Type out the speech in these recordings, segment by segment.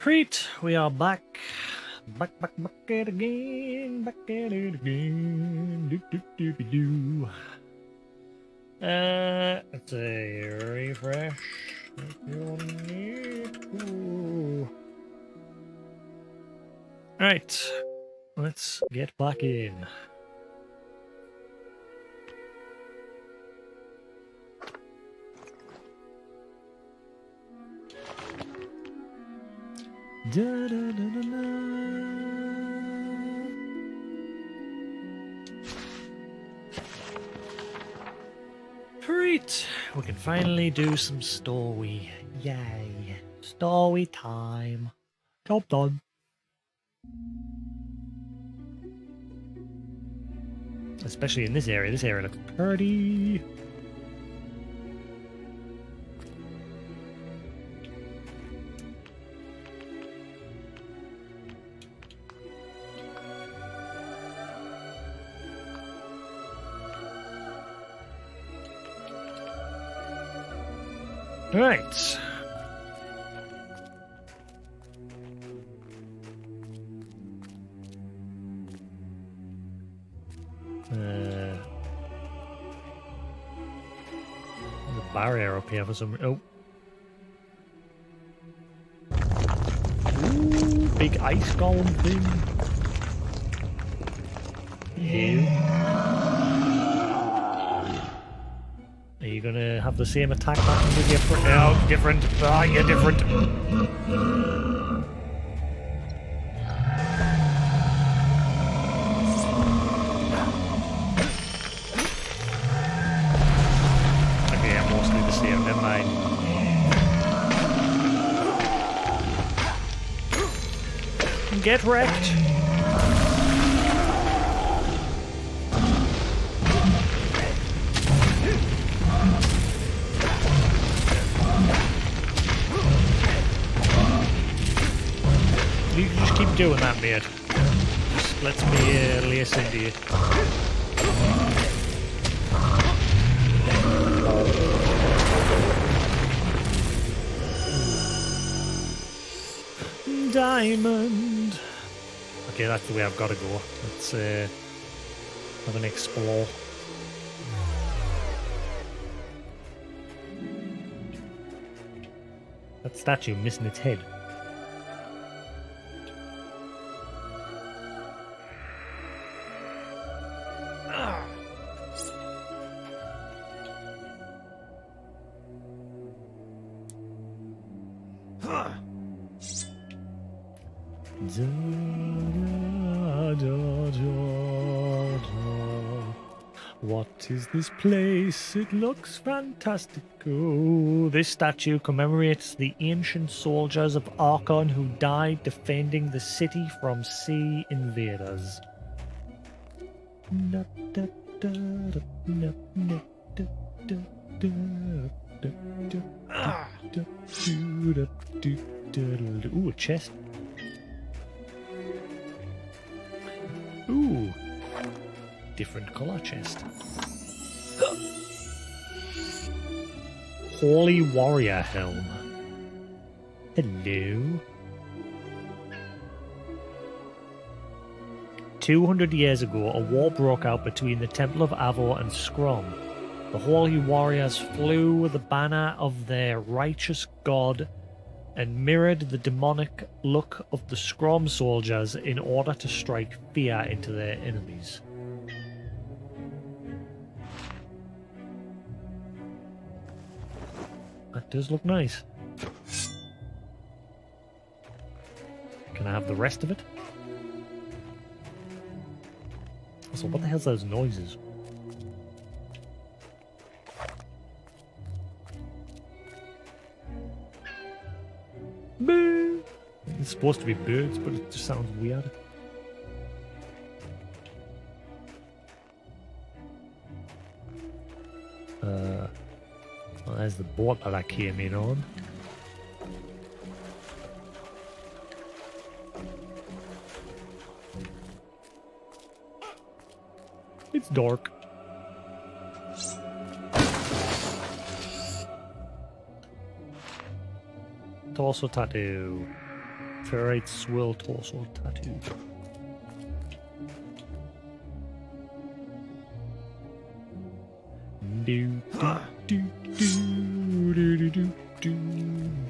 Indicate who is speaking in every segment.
Speaker 1: Preet, we are back. Back at it again. Back at it again. Do. Let's see. Refresh. Alright. Let's get back in. Da, da, da, da, da. Great! We can finally do some story. Yay. Story time. Job done. Especially in this area. This area looks pretty. Right. There's a barrier up here for some. Oh. Ooh, big ice golem thing. Ew. Are you gonna have the same attack pattern with your friend? No, different. Ah, you're different. Okay, I'm mostly the same. Never mind. Get wrecked. You just keep doing that, mate. Just lets me lace into you. Diamond. Okay, that's the way I've got to go. Let's have an explore. That statue missing its head. What is this place? It looks fantastic. Oh, this statue commemorates the ancient soldiers of Archon who died defending the city from sea invaders. Ooh, a chest. Ooh, different color chest. Holy Warrior Helm. Hello. 200 years ago, a war broke out between the Temple of Avor and Scrom. The Holy Warriors flew with the banner of their righteous god and mirrored the demonic look of the Scrom soldiers in order to strike fear into their enemies. That does look nice. Can I have the rest of it? Also, what the hell's those noises? Boo! It's supposed to be birds, but it just sounds weird. Well, there's the boat that I came in on. It's dark. Torso tattoo. Ferrite swirl torso tattoo. Do do do do do do do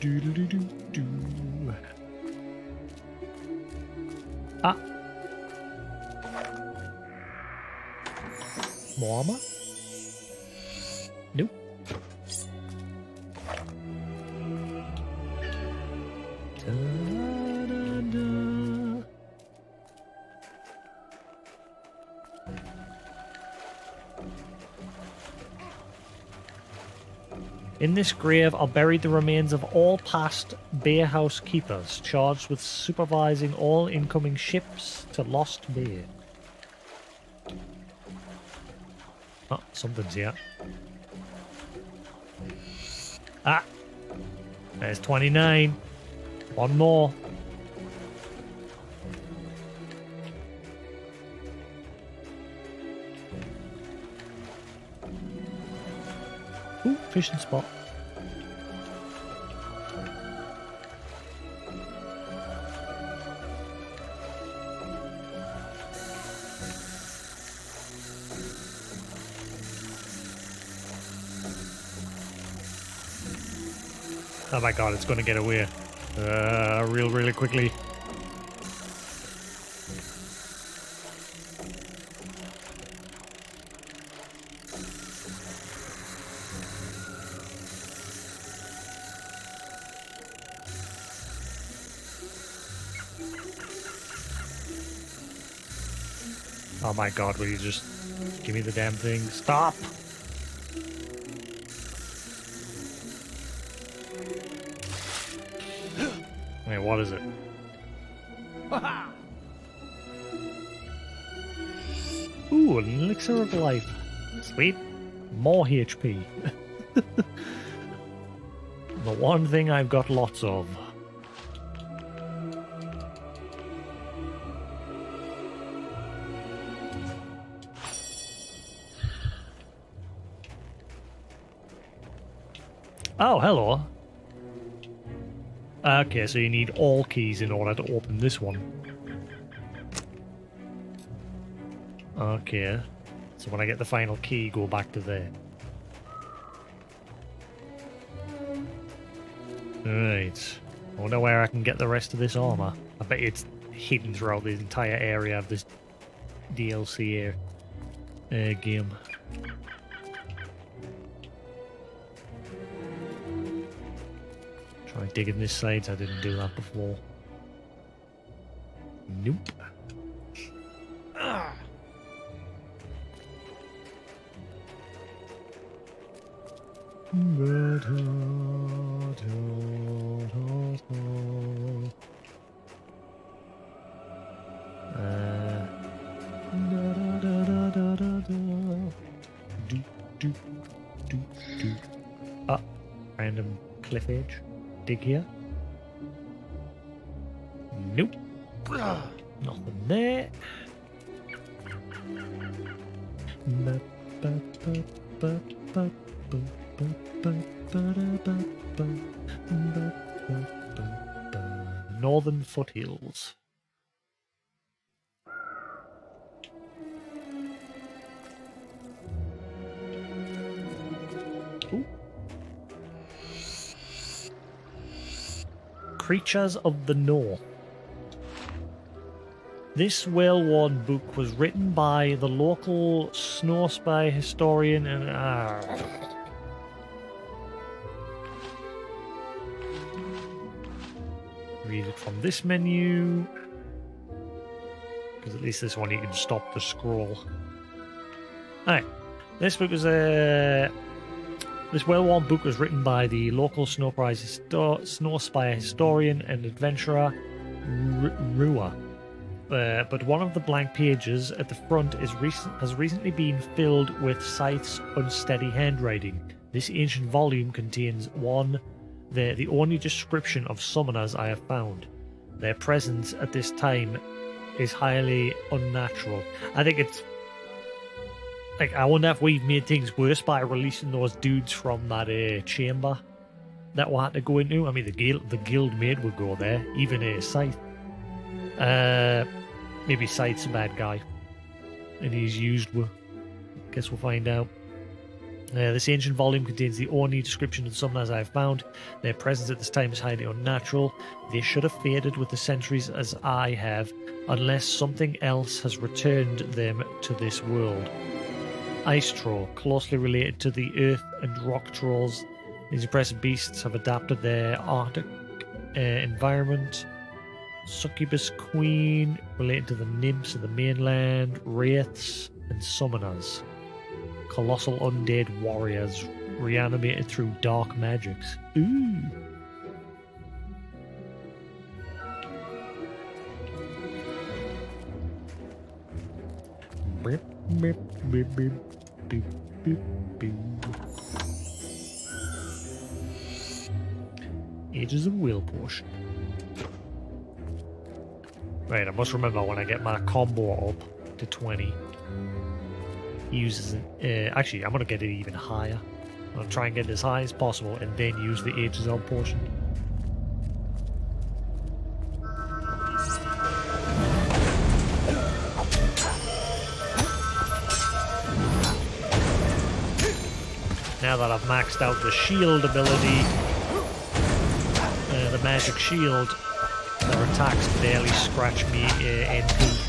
Speaker 1: do do do do. Ah. More armor? Nope. Da-da-da. In this grave are buried the remains of all past Bay House keepers charged with supervising all incoming ships to Lost Bay. Oh, something's here. Ah! There's 29. One more. Ooh, fishing spot. Oh my god, it's gonna get away. Really quickly. Oh my god, will you just give me the damn thing? Stop! Wait, what is it? Ooh, an Elixir of Life. Sweet. More HP. The one thing I've got lots of. Oh, hello. Okay, so you need all keys in order to open this one. Okay. So when I get the final key, go back to there. Right. I wonder where I can get the rest of this armor. I bet it's hidden throughout the entire area of this DLC game. Try digging this side. I didn't do that before. Nope. Ah, random cliff edge. Dig here. Nope. Nothing there. Northern foothills. Ooh. Creatures of the North. This well-worn book was written by the local Snowspire historian and read it from this menu, because at least this one you can stop the scroll. Alright, this book was this well-worn book was written by the local Snowspire historian and adventurer Rua. But one of the blank pages at the front has recently been filled with Scythe's unsteady handwriting. This ancient volume contains the only description of summoners I have found. Their presence at this time is highly unnatural. I think it's like, I wonder if we've made things worse by releasing those dudes from that chamber that we had to go into. I mean, the guild mate would go there, even a Scythe. Maybe Scythe's a bad guy, and he's used. Guess we'll find out. This ancient volume contains the only description of the summoners I have found. Their presence at this time is highly unnatural. They should have faded with the centuries as I have, unless something else has returned them to this world. Ice Troll, closely related to the earth and rock trolls. These impressive beasts have adapted their Arctic environment. Succubus Queen, related to the nymphs of the mainland, wraiths, and summoners. Colossal undead warriors, reanimated through dark magics. Ooh. Beep, beep, beep, beep, beep, beep, beep. Ages of Will potion. Right, I must remember when I get my combo up to 20. He uses it. Actually, I'm going to get it even higher. I'm going to try and get it as high as possible and then use the Ages of potion. Now that I've maxed out the shield ability, the magic shield, their attacks barely scratch me NP.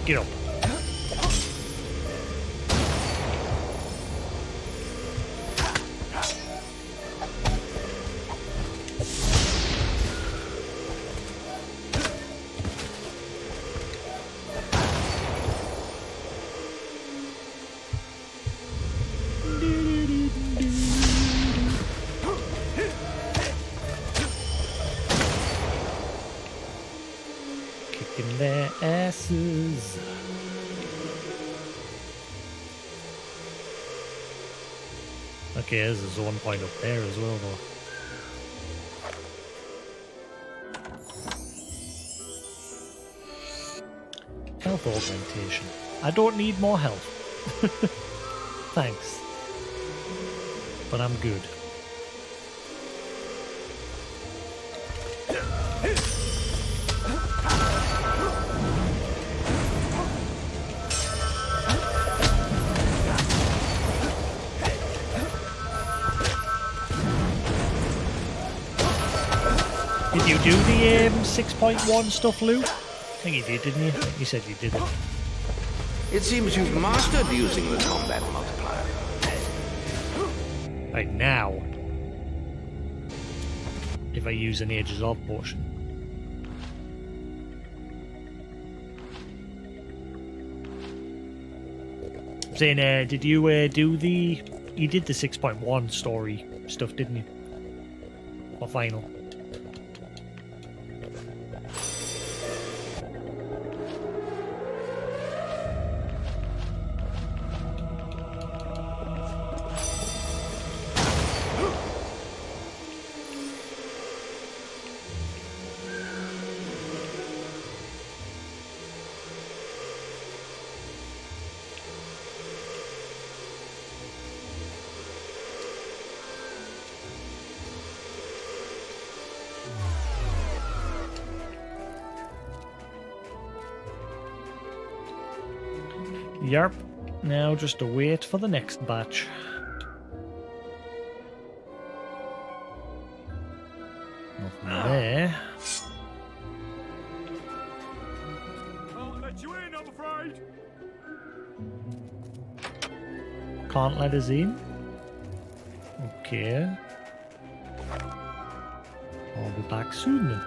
Speaker 1: Get up. Kicking their asses. Okay, there's a zone point up there as well, though. Health augmentation. I don't need more health. Thanks. But I'm good. Did you do the 6.1 stuff, Lou? I think you did, didn't you? You said you did it.
Speaker 2: It seems you've mastered using the combat multiplier.
Speaker 1: Right now, if I use an Ages of potion. I'm saying, did you do the... You did the 6.1 story stuff, didn't you? Or final? Yarp. Now just to wait for the next batch. Nothing there.
Speaker 3: Can't let you in, I'm afraid.
Speaker 1: can't let us in? Okay. I'll be back soon then.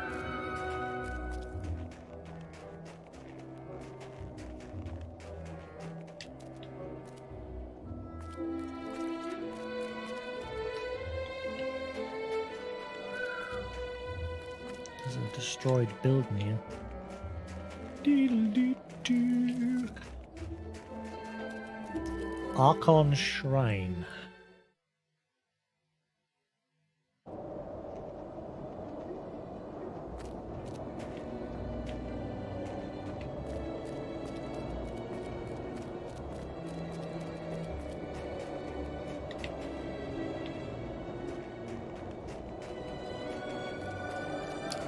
Speaker 1: There's a destroyed building here. Diddle-dee-doo. Archon Shrine.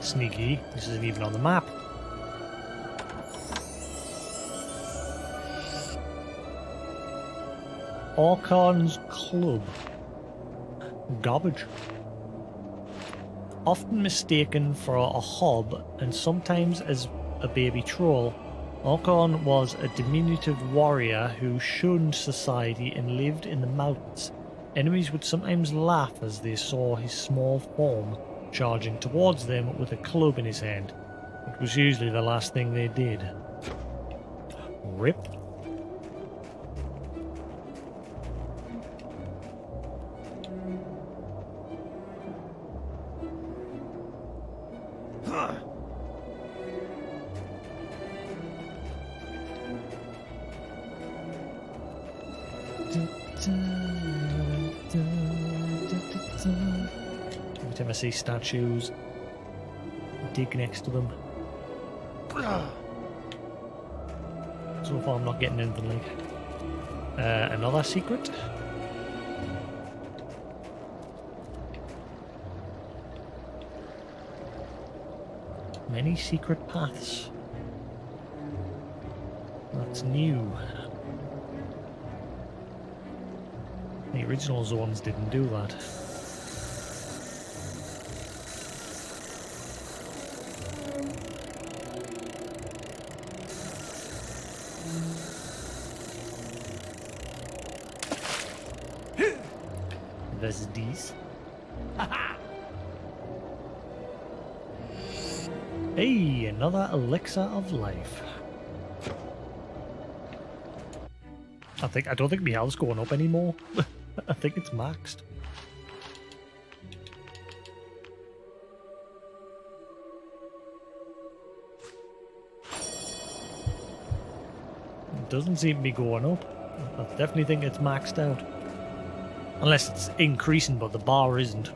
Speaker 1: Sneaky, this isn't even on the map. Archon's Club. Garbage. Often mistaken for a hob and sometimes as a baby troll, Arkhan was a diminutive warrior who shunned society and lived in the mountains. Enemies would sometimes laugh as they saw his small form charging towards them with a club in his hand. It was usually the last thing they did. Rip. Every time I see statues, dig next to them. So far I'm not getting anything like another secret. Many secret paths. That's new. The original zones didn't do that. There's these. Hey, another Elixir of Life. I don't think my health's going up anymore. I think it's maxed. It doesn't seem to be going up. I definitely think it's maxed out. Unless it's increasing, but the bar isn't.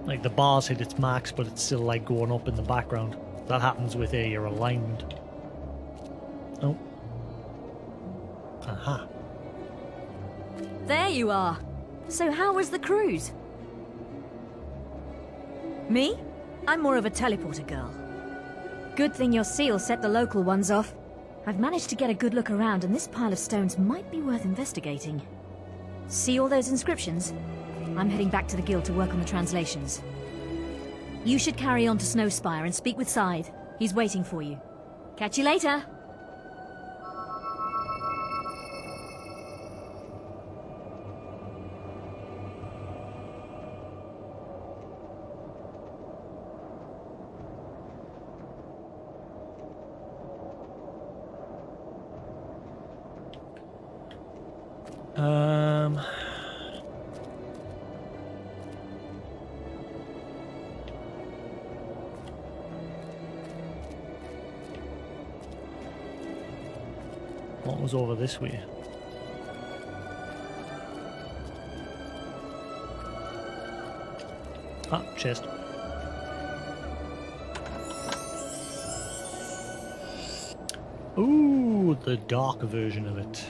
Speaker 1: Like, the bar's hit its max, but it's still, like, going up in the background. That happens with your alignment. Oh. Aha.
Speaker 3: There you are. So how was the cruise? Me? I'm more of a teleporter girl. Good thing your seal set the local ones off. I've managed to get a good look around, and this pile of stones might be worth investigating. See all those inscriptions? I'm heading back to the guild to work on the translations. You should carry on to Snowspire and speak with Scythe. He's waiting for you. Catch you later!
Speaker 1: What was over this way? Ah, chest. Ooh, the dark version of it.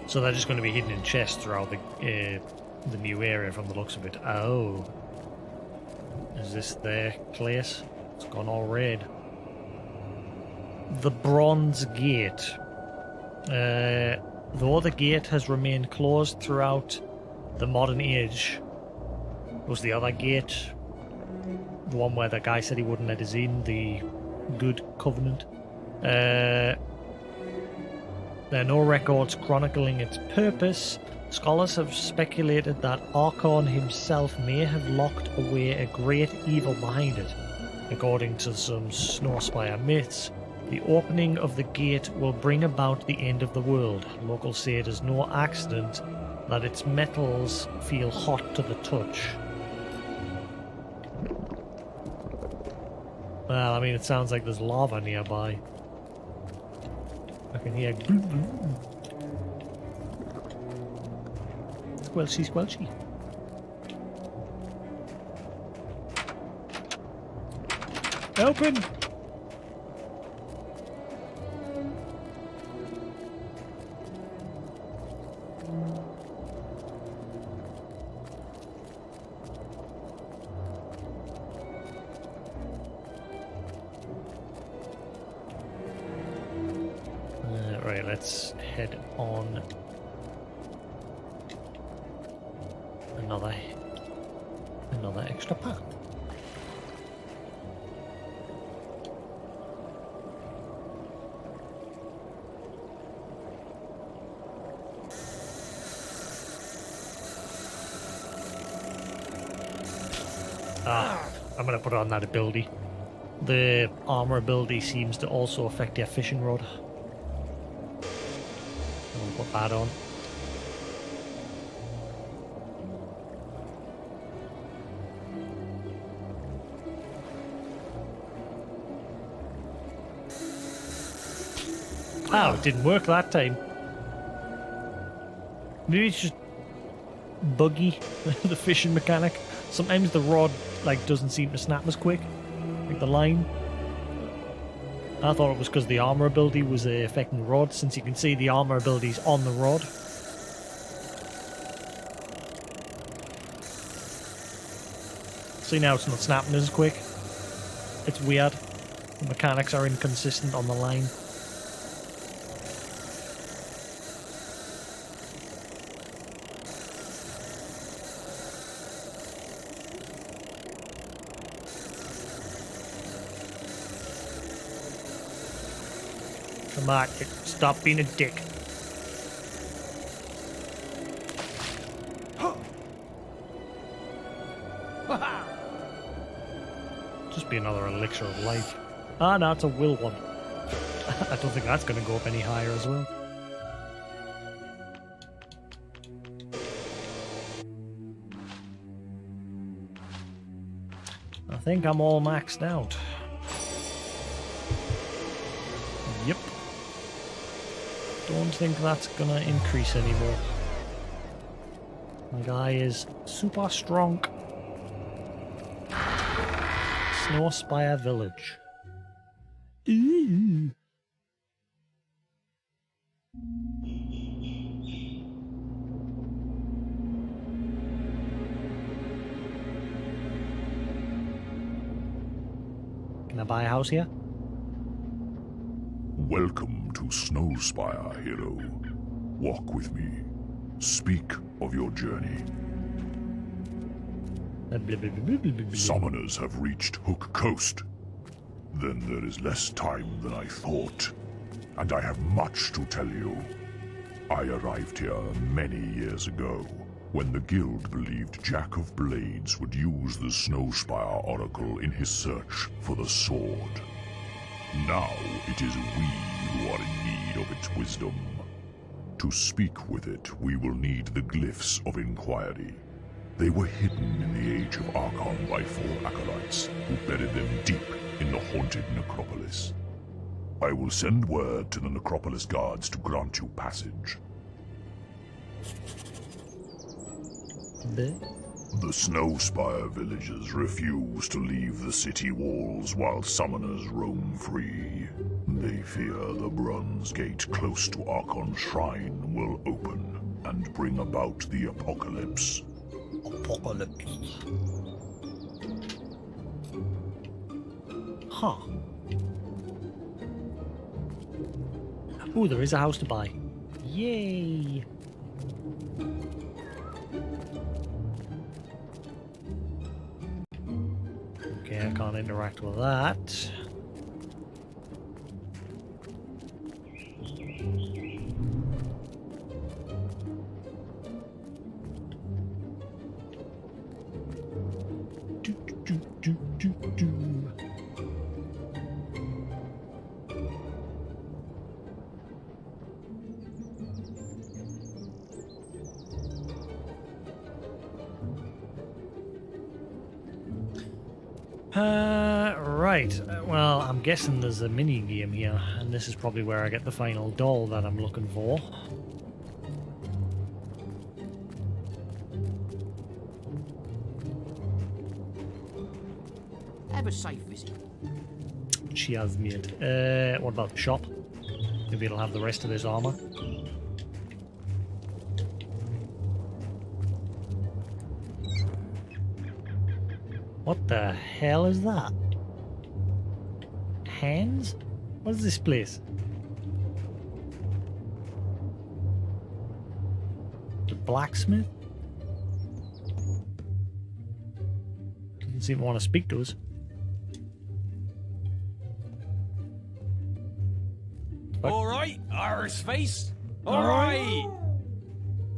Speaker 1: So they're just going to be hidden in chests throughout the new area from the looks of it. Oh. Is this their place? It's gone all red. The Bronze Gate. Though the gate has remained closed throughout the modern age, was the other gate, the one where the guy said he wouldn't let us in, the Good covenant. There are no records chronicling its purpose. Scholars have speculated that Archon himself may have locked away a great evil behind it. According to some Snowspire myths, the opening of the gate will bring about the end of the world. Locals say it is no accident that its metals feel hot to the touch. Well, I mean, it sounds like there's lava nearby. I can hear... Squelchy, squelchy. Open! Right, let's head on. Another extra path. I'm gonna put on that ability. The armor ability seems to also affect your fishing rod. I'll put that on. Oh, it didn't work that time. Maybe it's just buggy, the fishing mechanic. Sometimes the rod doesn't seem to snap as quick, like the line. I thought it was because the armor ability was affecting the rod, since you can see the armor ability's on the rod. See, now it's not snapping as quick. It's weird. The mechanics are inconsistent on the line. Come on, stop being a dick. Just be another Elixir of Life. Ah, no, it's a will one. I don't think that's going to go up any higher as well. I think I'm all maxed out. Yep. Don't think that's gonna increase anymore. My guy is super strong. Snowspire Village. Ooh. Can I buy a house here?
Speaker 4: Welcome to Snowspire, hero. Walk with me. Speak of your journey. Summoners have reached Hook Coast. Then there is less time than I thought, and I have much to tell you. I arrived here many years ago, when the guild believed Jack of Blades would use the Snowspire Oracle in his search for the sword. Now it is we who are in need of its wisdom. To speak with it, we will need the Glyphs of Inquiry. They were hidden in the age of Archon by 4 acolytes, who buried them deep in the haunted necropolis. I will send word to the necropolis guards to grant you passage. The Snowspire villagers refuse to leave the city walls while summoners roam free. They fear the bronze gate close to Archon's shrine will open and bring about the apocalypse.
Speaker 1: Apocalypse. Huh. Ooh, there is a house to buy. Yay! Okay, I can't interact with that. Right. Well, I'm guessing there's a mini game here, and this is probably where I get the final doll that I'm looking for.
Speaker 5: Have a safe visit.
Speaker 1: Cheers, mate. What about the shop? Maybe it'll have the rest of this armor. What the hell is that? Hands? What is this place? The blacksmith? Doesn't seem to want to speak to us.
Speaker 6: All right, arse face. All right.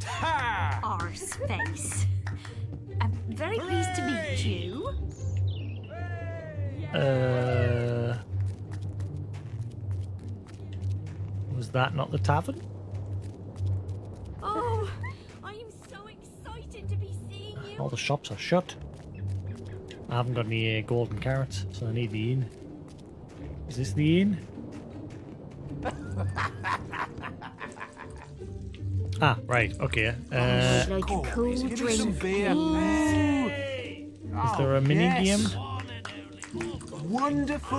Speaker 6: Ha!
Speaker 3: Arse face. I'm very pleased to meet you.
Speaker 1: Was that not the tavern?
Speaker 3: Oh, I am so excited to be seeing you.
Speaker 1: All the shops are shut. I haven't got any golden carrots, so I need the inn. Is this the inn? Ah, right, okay.
Speaker 3: Like a cool
Speaker 5: Give me
Speaker 3: drink,
Speaker 5: some beer.
Speaker 3: please.
Speaker 1: Is there a mini game?
Speaker 5: Wonderful.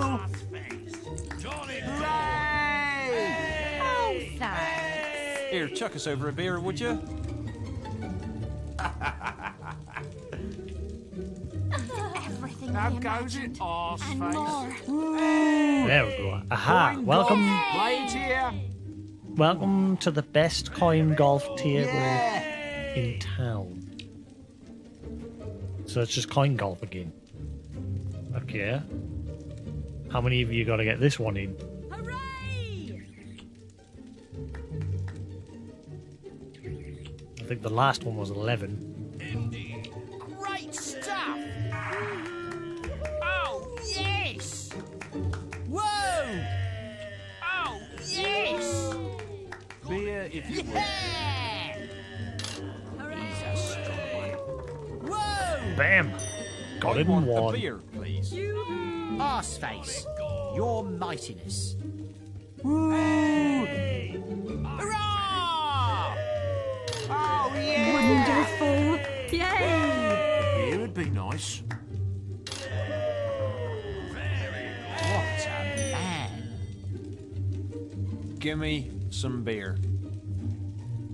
Speaker 5: Hooray!
Speaker 3: Oh, thanks.
Speaker 6: Here, chuck us over a beer, would you?
Speaker 3: Everything I
Speaker 5: How goes
Speaker 3: imagined
Speaker 5: it, arse
Speaker 3: and
Speaker 5: face?
Speaker 3: more.
Speaker 1: There we go. Aha! Welcome,
Speaker 5: Right here.
Speaker 1: welcome to the best coin golf table
Speaker 5: Yeah.
Speaker 1: in town. So it's just coin golf again. Okay. How many of you got to get this one in?
Speaker 3: Hooray!
Speaker 1: I think the last one was 11.
Speaker 5: Great stuff. Oh, yes. Whoa. Oh, yes. Beer if you will. Yeah. He's a strong one. Whoa.
Speaker 1: Bam! Got
Speaker 6: I
Speaker 1: it in
Speaker 6: want a
Speaker 1: one.
Speaker 6: beer, please.
Speaker 5: Arseface, your mightiness. Woo! Hurrah! Oh, yeah!
Speaker 3: Wonderful. Yay!
Speaker 5: Here would be nice. What a man.
Speaker 6: Give me some beer.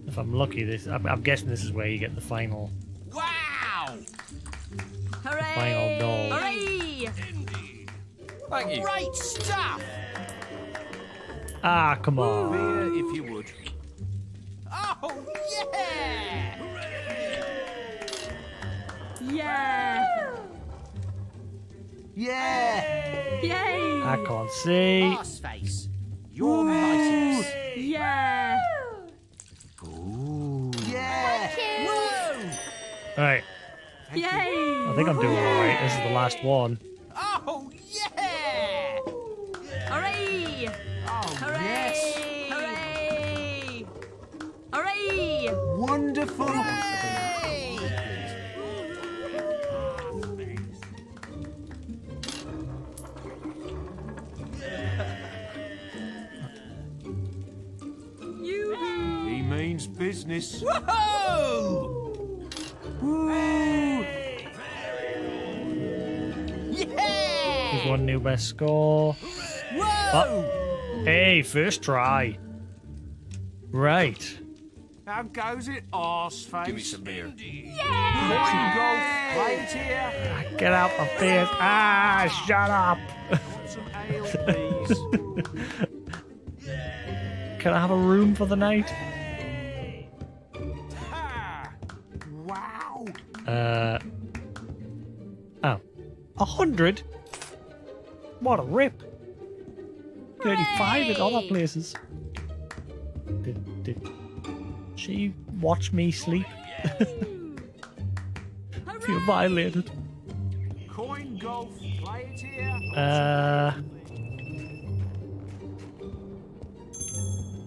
Speaker 1: If I'm lucky, I'm guessing this is where you get the final
Speaker 5: Wow!
Speaker 1: final doll.
Speaker 3: Hooray!
Speaker 6: Thank you.
Speaker 5: Great stuff!
Speaker 1: Ah, come on.
Speaker 5: Beer if you would. Oh, yeah!
Speaker 3: Yeah!
Speaker 5: Yeah!
Speaker 3: Yay!
Speaker 1: I can't see.
Speaker 5: Arseface, your mightiness.
Speaker 3: Yeah!
Speaker 5: Ooh. Yeah! Whoa!
Speaker 1: Alright,
Speaker 3: Yay!
Speaker 1: I think I'm doing alright. This is the last one.
Speaker 5: Oh, yeah!
Speaker 3: Hooray!
Speaker 5: Oh,
Speaker 3: Hooray!
Speaker 5: yes!
Speaker 3: Hooray! Hooray!
Speaker 5: Wonderful! Hooray! He means business. Whoa! Woo! Yeah!
Speaker 1: There's one new best score.
Speaker 5: Whoa!
Speaker 1: Hey, first try. Right.
Speaker 5: How goes it, arseface?
Speaker 6: Give me some beer.
Speaker 5: Coin golf, right here.
Speaker 1: Get out my face. Ah, shut up.
Speaker 5: Want some ale, please?
Speaker 1: Can I have a room for the night?
Speaker 5: Ah, wow!
Speaker 1: Oh. 100? What a rip. 35 at other places. Did she watch me sleep? Feel violated.
Speaker 5: Coin golf, play it here.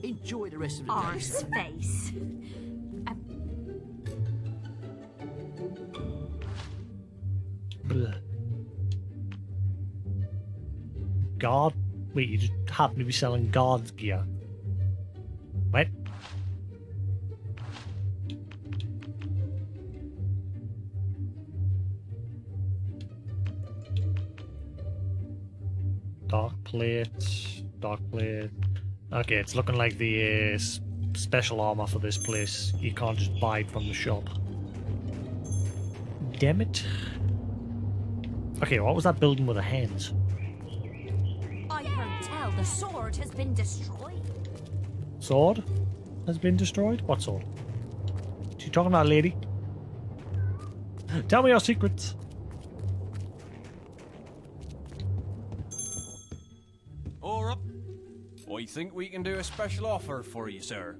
Speaker 5: Enjoy the rest of the day.
Speaker 3: Arse face.
Speaker 1: Bleh. guard? Wait, you just happen to be selling guards gear. What? Dark plate, dark plate. Okay, it's looking like the special armor for this place. You can't just buy it from the shop. Damn it. Okay, what was that building with the hands?
Speaker 3: I heard tell the sword has been destroyed.
Speaker 1: Sword has been destroyed? What sword? She talking about, lady? Tell me your secrets.
Speaker 6: All up. I think we can do a special offer for you, sir.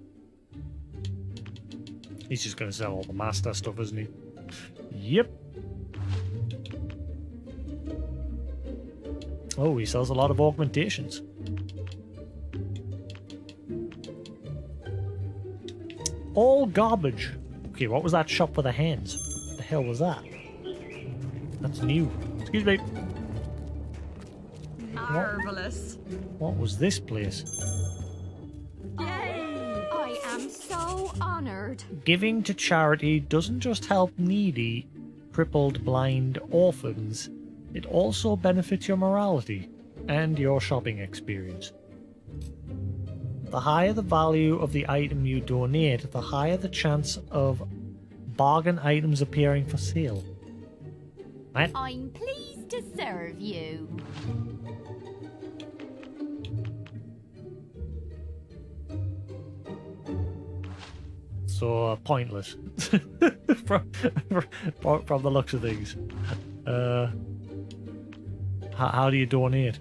Speaker 1: He's just gonna sell all the master stuff, isn't he? Yep. Oh, he sells a lot of augmentations. All garbage. Okay, what was that shop with the hands? What the hell was that? That's new. Excuse me.
Speaker 7: Marvelous.
Speaker 1: What was this place?
Speaker 7: Yay! I am so honored.
Speaker 1: Giving to charity doesn't just help needy, crippled, blind orphans. It also benefits your morality and your shopping experience. The higher the value of the item you donate, the higher the chance of bargain items appearing for sale. Right?
Speaker 7: I'm pleased to serve you.
Speaker 1: So pointless from the looks of things. How do you donate?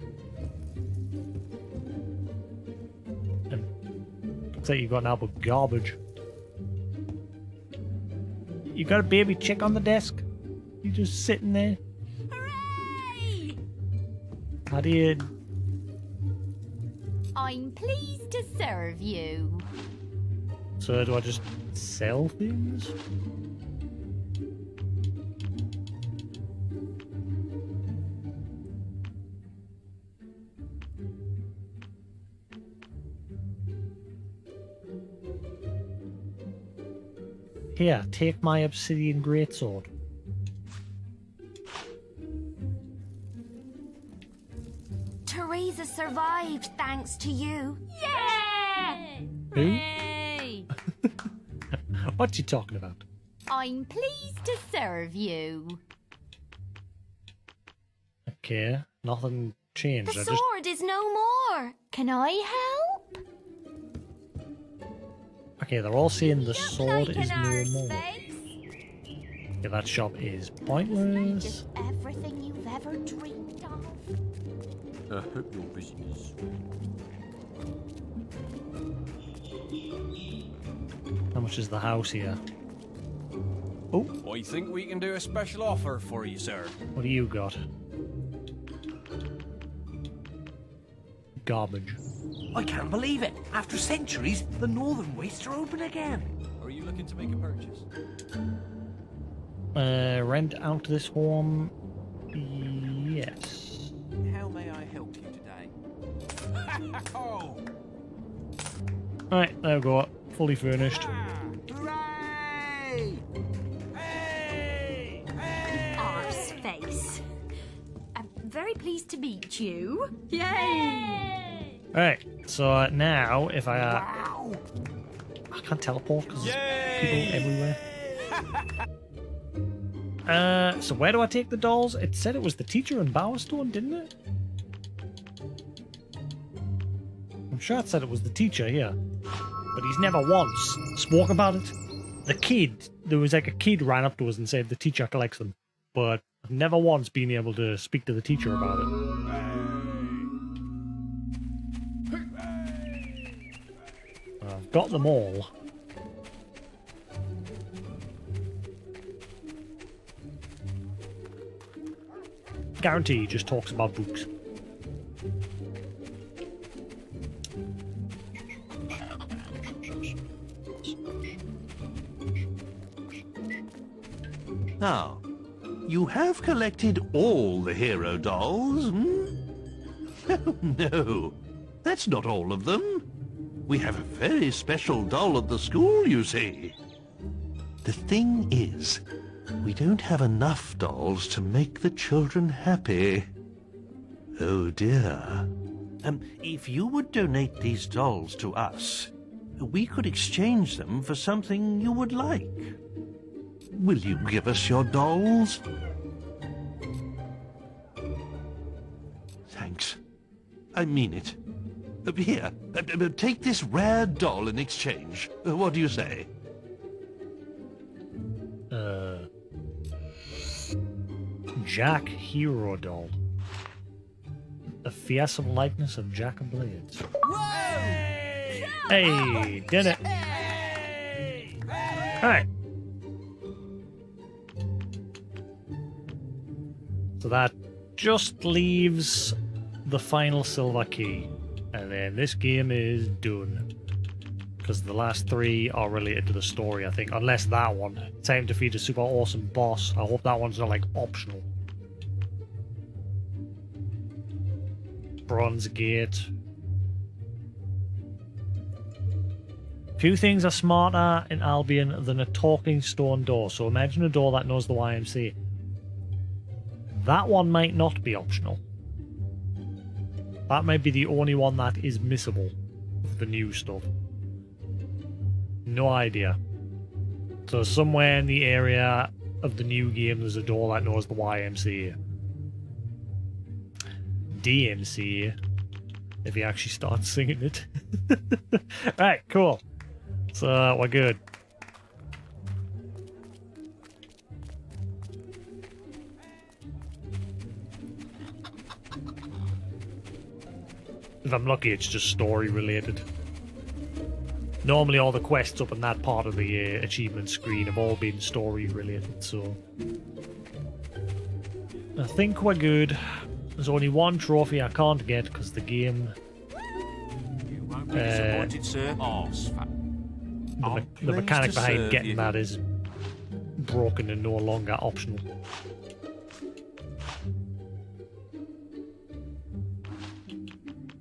Speaker 1: And looks like you got an album of garbage. You got a baby chick on the desk? You just sitting there?
Speaker 7: Hooray!
Speaker 1: How do you...
Speaker 7: I'm pleased to serve you.
Speaker 1: So do I just sell things? Here, take my obsidian greatsword.
Speaker 7: Teresa survived thanks to you. Yay!
Speaker 1: Who?
Speaker 7: Hey!
Speaker 1: What you talking about?
Speaker 7: I'm pleased to serve you.
Speaker 1: Okay, nothing changed.
Speaker 7: The
Speaker 1: I
Speaker 7: sword is no more. Can I help?
Speaker 1: Okay, they're all saying the
Speaker 7: Look
Speaker 1: sword
Speaker 7: like
Speaker 1: is
Speaker 7: an
Speaker 1: no
Speaker 7: arse
Speaker 1: more.
Speaker 7: face.
Speaker 1: Yeah, that shop is
Speaker 7: Just
Speaker 1: pointless.
Speaker 7: everything you've ever dreamed of.
Speaker 6: I hope your business.
Speaker 1: How much is the house here? Oh,
Speaker 6: I think we can do a special offer for you, sir.
Speaker 1: what do you got? Garbage.
Speaker 2: I can't believe it. After centuries, the northern wastes are open again.
Speaker 6: Are you looking to make a purchase?
Speaker 1: Rent out this home? Yes.
Speaker 5: How may I help you today?
Speaker 6: Oh!
Speaker 1: Alright, there we go. Fully furnished.
Speaker 5: Hooray! Hey! Hey!
Speaker 7: Arse face. I'm very pleased to meet you. Yay!
Speaker 1: Alright, so now if I...
Speaker 2: Wow!
Speaker 1: I can't teleport because there's
Speaker 6: Yay!
Speaker 1: people everywhere. So where do I take the dolls? It said it was the teacher in Bowerstone, didn't it? I'm sure it said it was the teacher here. But he's never once spoke about it. The kid, there was like a kid ran up to us and said the teacher collects them. But I've never once been able to speak to the teacher about it. I've got them all. Guarantee he just talks about books.
Speaker 8: Now, you have collected all the hero dolls, hmm? No, that's not all of them. We have a very special doll at the school, you see. The thing is, we don't have enough dolls to make the children happy. Oh dear. If you would donate these dolls to us, we could exchange them for something you would like. Will you give us your dolls? Thanks. I mean it. Here, take this rare doll in exchange. What do you say?
Speaker 1: Jack Hero Doll. A fearsome likeness of Jack of Blades. Hey, did it. Alright. So that just leaves the final silver key. And then this game is done. Because the last three are related to the story, I think. Unless that one. Time to defeat a super awesome boss. I hope that one's not, like, optional. Bronze Gate. Few things are smarter in Albion than a talking stone door. So imagine a door that knows the YMCA. That one might not be optional. That might be the only one that is missable of the new stuff. No idea. So somewhere in the area of the new game there's a door that knows the YMCA. DMCA. If he actually starts singing it. Right, cool. So we're good. If I'm lucky, it's just story related. Normally all the quests up in that part of the achievement screen have all been story related, so... I think we're good. There's only one trophy I can't get because the game...
Speaker 5: You won't be disappointed, sir.
Speaker 1: The mechanic behind getting that is broken and no longer optional.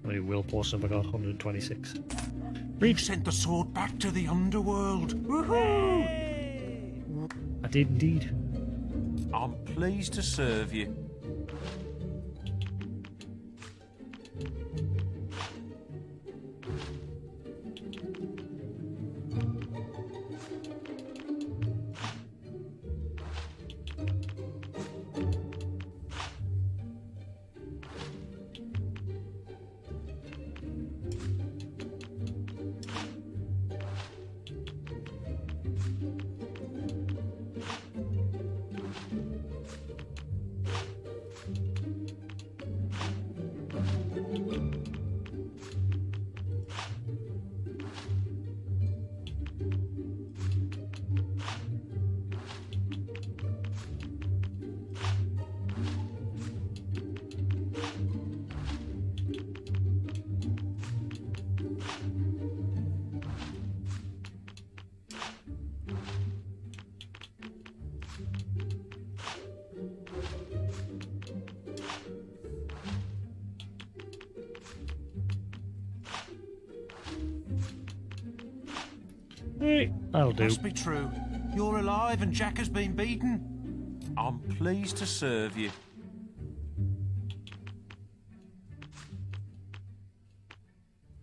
Speaker 1: How many will posts have I got? 126.
Speaker 5: You sent the sword back to the underworld. Woohoo!
Speaker 1: I did indeed.
Speaker 5: I'm pleased to serve you.
Speaker 1: Hey, that'll do.
Speaker 5: Must be true. You're alive and Jack has been beaten. I'm pleased to serve you.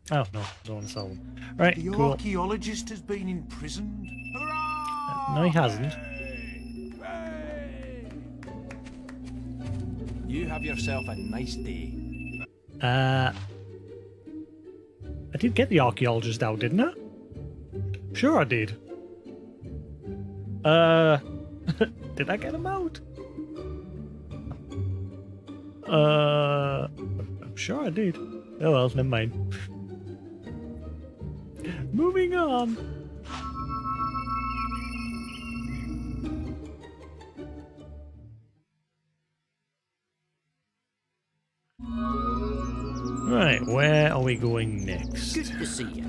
Speaker 1: Oh, no, don't want to sell them. Right,
Speaker 5: The
Speaker 1: cool.
Speaker 5: archaeologist has been imprisoned. Hurrah!
Speaker 1: No, he hasn't.
Speaker 6: You have yourself a nice day.
Speaker 1: I did get the archaeologist out, didn't I? Sure I did. Did I get him out? I'm sure I did. Oh well, never mind. Moving on. Right, where are we going next?
Speaker 2: Good to see you.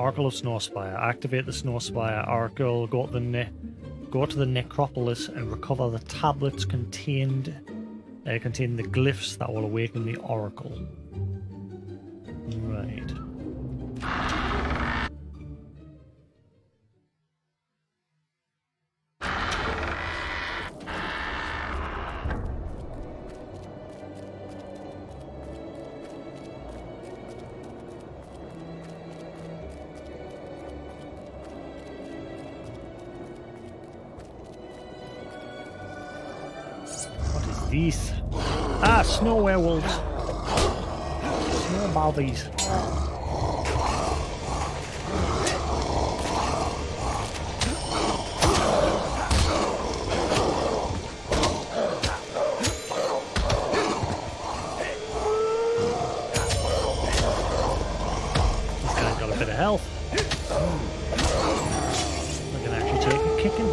Speaker 1: Oracle of Snowspire. Activate the Snowspire Oracle. Go to the necropolis and recover the tablets containing the glyphs that will awaken the Oracle. Right. These snow werewolves, snow baldies. This guy's got a bit of health. I can actually take a kicking.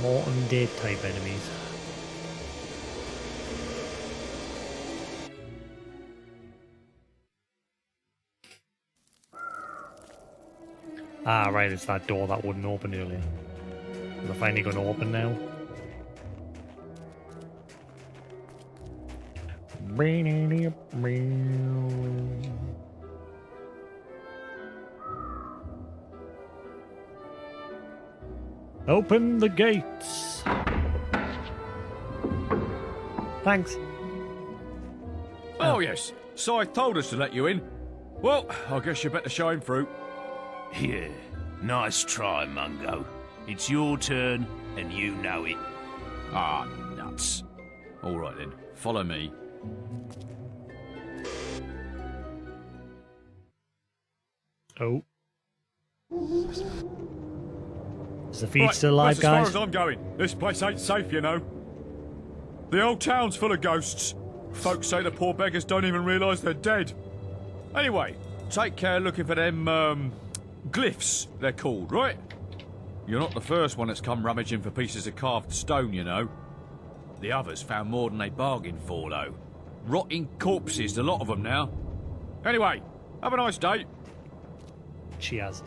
Speaker 1: More undead type enemies. Ah, right, it's that door that wouldn't open earlier. Is it finally going to open now? Open the gates. Thanks.
Speaker 9: Oh, yes. Scythe told us to let you in. Well, I guess you better show him through.
Speaker 10: Yeah, nice try, Mungo. It's your turn, and you know it.
Speaker 9: Ah, nuts. All right, then. Follow me.
Speaker 1: Oh. Is the feed still alive,
Speaker 9: that's
Speaker 1: guys?
Speaker 9: as far as I'm going. This place ain't safe, you know. The old town's full of ghosts. Folks say the poor beggars don't even realise they're dead. Anyway, take care looking for them, glyphs, they're called, right? You're not the first one that's come rummaging for pieces of carved stone, you know. The others found more than they bargained for, though. Rotting corpses, the lot of them now. Anyway, have a nice day.
Speaker 1: She has.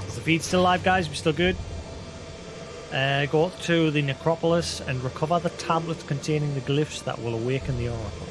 Speaker 1: Is the feed still alive, guys? We still good? Go up to the necropolis and recover the tablets containing the glyphs that will awaken the Oracle.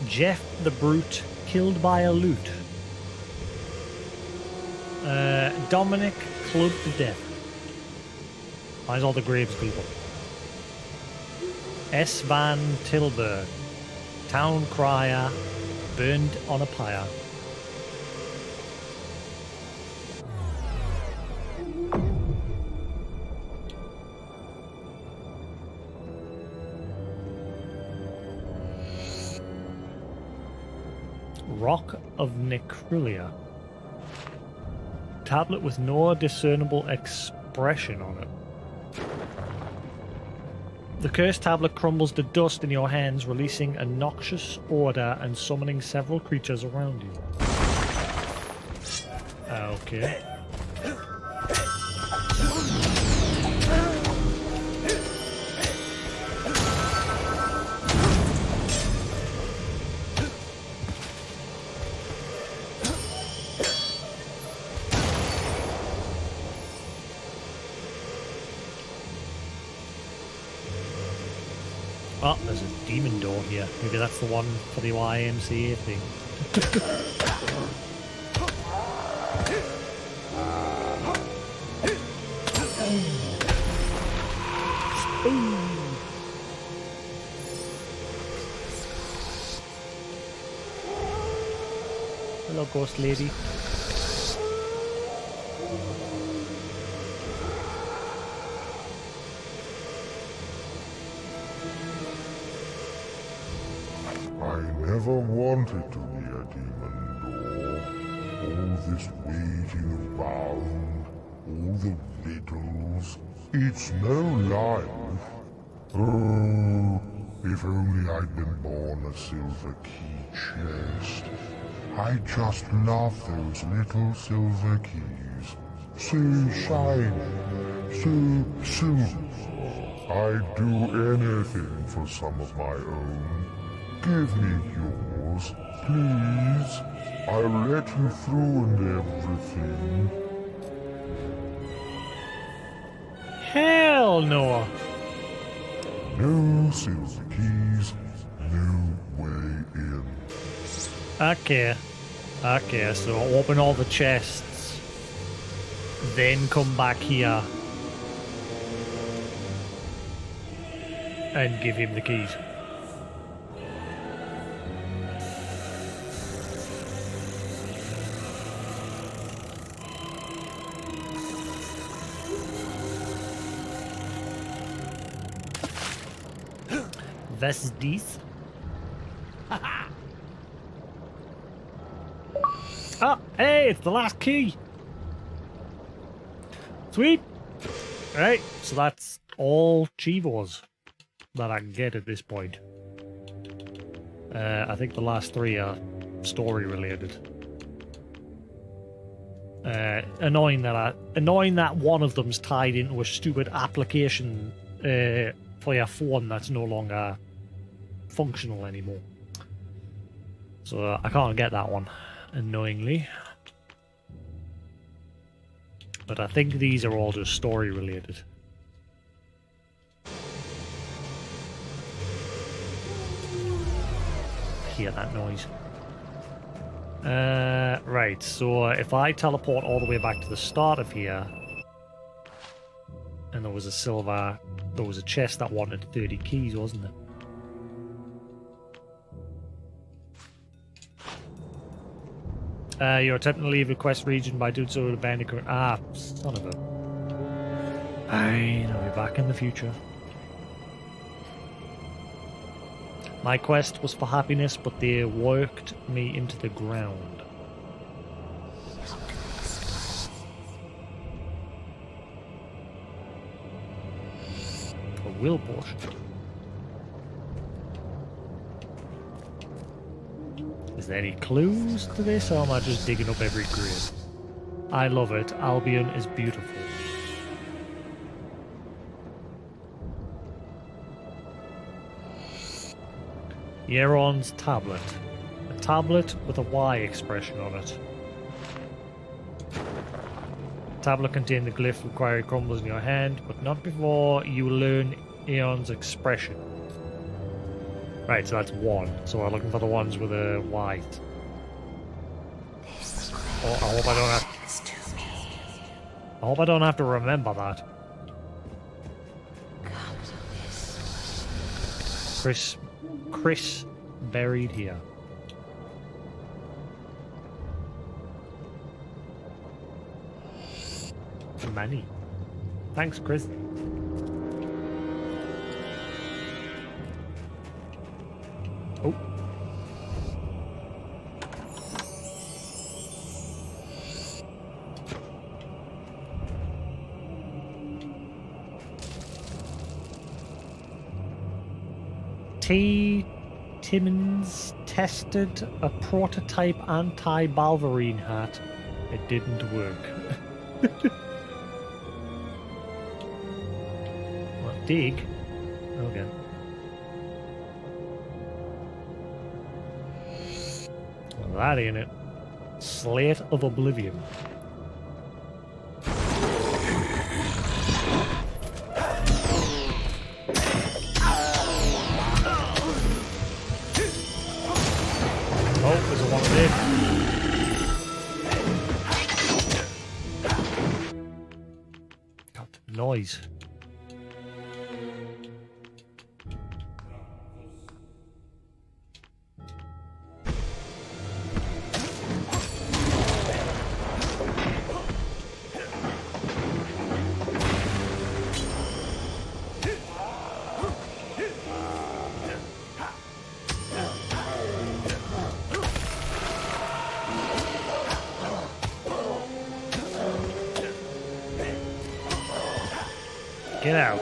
Speaker 1: Jeff the Brute killed by a loot. Dominic clubbed to death. Why is all the graves people? S. Van Tilburg, town crier, burned on a pyre. Rock of Necrulia. Tablet with no discernible expression on it. The cursed tablet crumbles to dust in your hands, releasing a noxious odor and summoning several creatures around you. Okay. Oh, there's a demon door here. Maybe that's the one for the YMCA thing. Hello, ghost lady.
Speaker 4: I never wanted to be a demon door. All this waiting around, all the riddles. It's no life. Oh, if only I'd been born a silver key chest. I just love those little silver keys. So shiny, so silver. I'd do anything for some of my own. Give me yours, please. I'll let you through and everything.
Speaker 1: Hell no!
Speaker 4: No silver keys, no way in.
Speaker 1: Okay. Okay, so open all the chests. Then come back here. And give him the keys. Was ist dies? Ah, hey, it's the last key. Sweet. Right, so that's all Chivos that I can get at this point. I think the last three are story related. Annoying that one of them's tied into a stupid application for your phone that's no longer functional anymore. So I can't get that one, annoyingly. But I think these are all just story related. Hear that noise. Right, so if I teleport all the way back to the start of here, and there was a chest that wanted 30 keys, wasn't there? You're attempting to leave a quest region by doing so with a bandit. Ah, son of a... I know, you're back in the future. My quest was for happiness, but they worked me into the ground. A will potion. Is there any clues to this, or am I just digging up every grave? I love it. Albion is beautiful. Yeron's tablet. A tablet with a Y expression on it. The tablet contained the Glyph of Inquiry crumbles in your hand, but not before you learn Aeon's expression. Right, so that's one. So we're looking for the ones with a Y. Oh, I hope I don't have to remember that. Chris buried here. Money. Thanks, Chris. Oh. Timmins tested a prototype anti-Balverine hat. It didn't work. What, dig? Okay. Well, that ain't it. Slate of Oblivion. God, the noise. Get out.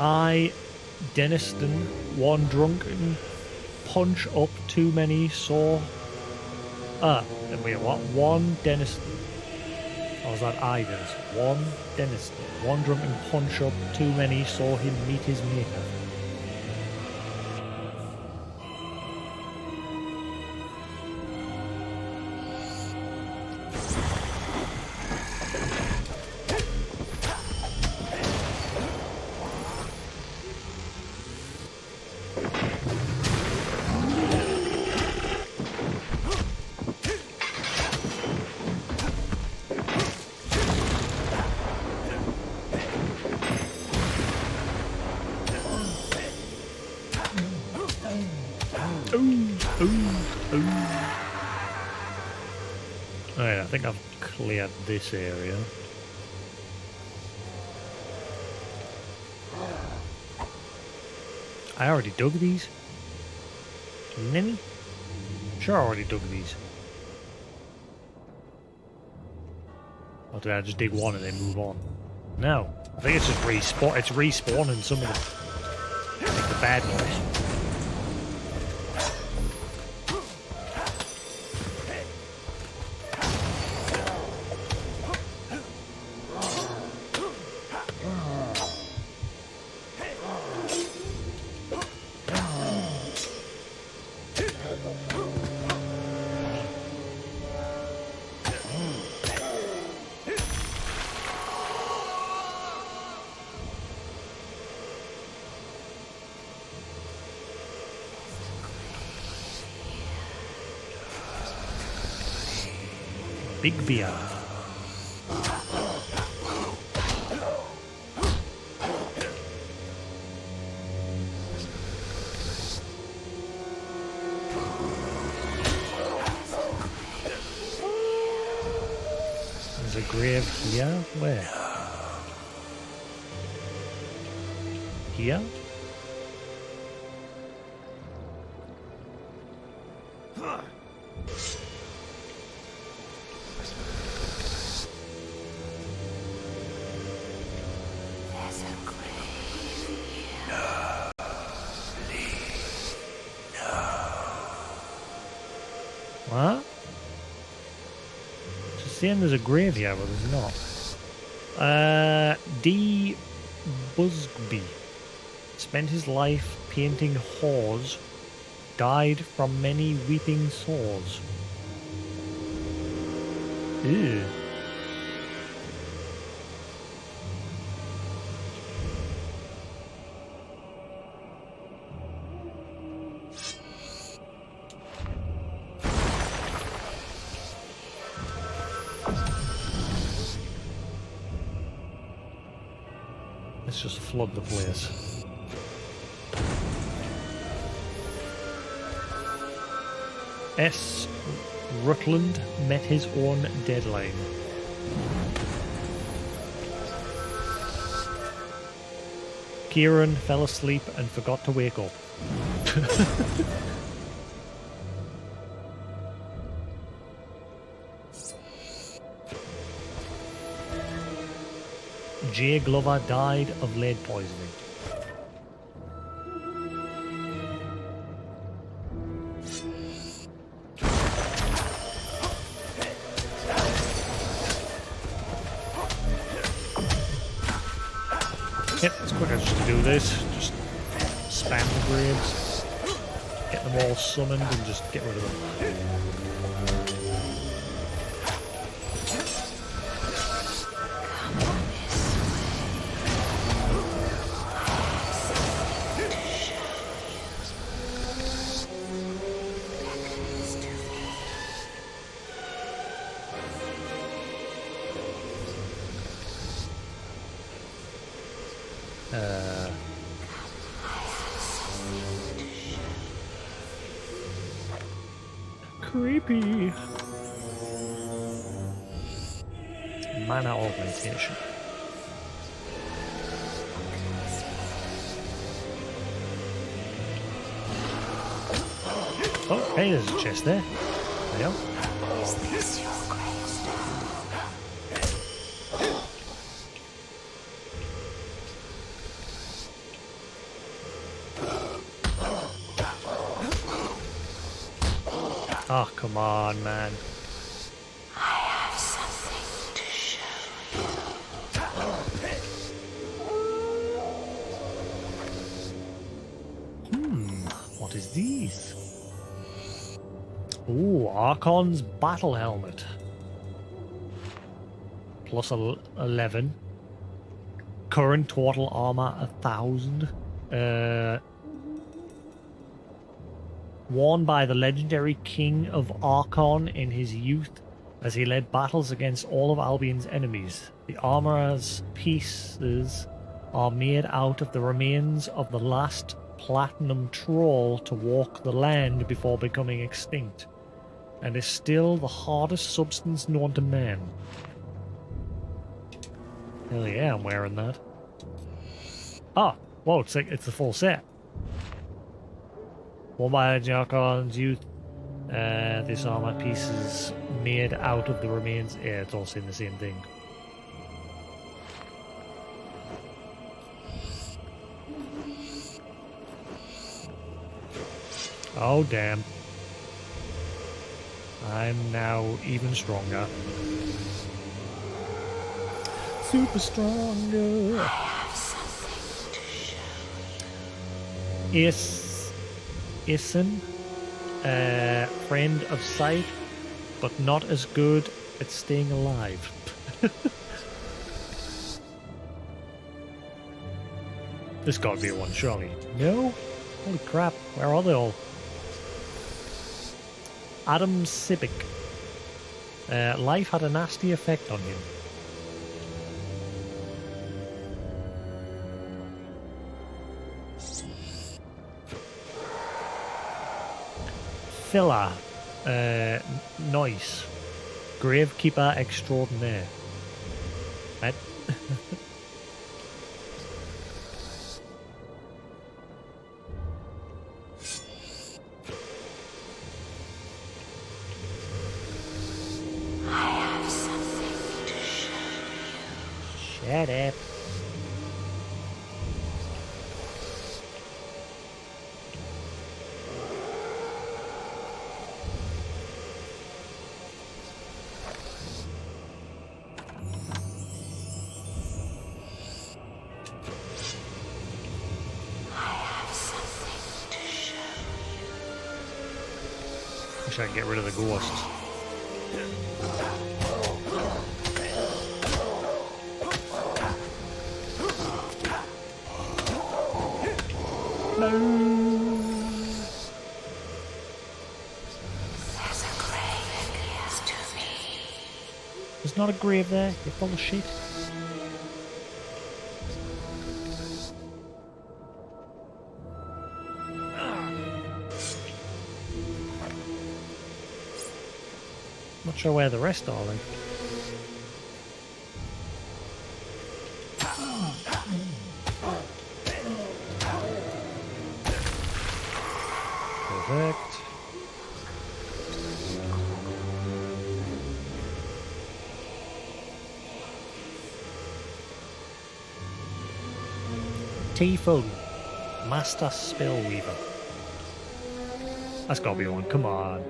Speaker 1: I, Deniston, one drunken, punch up too many saw. Wait, what? One Deniston. Or was that I, Dennis? One Deniston. One drunken punch up too many saw him meet his maker. Alright, I think I've cleared this area. I already dug these. Didn't I? Sure, I already dug these. Or did I just dig one and then move on? No, I think it's just it's respawning some of the bad ones. Big beer. There's a grave here? Where? Here? What? Just saying there's a grave here, but there's not. D. Busby spent his life painting whores, died from many weeping sores. Ew. Let's just flood the place. S. Rutland met his own deadline. Kieran fell asleep and forgot to wake up. J. Glover died of lead poisoning. Yep, it's quicker just to do this. Just spam the graves, get them all summoned and just get rid of them. Creepy. Mana augmentation. Oh, hey, there's a chest there. There you go.
Speaker 7: Is this your gravestone?
Speaker 1: Oh, come on, man.
Speaker 7: I have something to show you.
Speaker 1: What is these? Ooh, Archon's battle helmet. Plus 11. Current total armor 1,000. Worn by the legendary King of Arkhan in his youth as he led battles against all of Albion's enemies. The armor's pieces are made out of the remains of the last platinum troll to walk the land before becoming extinct, and is still the hardest substance known to man. Hell yeah, I'm wearing that. Ah, whoa, it's the full set. Worn by Arkhan's youth, this armor piece is made out of the remains. Yeah, it's all saying the same thing. Oh, damn. I'm now even stronger. Super stronger.
Speaker 7: I have something to show you.
Speaker 1: Isin, friend of sight, but not as good at staying alive. This gotta be a one, surely. No? Holy crap, where are they all? Adam Sibic. Life had a nasty effect on him. Filler. Nice. Gravekeeper extraordinaire. Right?
Speaker 7: I have something to show you.
Speaker 1: Shut up. Wish I could get rid of the ghosts. No.
Speaker 7: There's a grave nearest to me.
Speaker 1: There's not a grave there, you're full of shit. Not sure where the rest are, like. Perfect. T-Fun, Master Spellweaver. That's gotta be one, come on.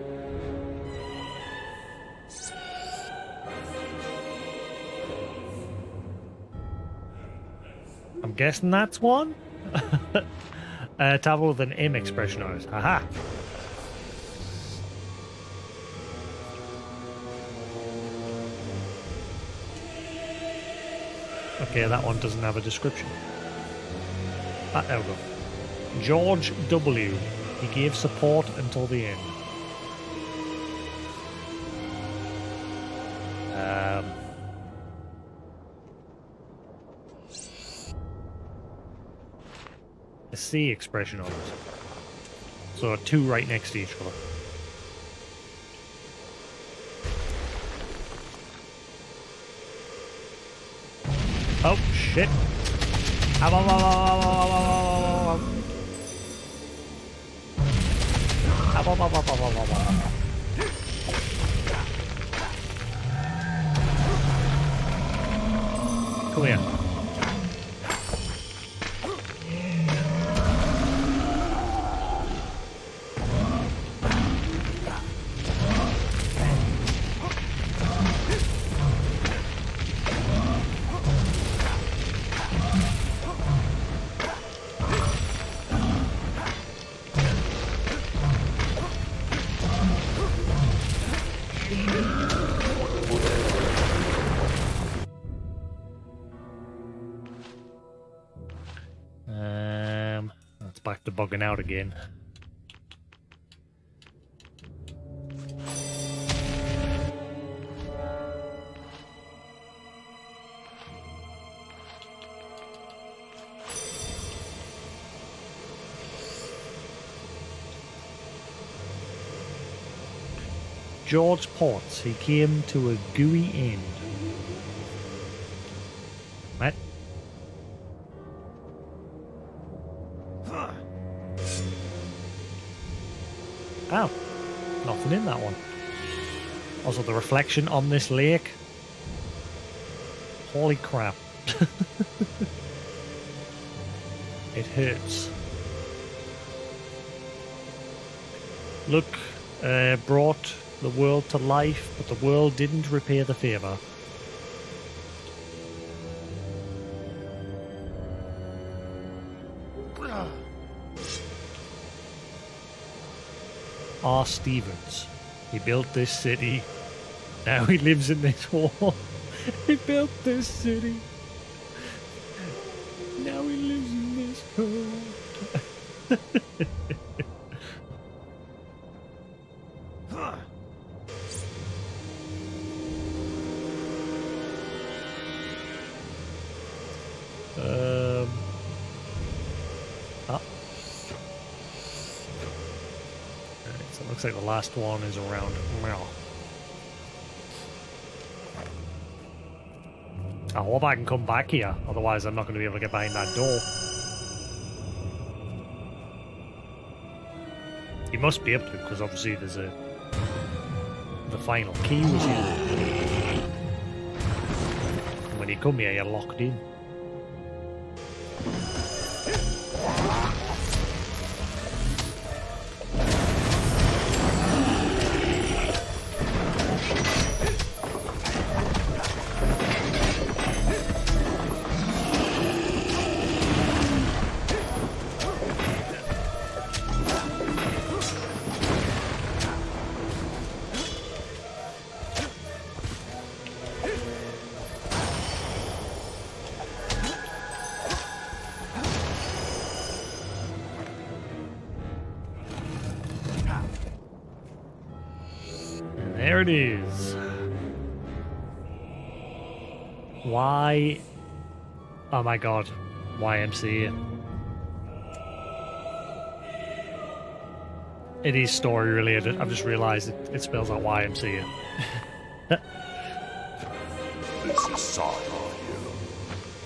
Speaker 1: I'm guessing that's one? Tablet with an M expression on it. Haha. Okay, that one doesn't have a description. Ah, there we go. George W. He gave support until the end. C expression on it. So two right next to each other. Oh shit! Ow, ow, ow, ow, ow, ow, ow, ow, ow, ow. Ow, ow, ow, ow, ow, ow, ow, ow. Come here. It's back to bugging out again. George Potts, he came to a gooey end. What? Oh, nothing in that one. Also, the reflection on this lake. Holy crap. It hurts. Look, brought the world to life, but the world didn't repay the favour. R. Stevens. He built this city. Now he lives in this hall. He built this city. Now he lives in this hole. Looks like the last one is around now. I hope I can come back here, otherwise I'm not going to be able to get behind that door. You must be able to, because obviously there's the final key was here. And when you come here, you're locked in. There it is. Why? Oh my god. YMCA. It is story related. I've just realised it spells out YMCA.
Speaker 4: This is Saga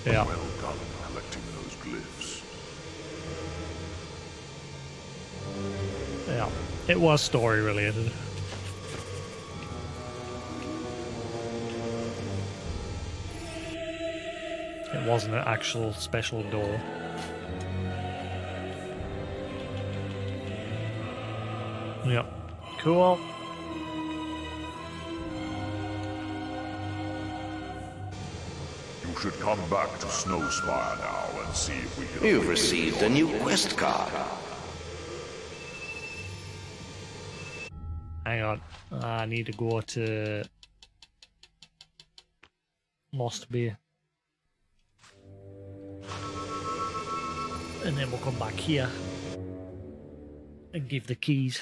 Speaker 4: here.
Speaker 1: Yeah.
Speaker 4: Well done collecting those glyphs.
Speaker 1: Yeah. It was story related. It wasn't an actual special door. Yep. Cool.
Speaker 4: You should come back to Snowspire now and see if we can...
Speaker 2: You've received a new quest card.
Speaker 1: Hang on. I need to go to Lost Bay. And then we'll come back here and give the keys.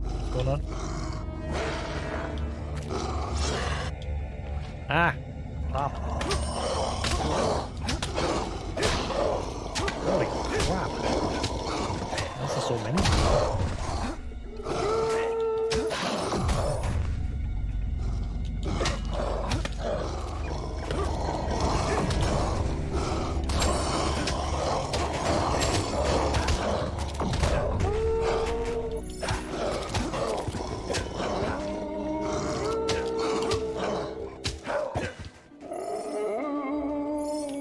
Speaker 1: What's going on. Ah! Crap. Holy crap. This is so many.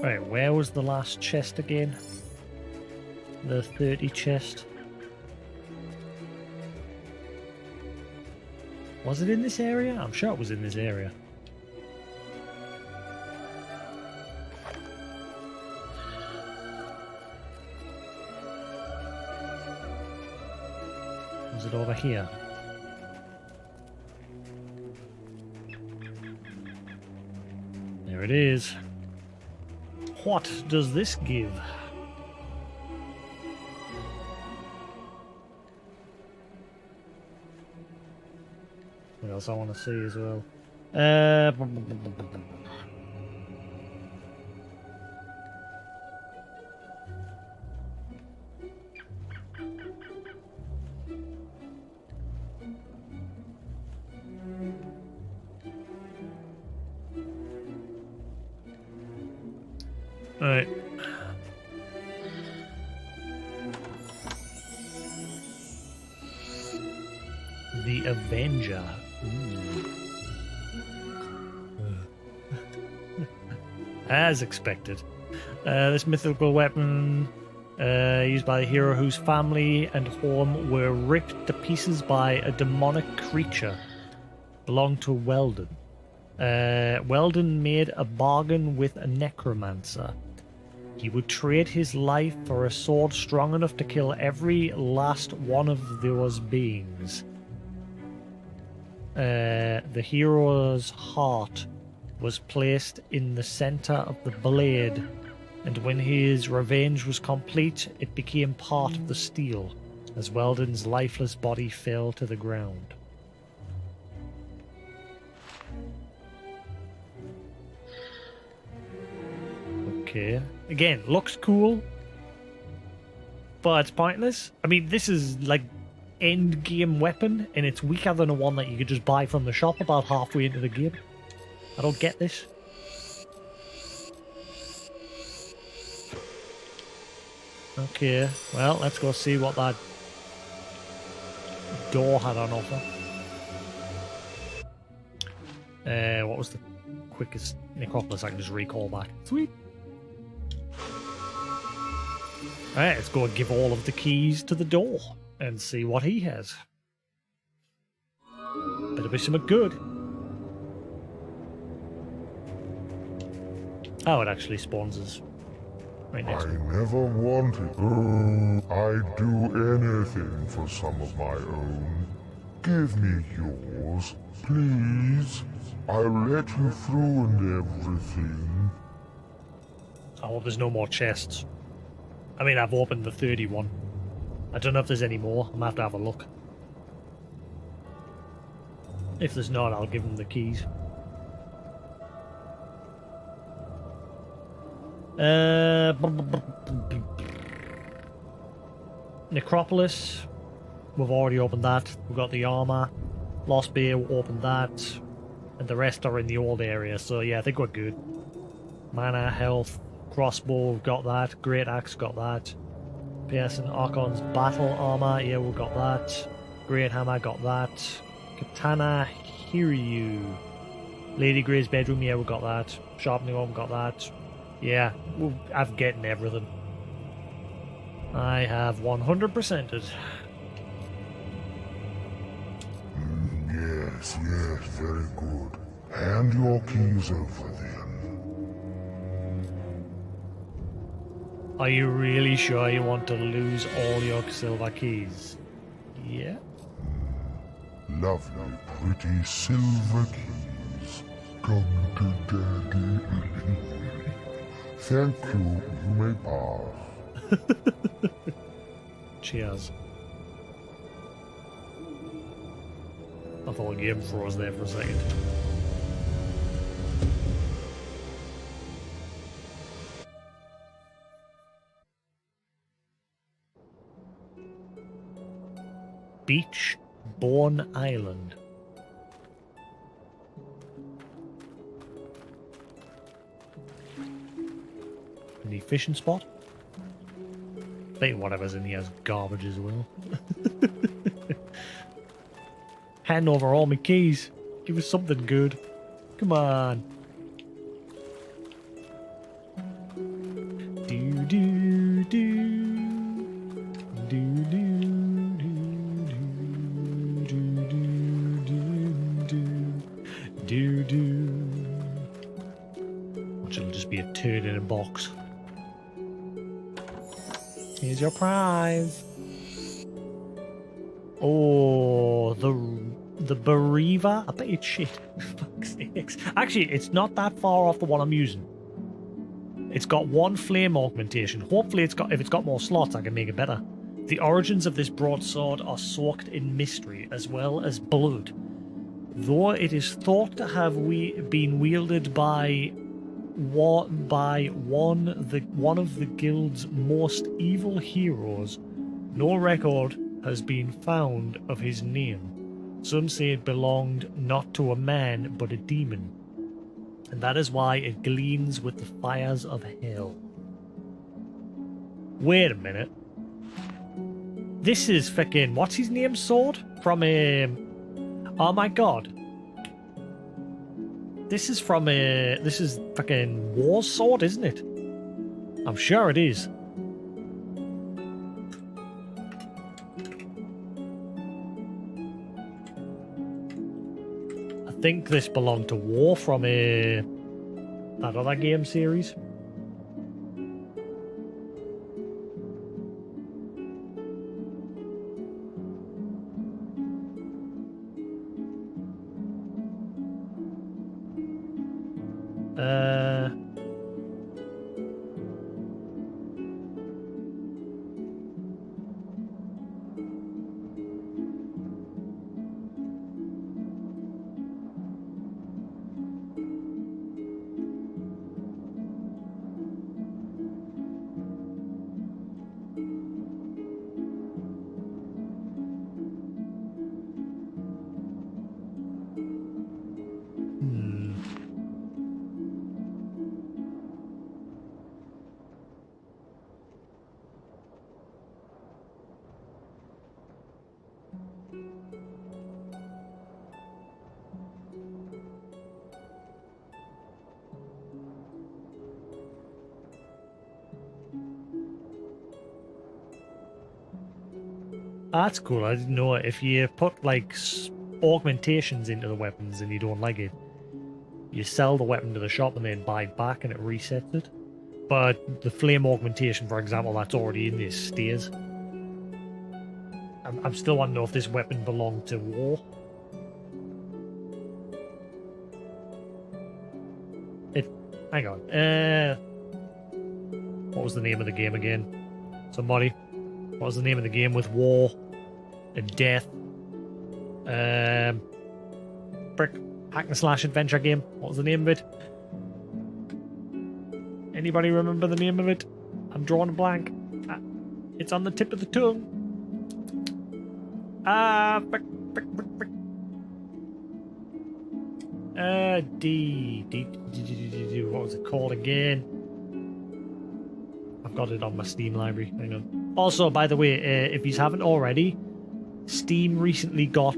Speaker 1: Right, where was the last chest again? The 30 chest. Was it in this area? I'm sure it was in this area. Was it over here? There it is. What does this give? What else I want to see as well? Alright. The Avenger. As expected. This mythical weapon used by the hero whose family and home were ripped to pieces by a demonic creature belonged to Weldon. Weldon made a bargain with a necromancer. He would trade his life for a sword strong enough to kill every last one of those beings. The hero's heart was placed in the center of the blade, and when his revenge was complete, it became part of the steel, as Weldon's lifeless body fell to the ground. Okay. Again, looks cool, but it's pointless. I mean, this is like end game weapon, and it's weaker than a one that you could just buy from the shop about halfway into the game. I don't get this. Okay, well, let's go see what that door had on offer. What was the quickest necropolis I can just recall back? Sweet. Alright, let's go and give all of the keys to the door and see what he has. Better be something good. Oh, it actually spawns us right next to it.
Speaker 4: I never wanted. I'd do anything for some of my own. Give me yours, please. I'll let you through and everything.
Speaker 1: Oh, there's no more chests. I mean, I've opened the 31. I don't know if there's any more. I'm gonna have to have a look. If there's not, I'll give him the keys. Necropolis. We've already opened that. We've got the armor. Lost Beer, we opened that. And the rest are in the old area, so yeah, I think we're good. Mana, health, crossbow, we've got that. Great Axe, got that. Pearson Archon's battle armor, yeah, we've got that. Great Hammer, got that. Katana Hiryu. Lady Grey's bedroom, yeah, we got that. Sharpening arm, got that. Yeah, I've gotten everything. I have 100%ed.
Speaker 4: Yes, very good. Hand your keys over then.
Speaker 1: Are you really sure you want to lose all your silver keys? Yeah.
Speaker 4: Lovely, pretty silver keys. Come to Daddy. Thank you. You may pass.
Speaker 1: Cheers. I thought the game froze there for a second. Beach Bourne Island. Any fishing spot? I think whatever's in here is garbage as well. Hand over all my keys. Give us something good. Come on. Do do do. Do do do. Which will just be a turd in a box. Here's your prize. Oh, the Bereaver. I bet it's shit. Fuck's sakes. Actually, it's not that far off the one I'm using. It's got one flame augmentation. Hopefully, if it's got more slots, I can make it better. The origins of this broadsword are soaked in mystery as well as blood. Though it is thought to have been wielded by one of the guild's most evil heroes, no record has been found of his name. Some say it belonged not to a man but a demon, and that is why it gleams with the fires of hell. Wait a minute. This is fucking what's his name sword from oh my god. This is from this is fucking War's sword, isn't it? I'm sure it is. I think this belonged to War from that other game series. That's cool. I didn't know it. If you put like augmentations into the weapons and you don't like it, you sell the weapon to the shop and then buy it back and it resets it. But the flame augmentation, for example, that's already in this stays. I'm still wanting to know if this weapon belonged to War. Hang on. What was the name of the game again? Somebody. What was the name of the game with War and Death? Brick hack and slash adventure game. What was the name of it? Anybody remember the name of it? I'm drawing a blank. It's on the tip of the tongue. Frick. What was it called again? I've got it on my Steam library. Hang on. Also, by the way, if you haven't already, Steam recently got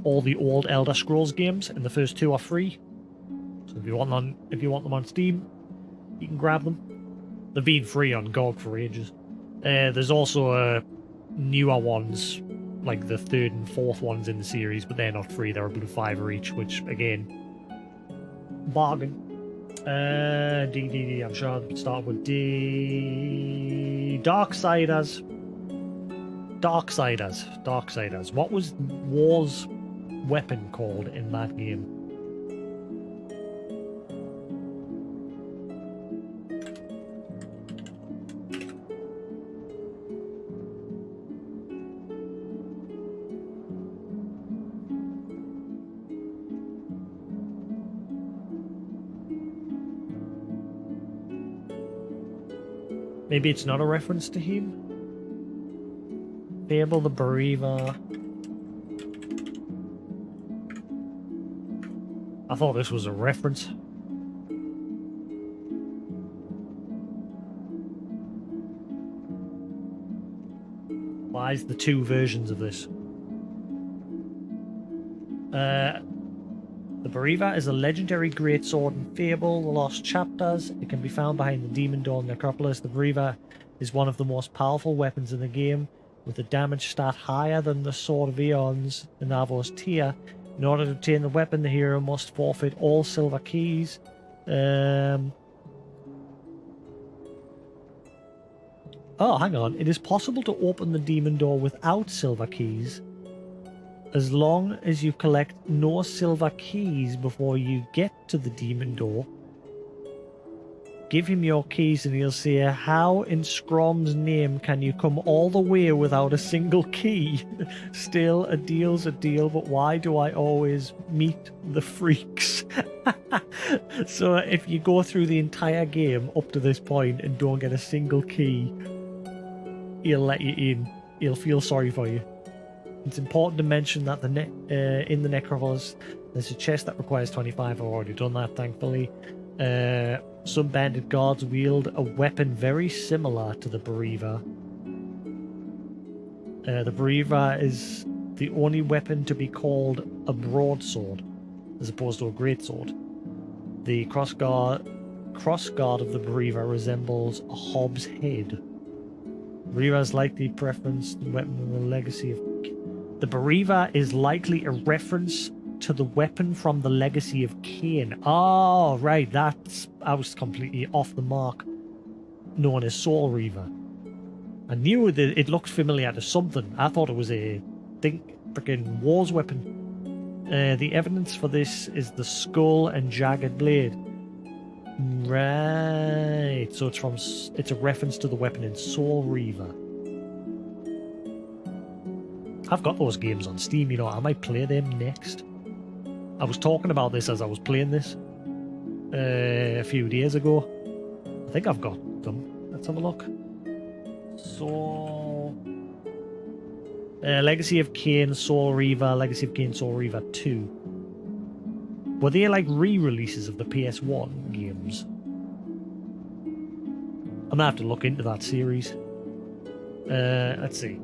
Speaker 1: all the old Elder Scrolls games, and the first 2 are free. So if you want them on Steam, you can grab them. They've been free on GOG for ages. There's also newer ones, like the 3rd and 4th ones in the series, but they're not free. They're about $5 each, which again, bargain. I'm sure we start with D. Darksiders. What was War's weapon called in that game? Maybe it's not a reference to him? Fable the Bereaver. I thought this was a reference. Why is the two versions of this? The Bereaver is a legendary greatsword in Fable, the Lost Chapters. It can be found behind the Demon Door Necropolis. The Bereaver is one of the most powerful weapons in the game, with a damage stat higher than the Sword of Aeons in Avo's tier. In order to obtain the weapon, the hero must forfeit all silver keys. Oh, hang on. It is possible to open the Demon Door without silver keys, as long as you collect no silver keys before you get to the Demon Door. Give him your keys and he'll say, how in Scrom's name can you come all the way without a single key? Still, a deal's a deal, but why do I always meet the freaks? So if you go through the entire game up to this point and don't get a single key, he'll let you in. He'll feel sorry for you. It's important to mention that in the Necropolis, there's a chest that requires 25. I've already done that, thankfully. Some bandit guards wield a weapon very similar to the Bereaver. The Bereaver is the only weapon to be called a broadsword, as opposed to a greatsword. The crossguard of the Bereaver resembles a hob's head. Bereaver is likely preferenced weapon in the legacy of... The Bereaver is likely a reference to the weapon from the Legacy of Cain. Oh, right, I was completely off the mark. Known as Soul Reaver. I knew that it looked familiar to something. I thought it was a freaking war's weapon. The evidence for this is the skull and jagged blade. Right, so it's a reference to the weapon in Soul Reaver. I've got those games on Steam, you know, I might play them next. I was talking about this as I was playing this a few days ago. I think I've got them. Let's have a look. So... Legacy of Cain, Soul Reaver, Legacy of Cain, Soul Reaver 2. Were they like re-releases of the PS1 games? I'm gonna have to look into that series. Let's see.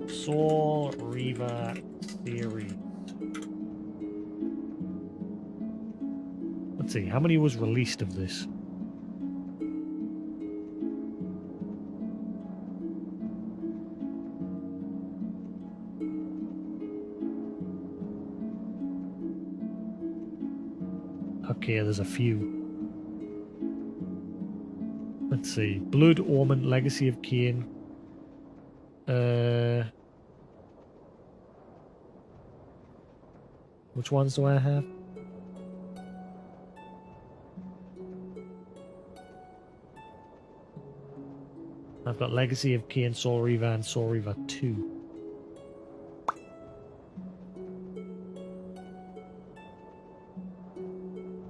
Speaker 1: Soul Reaver series. Let's see, how many was released of this? Okay, there's a few. Let's see. Blood Omen, Legacy of Cain. Which ones do I have? I've got Legacy of Cain, Soul Reaver, and Soul Reaver 2.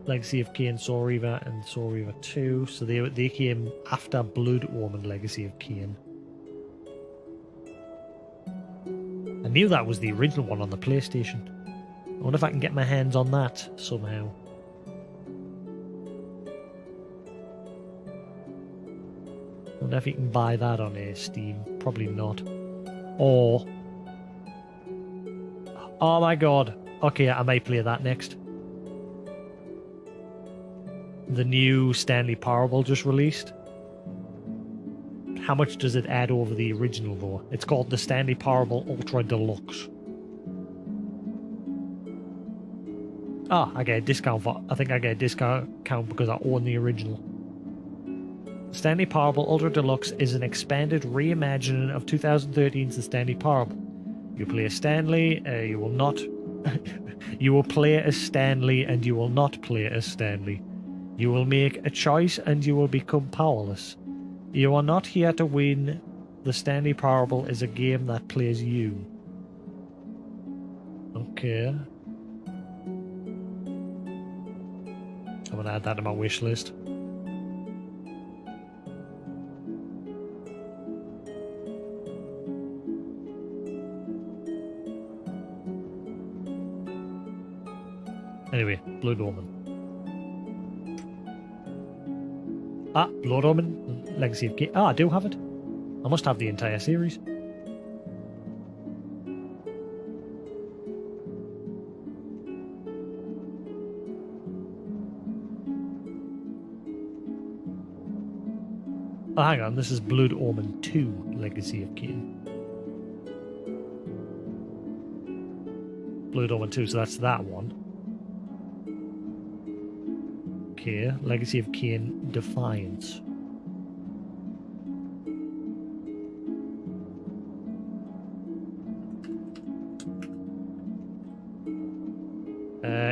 Speaker 1: Legacy of Cain, Soul Reaver, and Soul Reaver 2. So they came after Blood Omen, Legacy of Cain. I knew that was the original one on the PlayStation. I wonder if I can get my hands on that somehow. I wonder if you can buy that on Steam. Probably not. Or... oh my god. Okay, I might play that next. The new Stanley Parable just released. How much does it add over the original though? It's called the Stanley Parable Ultra Deluxe. Ah, I get a discount for... I think I get a discount because I own the original. Stanley Parable Ultra Deluxe is an expanded reimagining of 2013's The Stanley Parable. You play as Stanley, you will not... you will play as Stanley and you will not play as Stanley. You will make a choice and you will become powerless. You are not here to win. The Stanley Parable is a game that plays you. Okay. I'm gonna add that to my wish list. Anyway, Blood Omen. Ah, Blood Omen, Legacy of Kain. Ah, I do have it. I must have the entire series. Oh, hang on, this is Blood Omen 2, Legacy of Kain. Blood Omen 2, so that's that one. Okay, Legacy of Kain Defiance.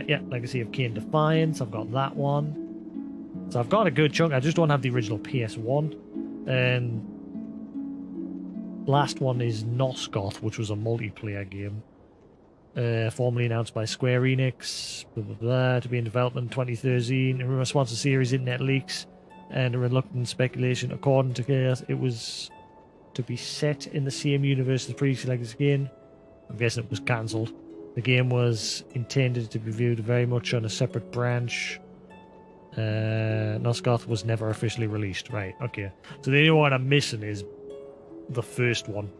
Speaker 1: Yeah, Legacy of Kain Defiance, I've got that one. So I've got a good chunk, I just don't have the original PS1. And last one is Nosgoth, which was a multiplayer game. Formally announced by Square Enix, blah, blah, blah, to be in development in 2013 in response to series internet leaks and a reluctant speculation. According to Chaos, it was to be set in the same universe as the previous Legacy game. I'm guessing it was cancelled. The game was intended to be viewed very much on a separate branch. Nosgoth was never officially released. Right, okay. So the only one I'm missing is the first one.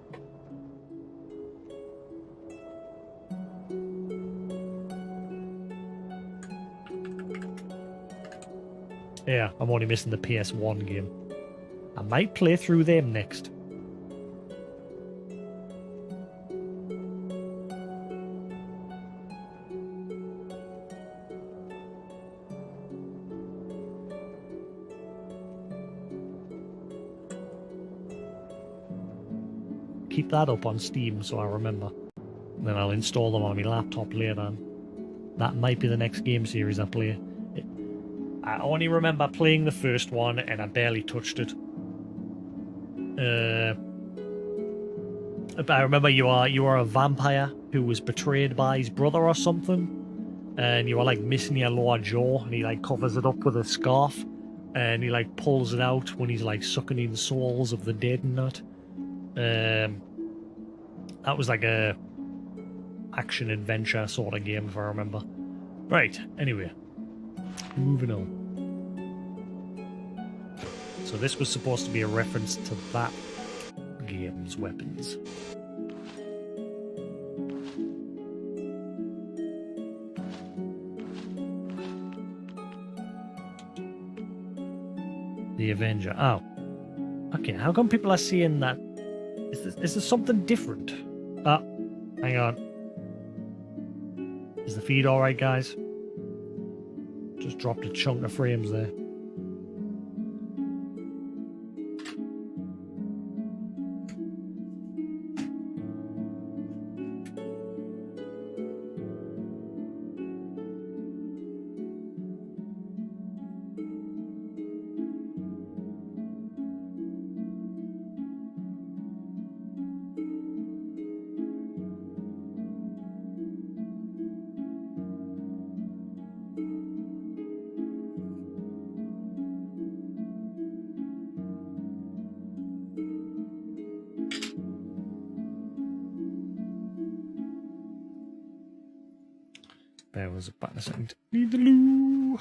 Speaker 1: Yeah, I'm only missing the PS1 game. I might play through them next. Keep that up on Steam so I remember. And then I'll install them on my laptop later on. That might be the next game series I play. I only remember playing the first one and I barely touched it. But I remember you are a vampire who was betrayed by his brother or something, and you were like missing your lower jaw, and he like covers it up with a scarf, and he like pulls it out when he's like sucking in souls of the dead and that. That was like a action adventure sort of game if I remember. Right. Anyway, moving on. So this was supposed to be a reference to that game's weapons. The Avenger. Oh. Okay, how come people are seeing that? Is there something different? Oh, hang on. Is the feed alright, guys? Just dropped a chunk of frames there. There was a button a second. Need the loo.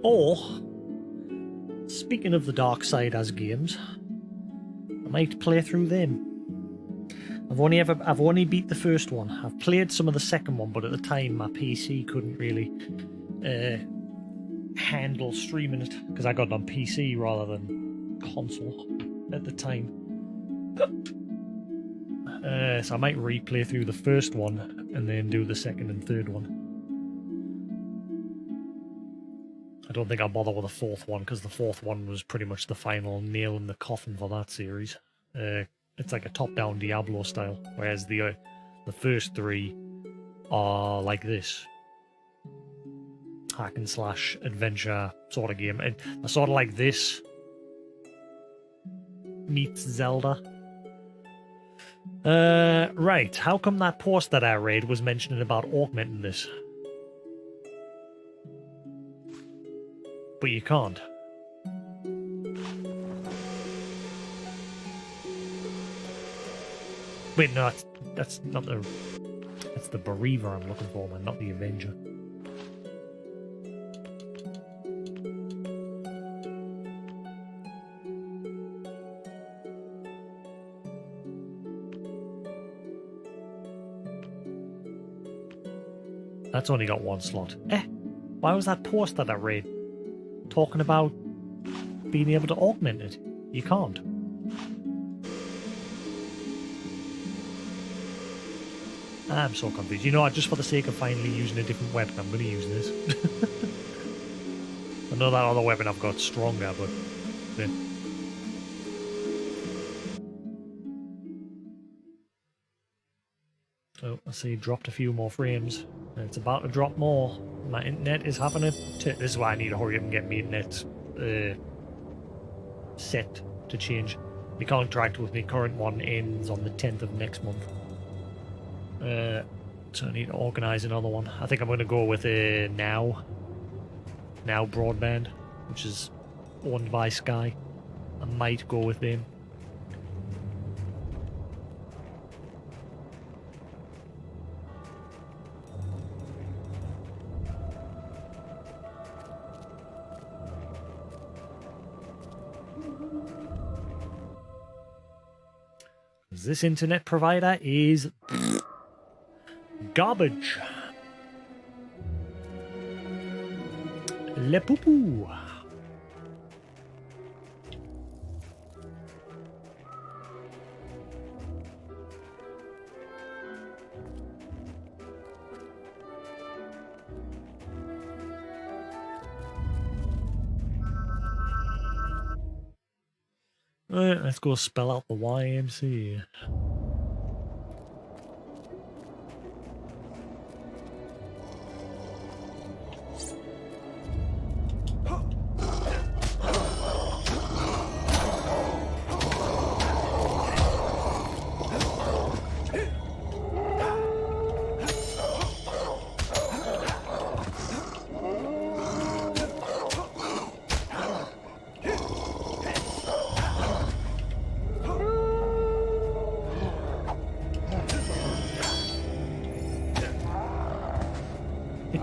Speaker 1: Or, speaking of the dark side as games, I might play through them. I've only beat the first one. I've played some of the second one, but at the time my PC couldn't really handle streaming it because I got it on PC rather than console at the time. So I might replay through the first one and then do the second and third one. I don't think I'll bother with the fourth one because the fourth one was pretty much the final nail in the coffin for that series. It's like a top-down Diablo style, whereas the first three are like this. Hack and slash adventure sort of game. They're sort of like this meets Zelda. Right, how come that post that I read was mentioning about augmenting this? But you can't. Wait, no, that's not the... That's the Bereaver I'm looking for, man, not the Avenger. That's only got one slot. Why was that post that I read talking about being able to augment it? You can't. I'm so confused. You know what, just for the sake of finally using a different weapon, I'm going to use this. I know that other weapon I've got stronger, but... Yeah. So, I see, dropped a few more frames. And it's about to drop more. My internet is having a... This is why I need to hurry up and get my internet set to change. My contract with my current one ends on the 10th of next month. So I need to organise another one. I think I'm going to go with a Now Broadband, which is owned by Sky. I might go with them. This internet provider is garbage. Le poupou. Alright, let's go spell out the YMC.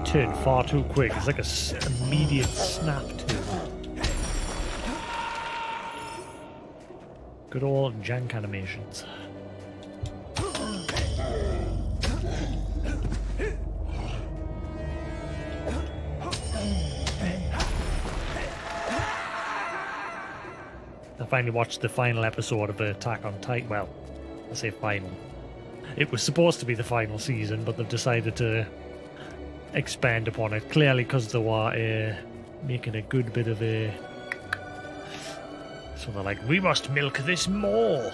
Speaker 1: Turned far too quick. It's like a immediate snap to it. Good old jank animations. I finally watched the final episode of Attack on Titan. Well, I say final. It was supposed to be the final season, but they've decided to expand upon it, clearly because they were making a good bit of a... So they're like, we must milk this more.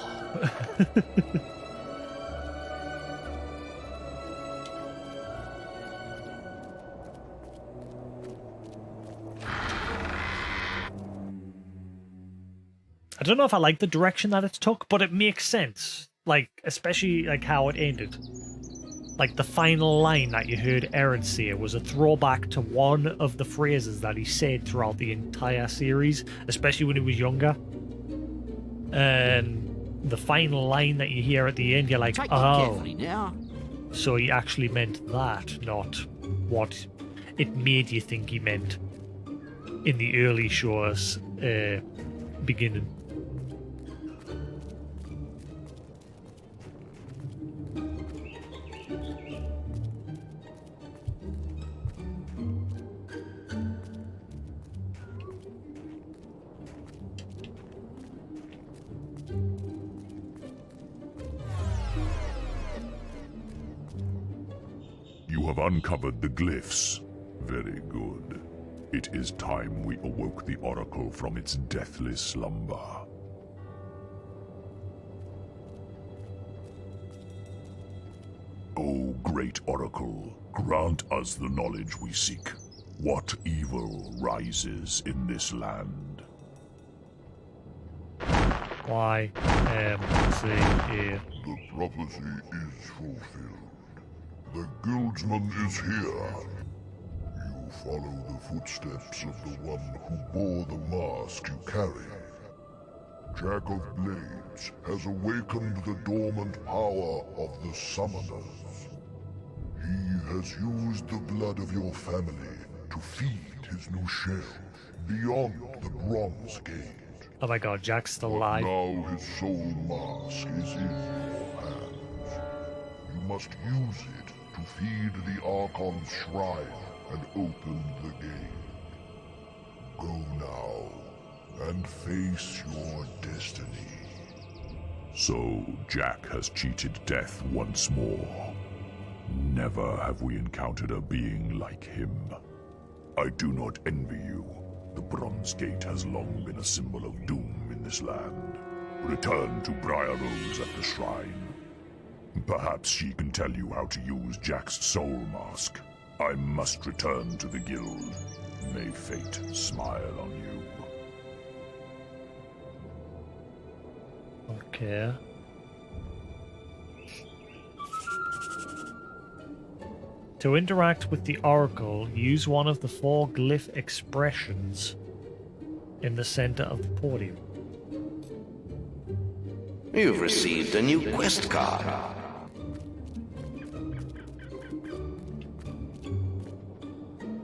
Speaker 1: I don't know if I like the direction that it's took, but it makes sense. Like, especially like how it ended. Like, the final line that you heard Aaron say was a throwback to one of the phrases that he said throughout the entire series, especially when he was younger. And the final line that you hear at the end, you're like, oh, so he actually meant that, not what it made you think he meant. in the early show's beginning.
Speaker 4: You have uncovered the glyphs. Very good. It is time we awoke the Oracle from its deathly slumber. O great Oracle, grant us the knowledge we seek. What evil rises in this land?
Speaker 1: Why? Let's see here.
Speaker 4: The prophecy is fulfilled. The guildsman is here. You follow the footsteps of the one who bore the mask you carry. Jack of Blades has awakened the dormant power of the summoners. He has used the blood of your family to feed his new shell beyond the Bronze Gate.
Speaker 1: Oh my god, Jack's still
Speaker 4: But
Speaker 1: alive.
Speaker 4: now his soul mask is in your hands. You must use it to feed the Archon's shrine and open the gate. Go now and face your destiny. So Jack has cheated death once more. Never have we encountered a being like him. I do not envy you. The Bronze Gate has long been a symbol of doom in this land. Return to Briar at the shrine. Perhaps she can tell you how to use Jack's soul mask. I must return to the guild. May fate smile on you.
Speaker 1: Okay. To interact with the Oracle, use one of the 4 glyph expressions in the center of the podium.
Speaker 2: You've received a new quest card.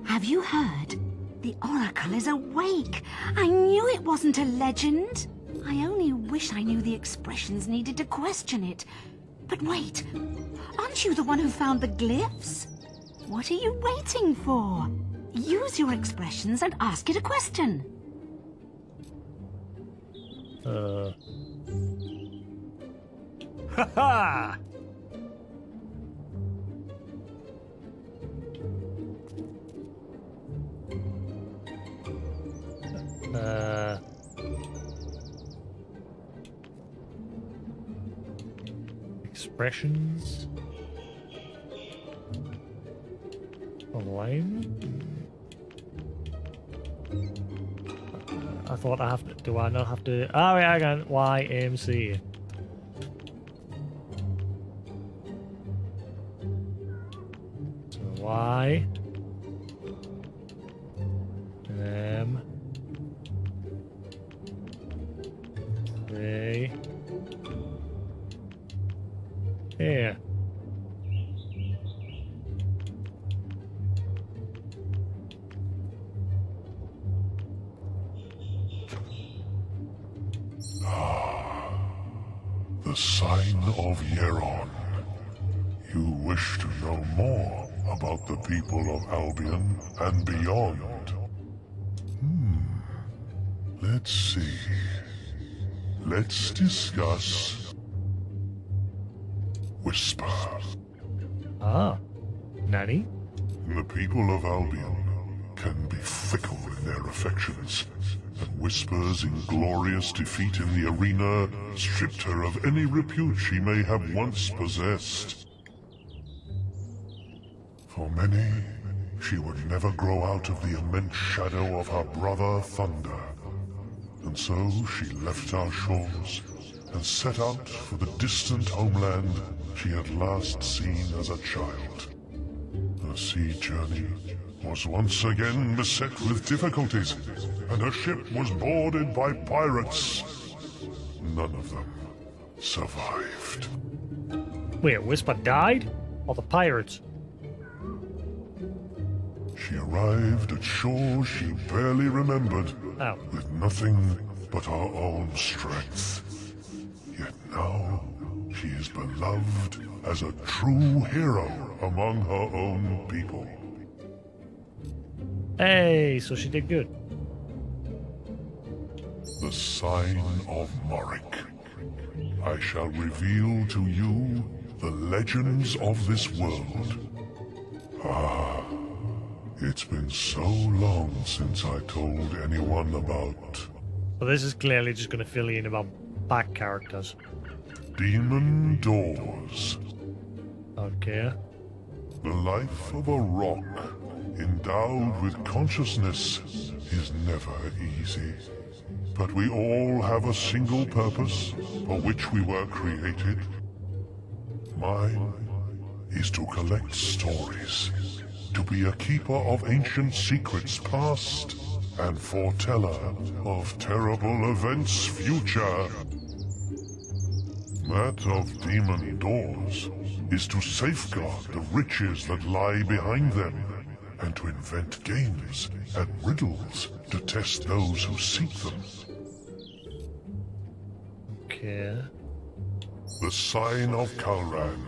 Speaker 7: Have you heard? The Oracle is awake. I knew it wasn't a legend. I only wish I knew the expressions needed to question it. But wait, aren't you the one who found the glyphs? What are you waiting for? Use your expressions and ask it a question.
Speaker 1: Ha-ha! Expressions. Online. I thought I have to. Do I not have to? Oh, yeah, I can. YMC. So Y. M. A. Here.
Speaker 4: The sign of Yeron. You wish to know more about the people of Albion and beyond. Let's see. Let's discuss Whisper.
Speaker 1: Ah. Nanny?
Speaker 4: The people of Albion can be fickle in their affections, and Whisper's inglorious defeat in the arena stripped her of any repute she may have once possessed. For many, she would never grow out of the immense shadow of her brother Thunder. And so she left our shores and set out for the distant homeland she had last seen as a child. Her sea journey was once again beset with difficulties, and her ship was boarded by pirates. None of them survived.
Speaker 1: Wait, Whisper died? Or the pirates?
Speaker 4: she arrived at shore she barely remembered,
Speaker 1: Oh.
Speaker 4: with nothing but her own strength. Yet now, she is beloved as a true hero among her own people.
Speaker 1: Hey, so she did good.
Speaker 4: The sign of Morik. I shall reveal to you the legends of this world. Ah, it's been so long since I told anyone about
Speaker 1: So this is clearly just going to fill you in about back characters.
Speaker 4: demon doors.
Speaker 1: Okay.
Speaker 4: The life of a rock endowed with consciousness is never easy. But we all have a single purpose for which we were created. Mine is to collect stories, to be a keeper of ancient secrets past, and foreteller of terrible events future. That of demon doors is to safeguard the riches that lie behind them, and to invent games and riddles to test those who seek them.
Speaker 1: Okay.
Speaker 4: The sign of Kalran.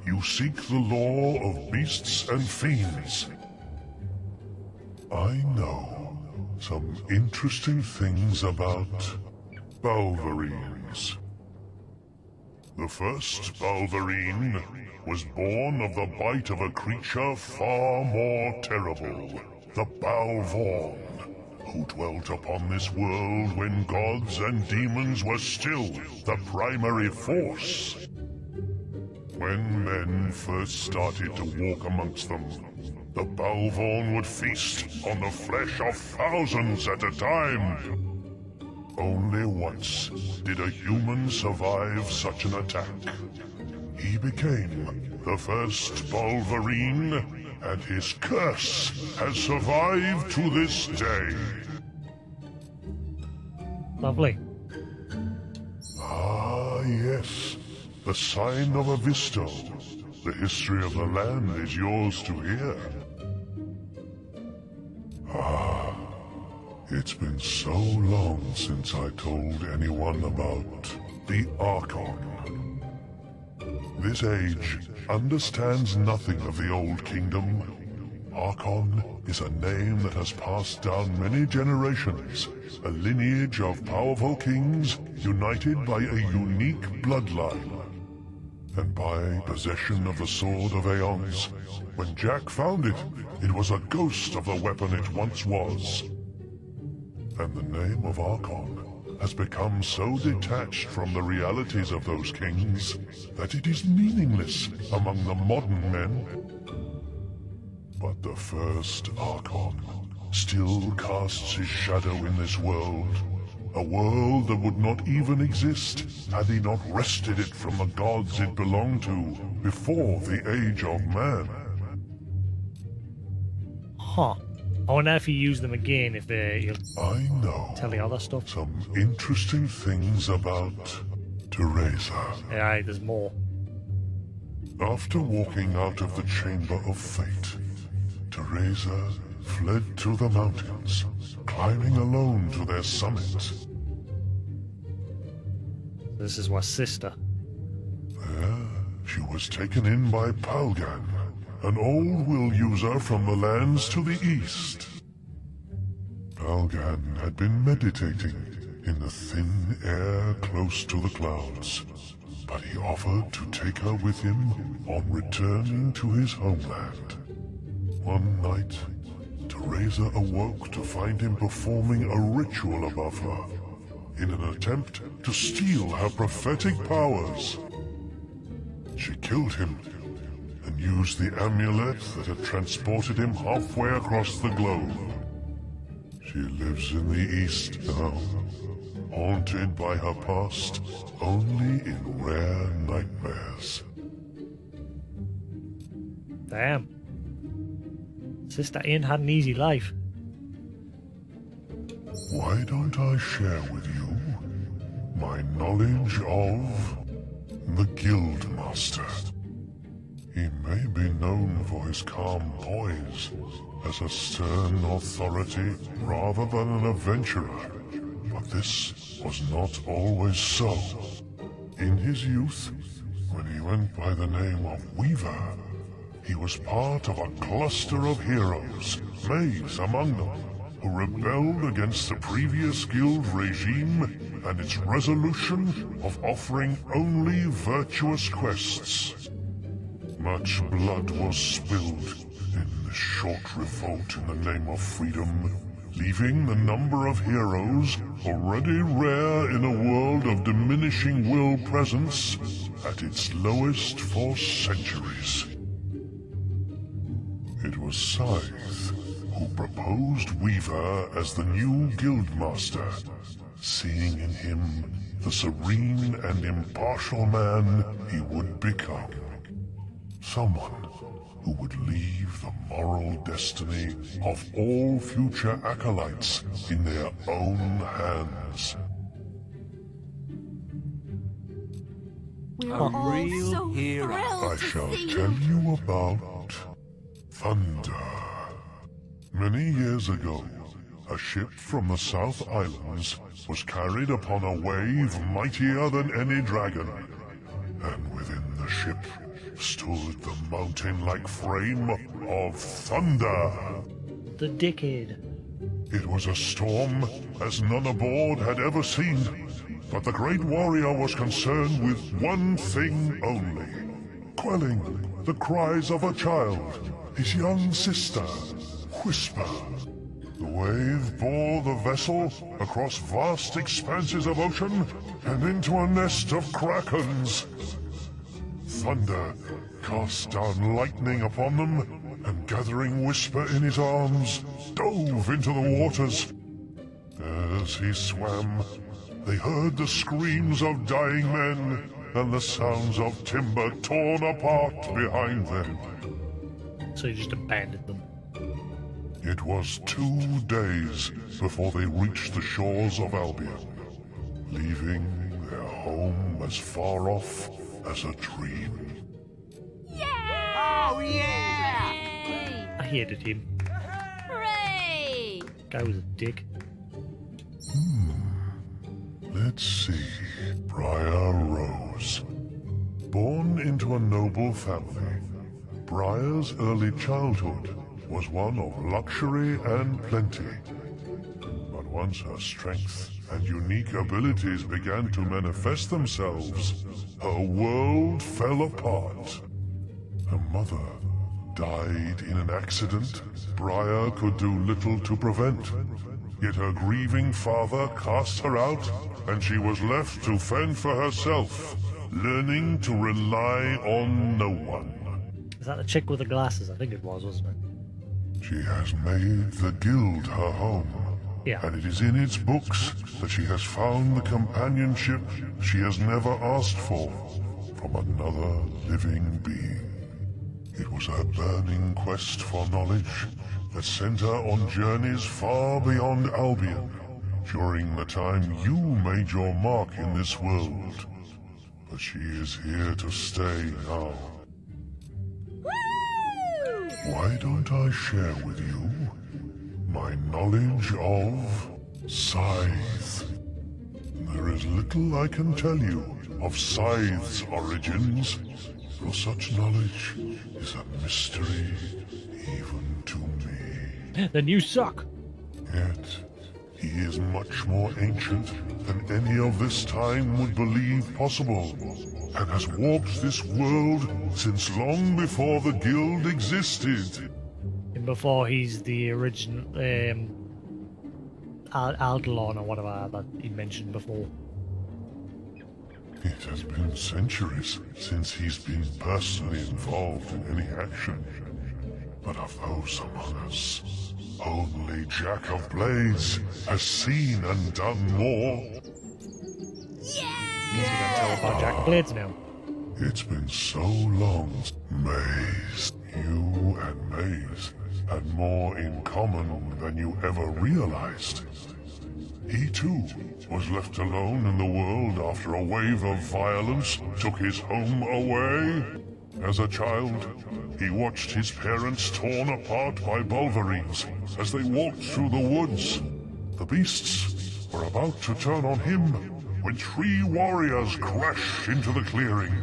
Speaker 4: You seek the law of beasts and fiends. I know some interesting things about Balverines. The first Balverine was born of the bite of a creature far more terrible, the Balvorn, who dwelt upon this world when gods and demons were still the primary force. When men first started to walk amongst them, the Balvorn would feast on the flesh of thousands at a time. Only once did a human survive such an attack. He became the first Balverine, and his curse has survived to this day.
Speaker 1: Lovely.
Speaker 4: Ah, yes. The sign of a Visto. The history of the land is yours to hear. Ah, it's been so long since I told anyone about the Archon. This age understands nothing of the Old Kingdom. Archon is a name that has passed down many generations, a lineage of powerful kings united by a unique bloodline. And by possession of the Sword of Aeons. When Jack found it, it was a ghost of the weapon it once was. And the name of Archon has become so detached from the realities of those kings that it is meaningless among the modern men. But the first Archon still casts his shadow in this world. A world that would not even exist had he not wrested it from the gods it belonged to before the age of man.
Speaker 1: Huh. I wonder if you use them again, if you'll
Speaker 4: I know
Speaker 1: tell the other stuff.
Speaker 4: some interesting things about Teresa.
Speaker 1: Yeah, there's more.
Speaker 4: After walking out of the Chamber of Fate, Teresa fled to the mountains, climbing alone to their summit.
Speaker 1: This is my sister.
Speaker 4: There, she was taken in by Palgan, an old will user from the lands to the east. Palgan had been meditating in the thin air close to the clouds, but he offered to take her with him on returning to his homeland. One night, Teresa awoke to find him performing a ritual above her, in an attempt to steal her prophetic powers. She killed him, and used the amulet that had transported him halfway across the globe. She lives in the east now, haunted by her past only in rare nightmares.
Speaker 1: Damn. Sister ain't had an easy life.
Speaker 4: Why don't I share with you my knowledge of the Guildmaster? He may be known for his calm poise, as a stern authority rather than an adventurer, but this was not always so. In his youth, when he went by the name of Weaver, he was part of a cluster of heroes, maids among them, who rebelled against the previous guild regime and its resolution of offering only virtuous quests. Much blood was spilled in this short revolt in the name of freedom, leaving the number of heroes, already rare in a world of diminishing will presence, at its lowest for centuries. It was Scythe who proposed Weaver as the new guildmaster, seeing in him the serene and impartial man he would become. Someone who would leave the moral destiny of all future acolytes in their own hands.
Speaker 7: We're
Speaker 6: A
Speaker 7: all
Speaker 6: real
Speaker 7: so
Speaker 6: hero.
Speaker 7: thrilled
Speaker 4: I
Speaker 7: to
Speaker 4: shall
Speaker 7: see
Speaker 4: tell
Speaker 7: you.
Speaker 4: you about Thunder. Many years ago, a ship from the South Islands was carried upon a wave mightier than any dragon, and within the ship stood the mountain-like frame of Thunder.
Speaker 1: The dickhead.
Speaker 4: It was a storm as none aboard had ever seen, but the great warrior was concerned with one thing only: quelling the cries of a child, his young sister, Whisper. The wave bore the vessel across vast expanses of ocean and into a nest of krakens. Thunder cast down lightning upon them, and gathering Whisper in his arms, dove into the waters. As he swam, they heard the screams of dying men and the sounds of timber torn apart behind them.
Speaker 1: So you just abandoned them.
Speaker 4: It was 2 days before they reached the shores of Albion, leaving their home as far off as a dream.
Speaker 5: Oh, yeah!
Speaker 1: I hated him.
Speaker 3: Hooray!
Speaker 1: Guy was a dick.
Speaker 4: Let's see. Briar Rose. Born into a noble family, Briar's early childhood was one of luxury and plenty. But once her strength and unique abilities began to manifest themselves, her world fell apart. Her mother died in an accident Briar could do little to prevent. Yet her grieving father cast her out, and she was left to fend for herself, learning to rely on no one.
Speaker 1: Is that the chick with the glasses? I think it was, wasn't it?
Speaker 4: She has made the guild her home,
Speaker 1: Yeah.
Speaker 4: and it is in its books that she has found the companionship she has never asked for from another living being. It was her burning quest for knowledge that sent her on journeys far beyond Albion during the time you made your mark in this world. But she is here to stay now. Why don't I share with you my knowledge of Scythe? There is little I can tell you of Scythe's origins, for such knowledge is a mystery even to me.
Speaker 1: Then you suck.
Speaker 4: Yet, he is much more ancient than any of this time would believe possible, and has walked this world since long before the guild existed.
Speaker 1: And before he's the original Aldalon or whatever that he mentioned before.
Speaker 4: It has been centuries since he's been personally involved in any action. But of those among us, only Jack of Blades has seen and done more.
Speaker 1: You can tell about Jack Blades now.
Speaker 4: It's been so long. Maze, you and Maze had more in common than you ever realized. He too was left alone in the world after a wave of violence took his home away. As a child, he watched his parents torn apart by Bulverines as they walked through the woods. The beasts were about to turn on him when 3 warriors crashed into the clearing.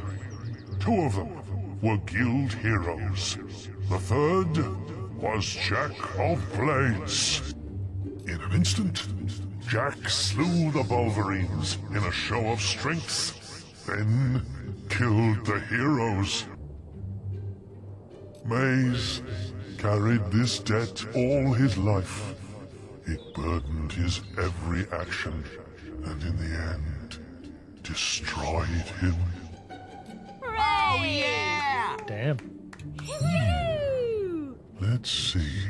Speaker 4: 2 of them were guild heroes. The third was Jack of Blades. In an instant, Jack slew the Bulverines in a show of strength, then killed the heroes. Maze carried this debt all his life. It burdened his every action, and in the end, destroyed him.
Speaker 5: Oh, yeah!
Speaker 1: Damn.
Speaker 4: Let's see.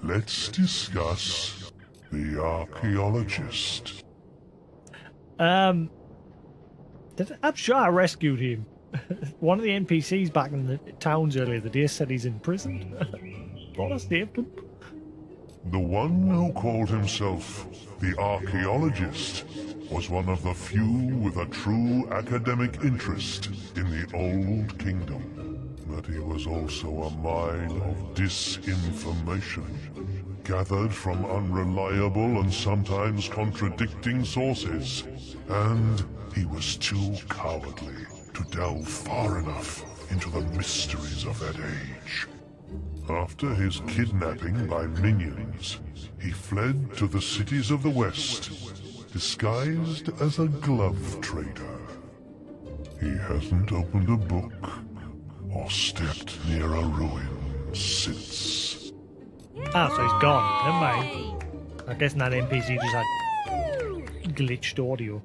Speaker 4: Let's discuss the archaeologist.
Speaker 1: I'm sure I rescued him. One of the NPCs back in the towns earlier the day said he's in prison. Thought I saved him.
Speaker 4: The one who called himself the archaeologist was one of the few with a true academic interest in the Old Kingdom. But he was also a mine of disinformation, gathered from unreliable and sometimes contradicting sources. And he was too cowardly to delve far enough into the mysteries of that age. After his kidnapping by minions, he fled to the cities of the West, disguised as a glove trader. He hasn't opened a book or stepped near a ruin since.
Speaker 1: Ah, so he's gone. Never mind. I guess that NPC just had glitched audio.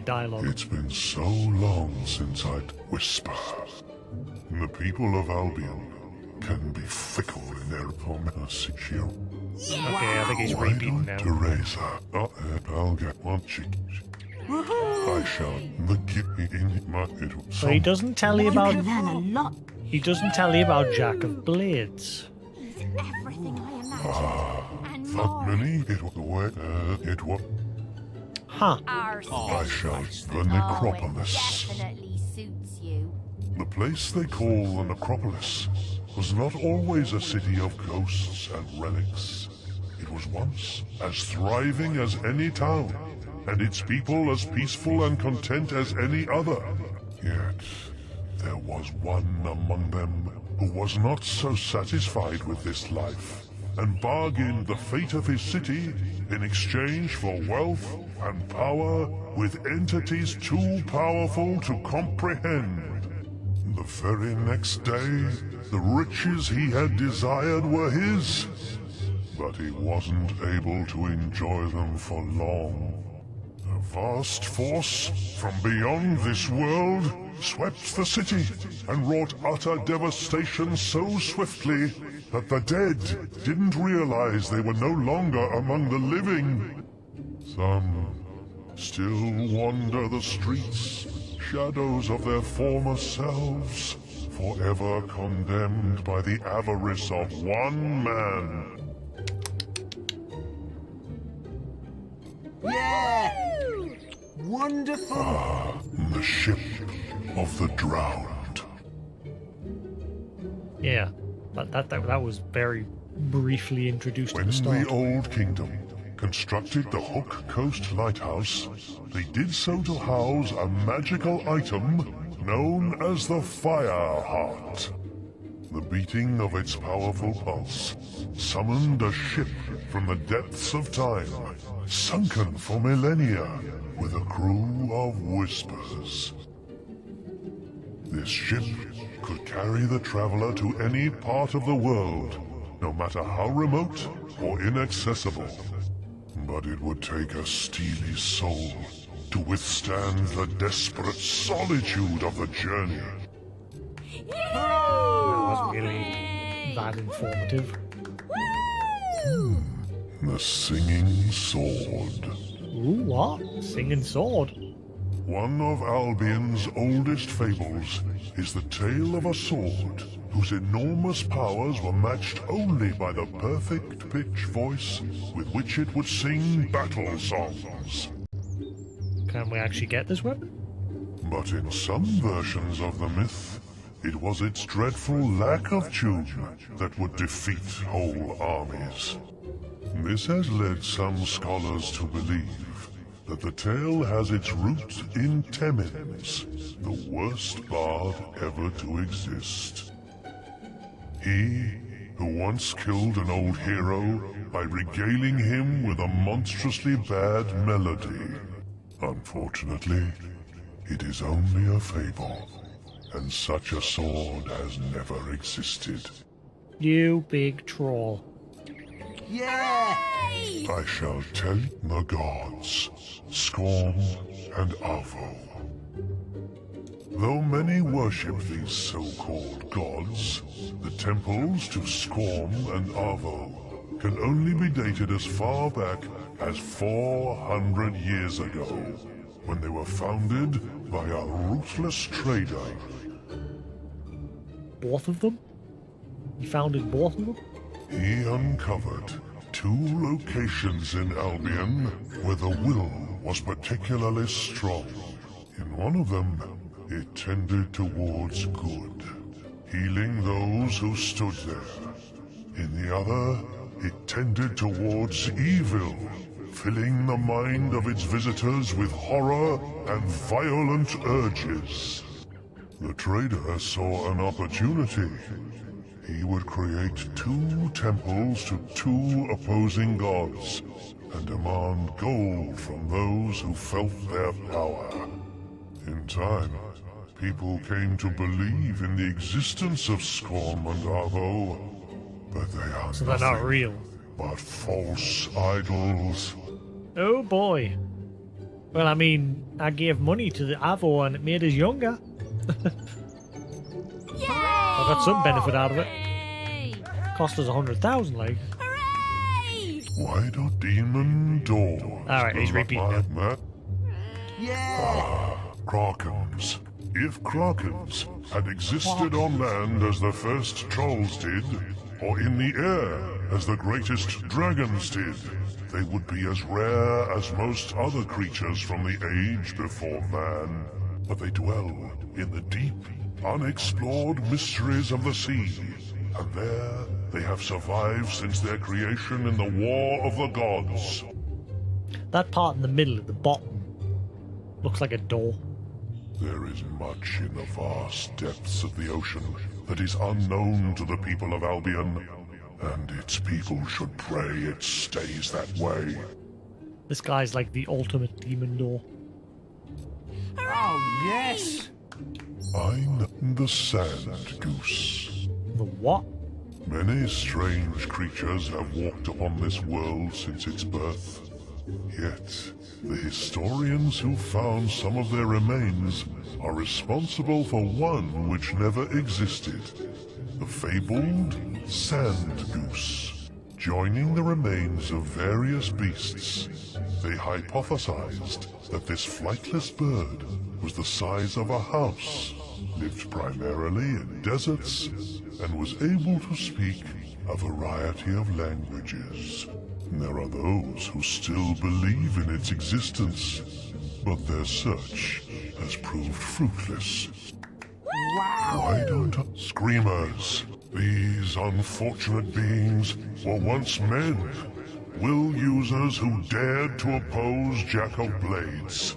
Speaker 1: Dialogue.
Speaker 4: It's been so long since I'd whisper. The people of Albion can be fickle in their promise.
Speaker 1: Okay, I think he's repeating now.
Speaker 4: Teresa, I'll get one chick. I shall the gift in my head.
Speaker 1: So he doesn't tell you about.
Speaker 7: You can learn a lot.
Speaker 1: He doesn't tell you about Jack of Blades.
Speaker 7: He's everything I imagine. And more.
Speaker 4: That many it was where it was.
Speaker 1: Huh.
Speaker 4: I shall the necropolis.
Speaker 11: Definitely suits you.
Speaker 4: The place they call the necropolis was not always a city of ghosts and relics. It was once as thriving as any town, and its people as peaceful and content as any other. Yet there was one among them who was not so satisfied with this life, and bargained the fate of his city in exchange for wealth and power with entities too powerful to comprehend. The very next day, the riches he had desired were his, but he wasn't able to enjoy them for long. A vast force from beyond this world swept the city and wrought utter devastation so swiftly that the dead didn't realize they were no longer among the living. Some still wander the streets, shadows of their former selves, forever condemned by the avarice of one man.
Speaker 5: Yeah! Wonderful!
Speaker 4: The ship of the drowned.
Speaker 1: Yeah, but that was very briefly introduced
Speaker 4: When
Speaker 1: at the start.
Speaker 4: the Old Kingdom constructed the Hook Coast Lighthouse, they did so to house a magical item known as the Fire Heart. The beating of its powerful pulse summoned a ship from the depths of time, sunken for millennia, with a crew of whispers. This ship could carry the traveler to any part of the world, no matter how remote or inaccessible. But it would take a steely soul to withstand the desperate solitude of the journey.
Speaker 1: That was really that informative.
Speaker 4: The Singing Sword.
Speaker 1: Ooh, what? Singing sword?
Speaker 4: One of Albion's oldest fables is the tale of a sword whose enormous powers were matched only by the perfect pitch voice with which it would sing battle songs.
Speaker 1: Can we actually get this weapon?
Speaker 4: But in some versions of the myth, it was its dreadful lack of tune that would defeat whole armies. This has led some scholars to believe that the tale has its root in Temens, the worst bard ever to exist. He who once killed an old hero by regaling him with a monstrously bad melody. Unfortunately, it is only a fable, and such a sword has never existed.
Speaker 1: You big troll.
Speaker 5: Yeah!
Speaker 4: I shall tell the gods, Scorn and Avo. Though many worship these so-called gods, the temples to Scorn and Avo can only be dated as far back as 400 years ago, when they were founded by a ruthless trader.
Speaker 1: Both of them? He founded both of them?
Speaker 4: He uncovered 2 locations in Albion where the will was particularly strong. In one of them, it tended towards good, healing those who stood there. In the other, it tended towards evil, filling the mind of its visitors with horror and violent urges. The trader saw an opportunity. He would create 2 temples to 2 opposing gods, and demand gold from those who felt their power. In time, people came to believe in the existence of Scorn and Avo, but they are
Speaker 1: So they're not real.
Speaker 4: but false idols.
Speaker 1: Oh boy. Well, I mean, I gave money to the Avo and it made us younger. I got some benefit out of it. Cost us 100,000, like.
Speaker 4: Why do demon doors?
Speaker 1: Alright, he's repeating it.
Speaker 5: Yeah!
Speaker 4: Krakens. If Krakens had existed on land as the first trolls did, or in the air as the greatest dragons did, they would be as rare as most other creatures from the age before man. But they dwell in the deep, unexplored mysteries of the sea, and there they have survived since their creation in the War of the Gods.
Speaker 1: That part in the middle at the bottom looks like a door.
Speaker 4: There is much in the vast depths of the ocean that is unknown to the people of Albion, and its people should pray it stays that way.
Speaker 1: This guy's like the ultimate demon door.
Speaker 5: Oh, yes!
Speaker 4: I'm the Sand Goose.
Speaker 1: The what?
Speaker 4: Many strange creatures have walked upon this world since its birth. Yet, the historians who found some of their remains are responsible for one which never existed. The fabled Sand Goose. Joining the remains of various beasts, they hypothesized that this flightless bird was the size of a house, lived primarily in deserts, and was able to speak a variety of languages. There are those who still believe in its existence, but their search has proved fruitless.
Speaker 5: Wow!
Speaker 4: Why don't Screamers? These unfortunate beings were once men, will users who dared to oppose Jack of Blades.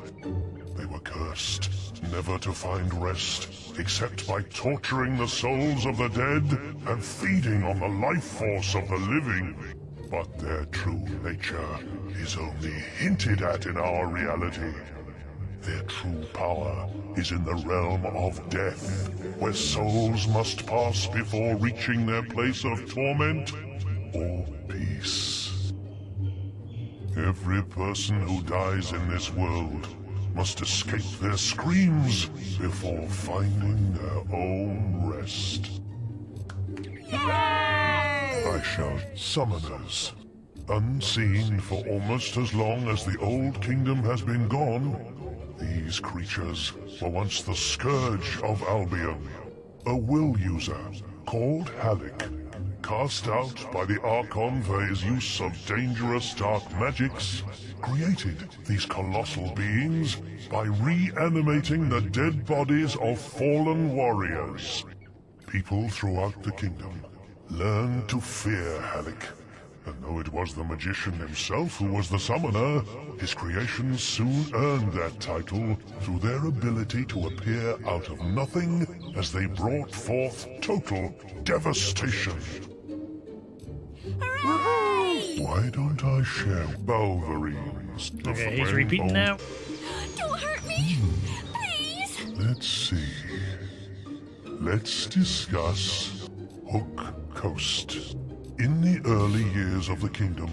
Speaker 4: They were cursed, never to find rest, except by torturing the souls of the dead and feeding on the life force of the living. But their true nature is only hinted at in our reality. Their true power is in the realm of death, where souls must pass before reaching their place of torment or peace. Every person who dies in this world must escape their screams before finding their own rest. I shall summoners. Unseen for almost as long as the old kingdom has been gone, these creatures were once the scourge of Albion. A will user called Halleck, cast out by the Archon for his use of dangerous dark magics, created these colossal beings by reanimating the dead bodies of fallen warriors. People throughout the kingdom learned to fear Halleck, and though it was the magician himself who was the summoner, his creations soon earned that title through their ability to appear out of nothing as they brought forth total devastation.
Speaker 3: Hooray!
Speaker 4: Why don't I share Wolverines?
Speaker 1: Okay, he's repeating now.
Speaker 3: Don't hurt me! Please!
Speaker 4: Let's see. Let's discuss Hook Coast. In the early years of the kingdom,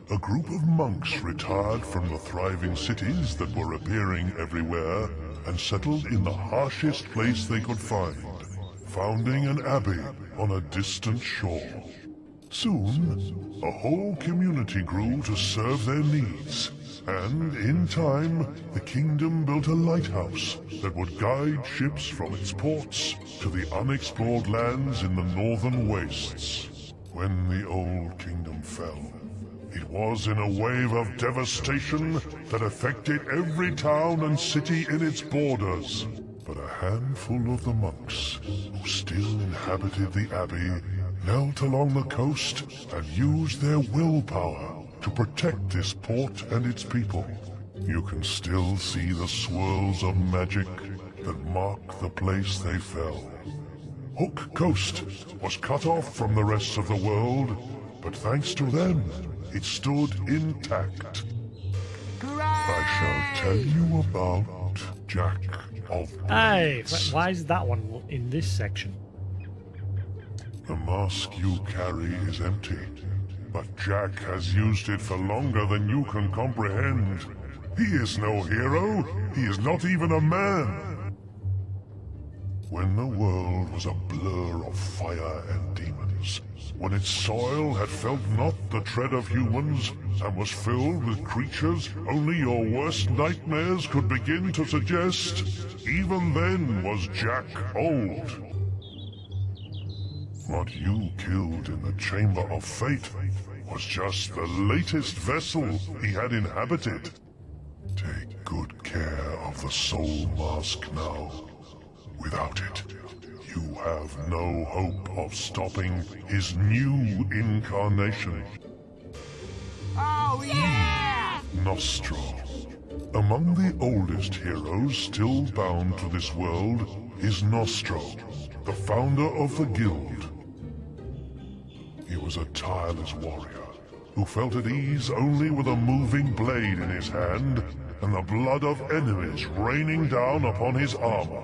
Speaker 4: a group of monks retired from the thriving cities that were appearing everywhere and settled in the harshest place they could find, founding an abbey on a distant shore. Soon, a whole community grew to serve their needs, and in time, the kingdom built a lighthouse that would guide ships from its ports to the unexplored lands in the northern wastes. When the old kingdom fell, it was in a wave of devastation that affected every town and city in its borders. But a handful of the monks, who still inhabited the abbey, knelt along the coast and used their willpower to protect this port and its people. You can still see the swirls of magic that mark the place they fell. Hook Coast was cut off from the rest of the world, but thanks to them, it stood intact. I shall tell you about Jack of
Speaker 1: Hey,
Speaker 4: Blades.
Speaker 1: why is that one in this section?
Speaker 4: The mask you carry is empty, but Jack has used it for longer than you can comprehend. He is no hero. He is not even a man. When the world was a blur of fire and demons, when its soil had felt not the tread of humans, and was filled with creatures only your worst nightmares could begin to suggest, even then was Jack old. What you killed in the Chamber of Fate was just the latest vessel he had inhabited. Take good care of the soul mask now. Without it, you have no hope of stopping his new incarnation.
Speaker 5: Oh, yeah!
Speaker 4: Nostro. Among the oldest heroes still bound to this world is Nostro, the founder of the guild. He was a tireless warrior who felt at ease only with a moving blade in his hand and the blood of enemies raining down upon his armor.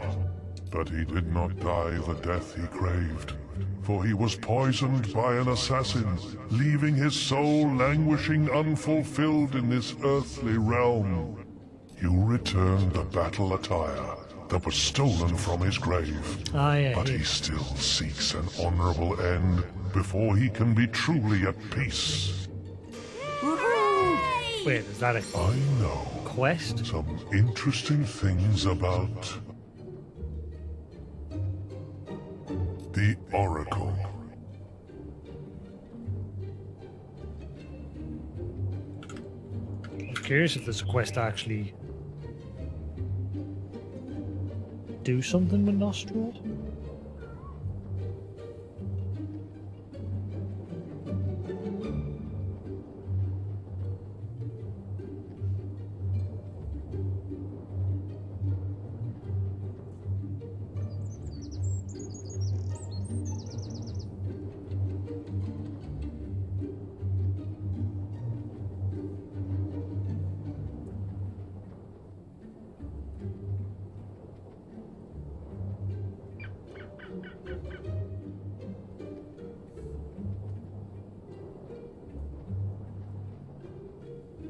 Speaker 4: But he did not die the death he craved, for he was poisoned by an assassin, leaving his soul languishing unfulfilled in this earthly realm. You returned the battle attire that was stolen from his grave, but he still seeks an honorable end before he can be truly at peace.
Speaker 1: Wait, is that a
Speaker 4: I know
Speaker 1: quest?
Speaker 4: some interesting things about the Oracle.
Speaker 1: I'm curious if there's a quest to actually do something with Nostro.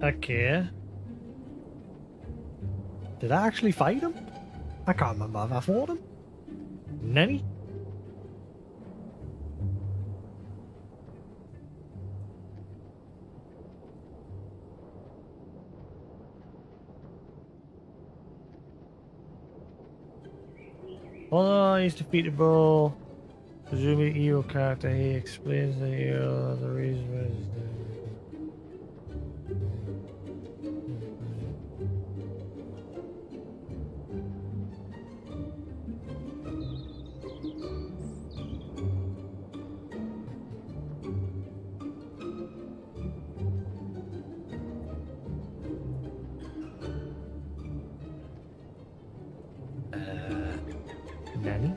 Speaker 1: Okay. Did I actually fight him? I can't remember if I fought him. Nenny? Oh, he's defeatable. Presumably hero character, he explains the hero the reason why he's there. Nanny?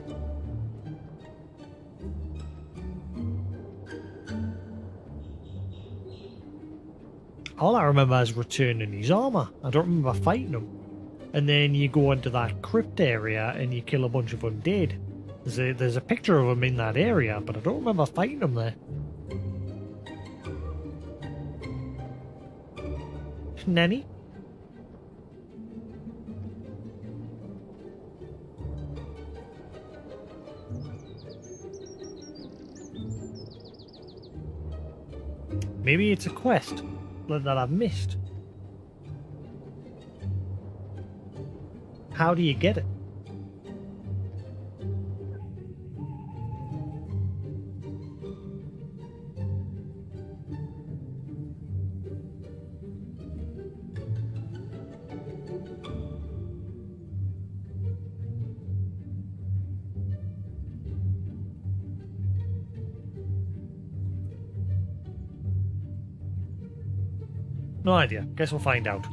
Speaker 1: All I remember is returning his armor. I don't remember fighting him. And then you go into that crypt area and you kill a bunch of undead. There's a picture of him in that area, but I don't remember fighting him there. Nanny? Maybe it's a quest that I've missed. How do you get it? No idea. Guess we'll find out.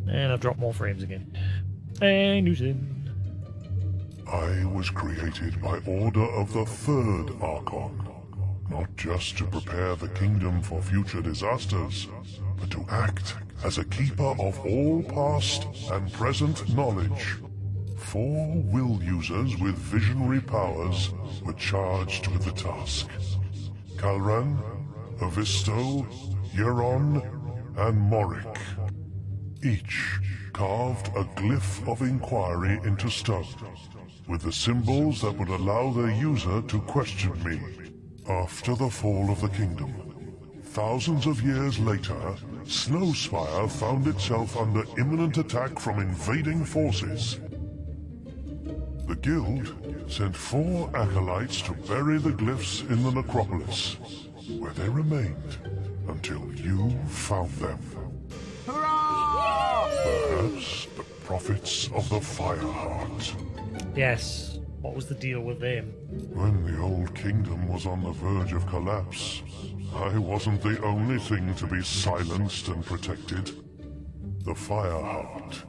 Speaker 1: And I've dropped more frames again. And Newton.
Speaker 4: I was created by order of the third Archon, not just to prepare the kingdom for future disasters, but to act as a keeper of all past and present knowledge. 4 will users with visionary powers were charged with the task. Calran, Avisto, Euron, and Morik. Each carved a Glyph of Inquiry into stone, with the symbols that would allow their user to question me. After the fall of the kingdom, thousands of years later, Snowspire found itself under imminent attack from invading forces. The guild sent 4 acolytes to bury the glyphs in the necropolis, where they remained until you found them. Perhaps the prophets of the Fireheart.
Speaker 1: Yes. What was the deal with them?
Speaker 4: When the old kingdom was on the verge of collapse, I wasn't the only thing to be silenced and protected. The Fireheart,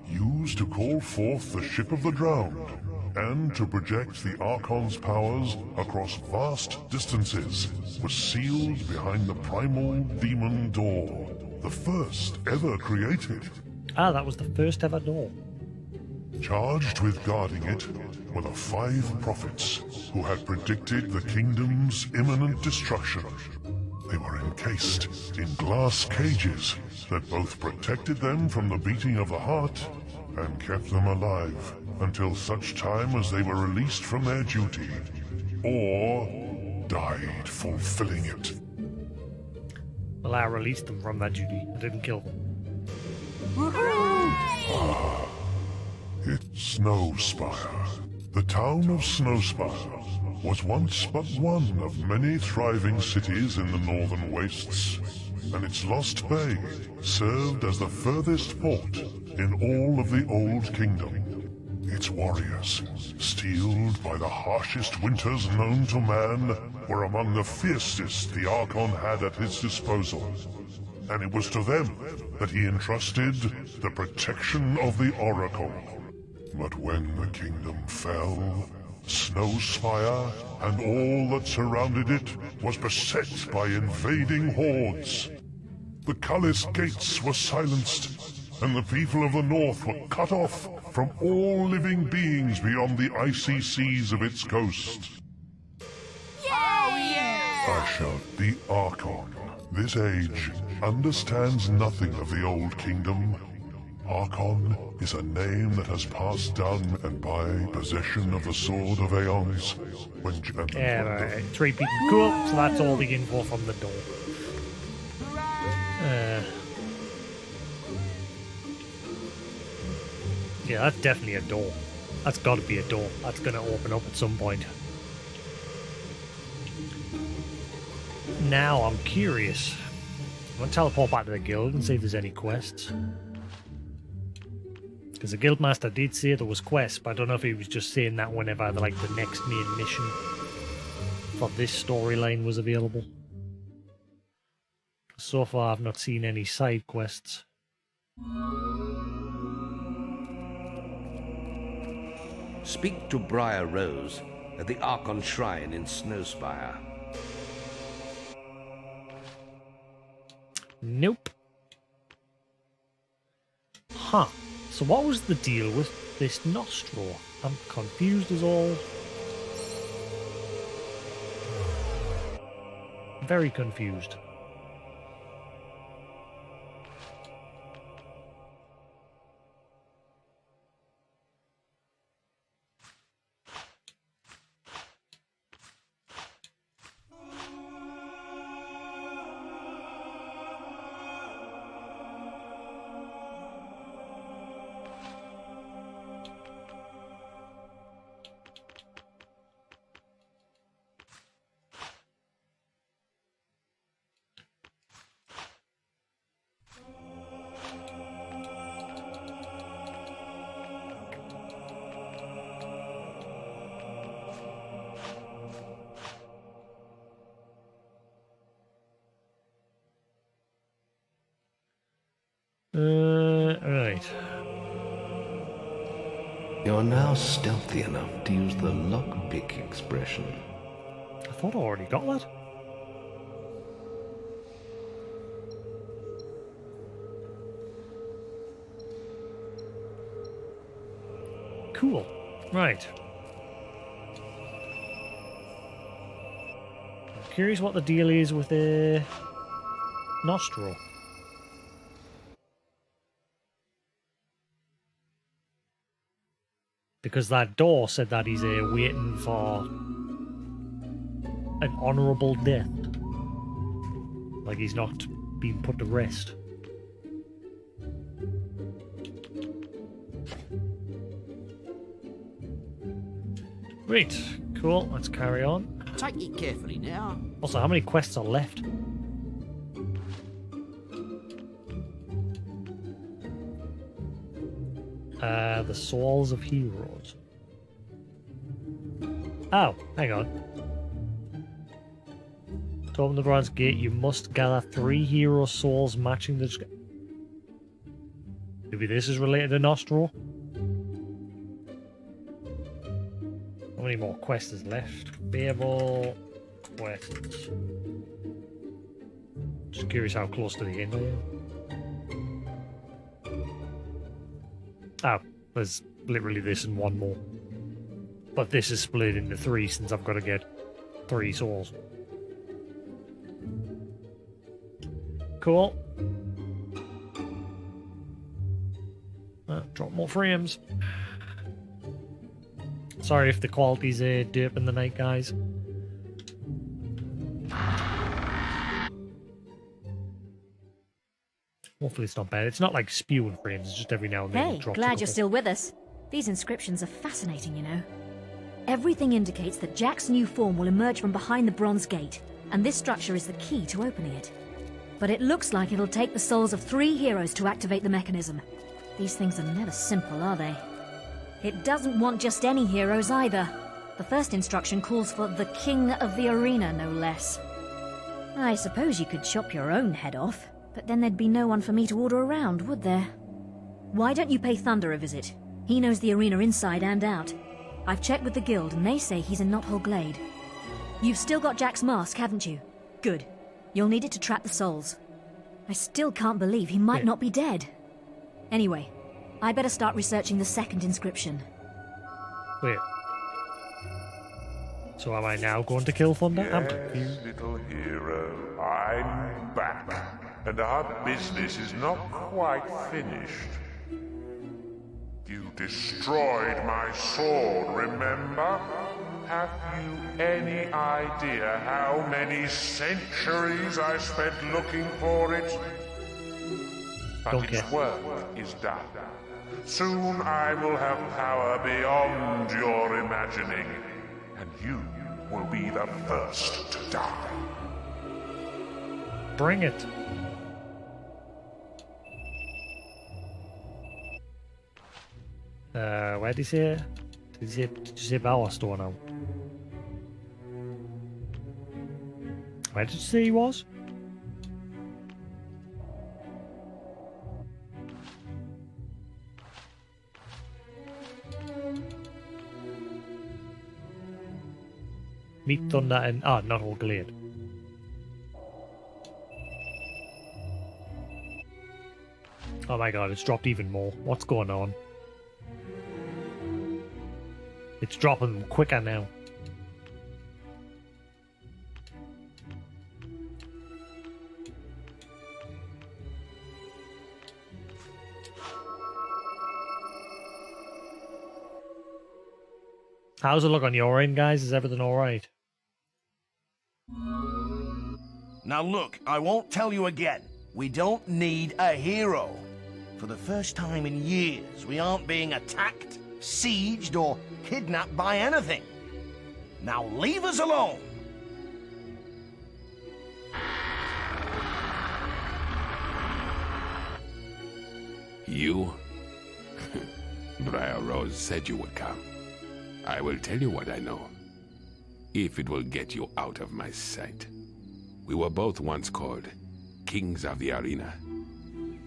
Speaker 4: used to call forth the Ship of the Drowned, and to project the Archon's powers across vast distances, was sealed behind the primal demon door, the first ever created.
Speaker 1: Ah, that was the first ever door.
Speaker 4: Charged with guarding it were the 5 prophets who had predicted the kingdom's imminent destruction. They were encased in glass cages that both protected them from the beating of the heart and kept them alive until such time as they were released from their duty, or died fulfilling it.
Speaker 1: Well, I released them from that duty. I didn't kill them.
Speaker 4: It's Snowspire. The town of Snowspire was once but one of many thriving cities in the northern wastes, and its lost bay served as the furthest port in all of the Old Kingdom. Its warriors, steeled by the harshest winters known to man, were among the fiercest the Archon had at his disposal, and it was to them that he entrusted the protection of the Oracle. But when the kingdom fell, Snowspire and all that surrounded it was beset by invading hordes. The Cullis gates were silenced, and the people of the north were cut off from all living beings beyond the icy seas of its coast. I shout, the Archon. This age understands nothing of the Old Kingdom. Archon is a name that has passed down, and by possession of the Sword of Aeons, when...
Speaker 1: Yeah, right. 3 people. Cool. So that's all the info from the door. Yeah, that's definitely a door. That's got to be a door. That's going to open up at some point. now? I'm curious. I'm going to teleport back to the guild and see if there's any quests. Because the guildmaster did say there was quests, but I don't know if he was just saying that whenever like the next main mission for this storyline was available. So far I've not seen any side quests.
Speaker 2: Speak to Briar Rose at the Archon shrine in Snowspire.
Speaker 1: Nope. Huh. So what was the deal with this nostril? I'm confused as all. Very confused. Right.
Speaker 2: You're now stealthy enough to use the lockpick expression.
Speaker 1: I thought I already got that. Cool. Right. I'm curious what the deal is with the nostril. Because that door said that he's waiting for an honourable death. Like he's not being put to rest. Great. Cool. Let's carry on.
Speaker 11: Take it carefully now.
Speaker 1: Also, how many quests are left? The Souls of Heroes. Oh, hang on. To open the Bronze Gate, you must gather 3 hero souls matching the... Maybe this is related to Nostril? How many more quests is left? Fable... quests. Just curious how close to the end I am. Oh, there's literally this and one more. But this is split into 3 since I've got to get 3 souls. Cool. Drop more frames. Sorry if the quality's dip in the night, guys. Hopefully it's not bad. It's not like spewing frames, it's just every now and then it
Speaker 3: Hey,
Speaker 1: drops.
Speaker 3: glad you're still with us. These inscriptions are fascinating, you know. Everything indicates that Jack's new form will emerge from behind the Bronze Gate, and this structure is the key to opening it. But it looks like it'll take the souls of 3 heroes to activate the mechanism. These things are never simple, are they? It doesn't want just any heroes either. The first instruction calls for the King of the Arena, no less. I suppose you could chop your own head off, but then there'd be no one for me to order around, would there? Why don't you pay Thunder a visit? He knows the arena inside and out. I've checked with the guild, and they say he's in Knothole Glade. You've still got Jack's mask, haven't you? Good. You'll need it to trap the souls. I still can't believe he might not be dead. Anyway, I better start researching the second inscription.
Speaker 1: Wait. So am I now going to kill Thunder?
Speaker 4: Yes,
Speaker 1: I'm confused.
Speaker 4: little hero, I'm back. And our business is not quite finished. You destroyed my sword, remember? Have you any idea how many centuries I spent looking for it? But its work is done. Soon I will have power beyond your imagining, and you will be the first to die.
Speaker 1: Bring it. Where did he say? Did you say Power Store now? Where did you say he was? Meet Thunder and not all Glade. Oh my god, it's dropped even more. What's going on? It's dropping quicker now. How's it look on your end, guys? Is everything alright?
Speaker 11: Now look, I won't tell you again. We don't need a hero. For the first time in years, we aren't being attacked, sieged, or kidnapped by anything. Now leave us alone.
Speaker 12: You? Briar Rose said you would come. I will tell you what I know, if it will get you out of my sight. We were both once called Kings of the Arena,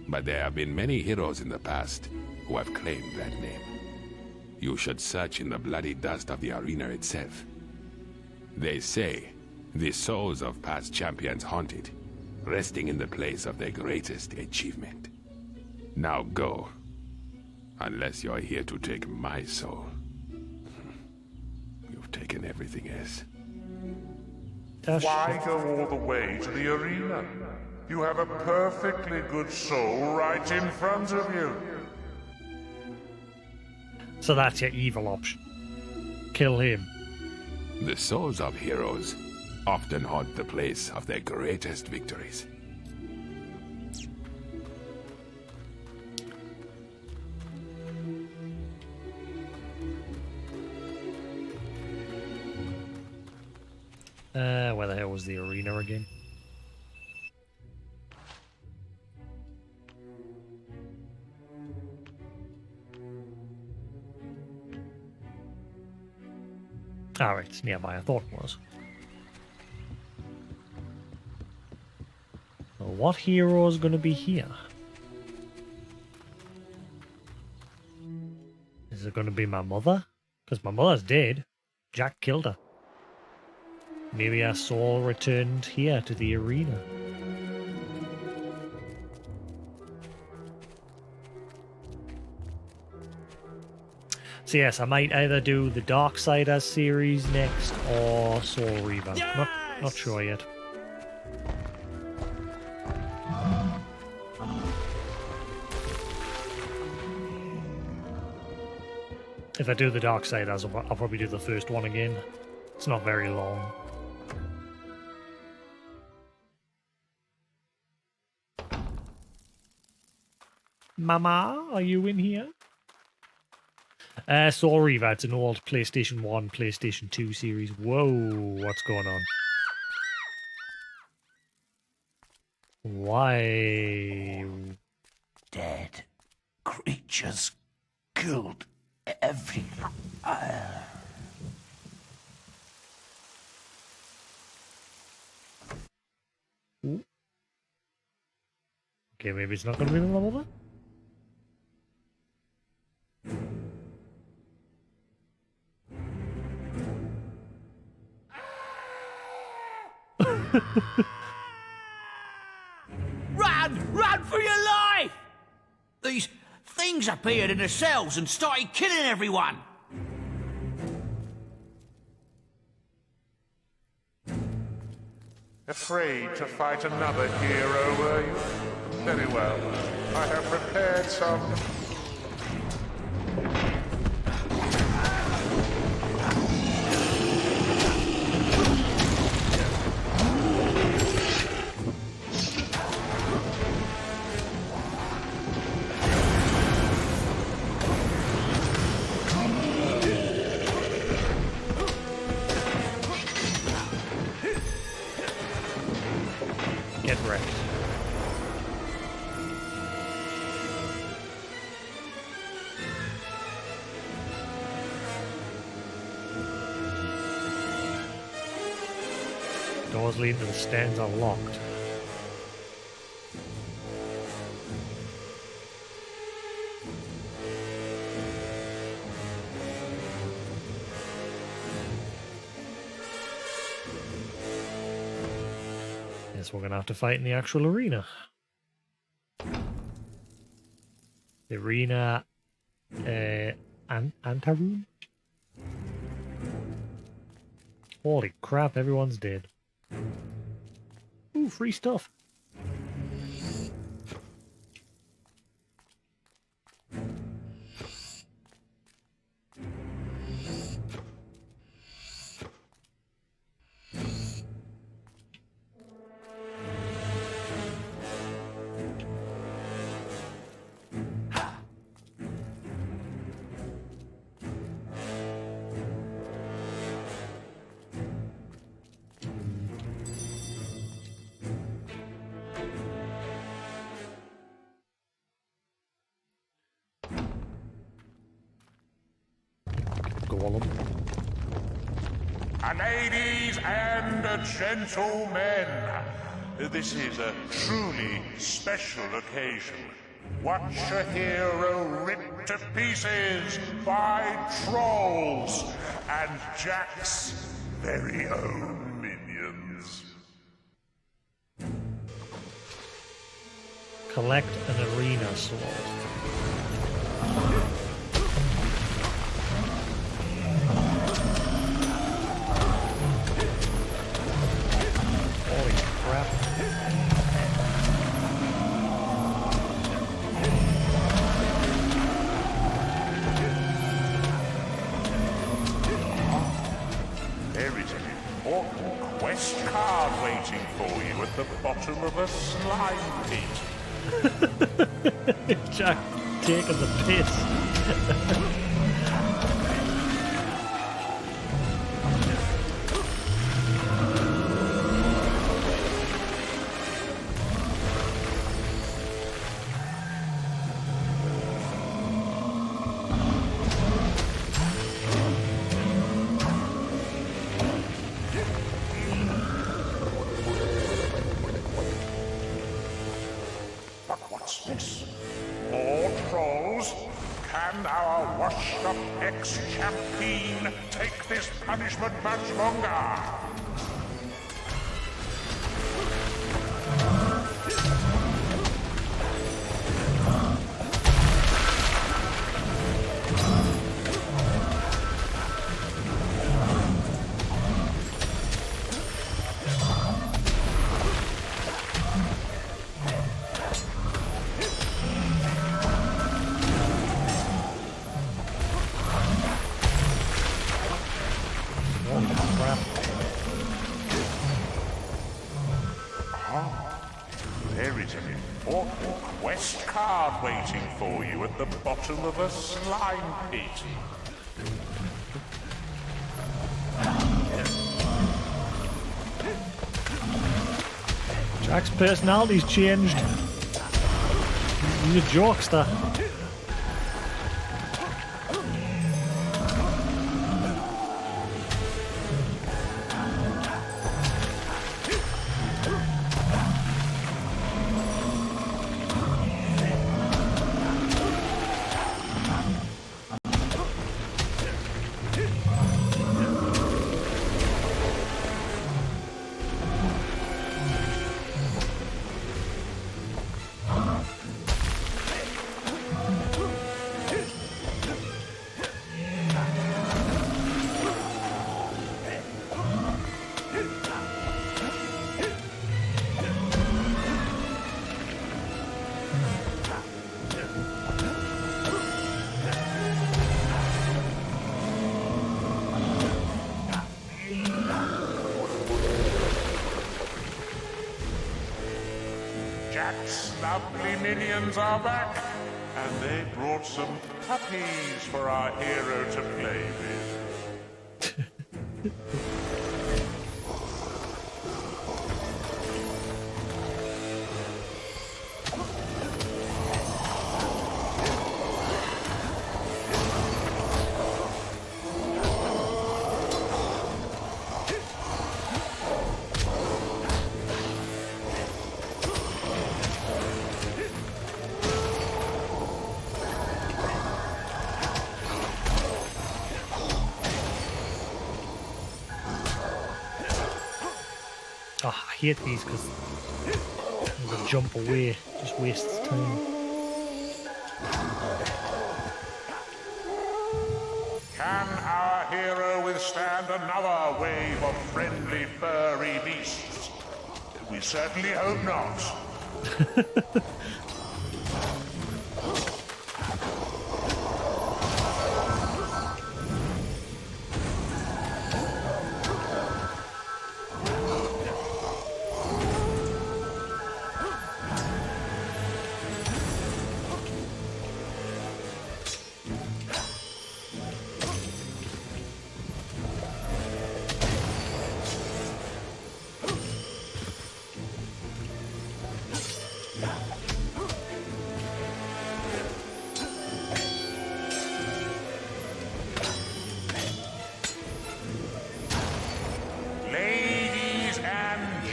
Speaker 12: but there have been many heroes in the past who have claimed that name. You should search in the bloody dust of the arena itself. They say the souls of past champions haunt it, resting in the place of their greatest achievement. Now go, unless you're here to take my soul. You've taken everything else.
Speaker 4: Why go all the way to the arena? You have a perfectly good soul right in front of you.
Speaker 1: So that's your evil option. Kill him.
Speaker 12: The souls of heroes often haunt the place of their greatest victories.
Speaker 1: Where the hell was the arena again? Alright, it's nearby, I thought it was. Well, what hero is going to be here? Is it going to be my mother? Because my mother's dead. Jack killed her. Maybe our soul returned here to the arena. So yes, I might either do the Darksiders series next or Soul Reaver. Yes! Not sure yet. If I do the Darksiders, I'll probably do the first one again. It's not very long. Mama, are you in here? Soul Reaver, it's an old PlayStation 1, PlayStation 2 series. Whoa, what's going on? Why?
Speaker 11: Dead creatures killed every...
Speaker 1: Ooh. Okay, maybe it's not going to be the level then?
Speaker 11: Run for your life! These things appeared in the cells and started killing everyone.
Speaker 4: Afraid to fight another hero, were you? Very well. I have prepared some...
Speaker 1: Get wrecked. Doors leading to the stands are locked. Guess we're gonna have to fight in the actual arena. The arena, Antaroom? Holy crap, everyone's dead. Ooh, free stuff.
Speaker 13: Ladies and gentlemen, this is a truly special occasion. Watch a hero ripped to pieces by trolls and Jack's very own minions.
Speaker 1: Collect an arena sword. Holy crap.
Speaker 13: There is an important quest card waiting for you at the bottom of a slime pit.
Speaker 1: Jack taking the piss.
Speaker 13: What's this? More trolls? Can our washed-up ex-champion take this punishment much longer? There is an important quest card waiting for you at the bottom of a slime pit.
Speaker 1: Jack's personality's changed. He's a jokester.
Speaker 13: Jack's lovely minions are back, and they brought some puppies for our hero to play with.
Speaker 1: Oh, I hate these because the jump away just wastes time.
Speaker 13: Can our hero withstand another wave of friendly furry beasts? We certainly hope not.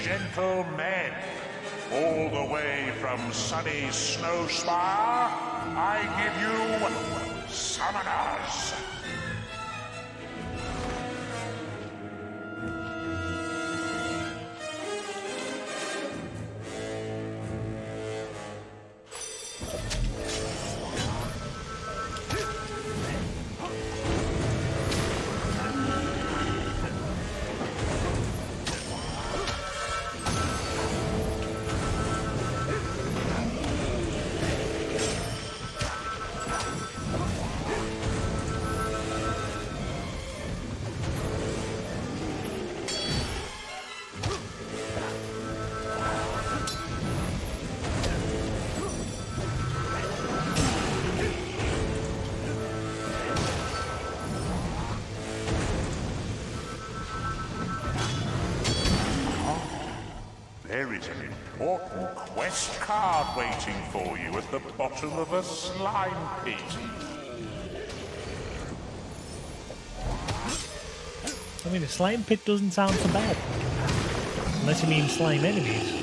Speaker 13: Gentlemen, all the way from sunny Snowspire, I give you Summoners. There is an important quest card waiting for you at the bottom of a slime pit.
Speaker 1: I mean, a slime pit doesn't sound so bad. Unless you mean slime enemies.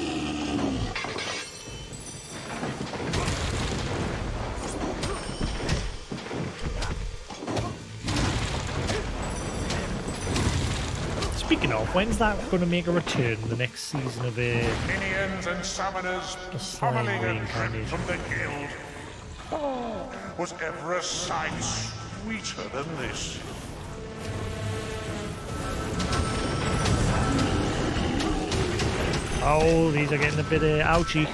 Speaker 1: Speaking of, when's that going to make a return? The next season of
Speaker 13: Minions and summoners pummeling a trip from the guild. Oh, was ever a sight sweeter than this?
Speaker 1: Oh, these are getting a bit ouchy.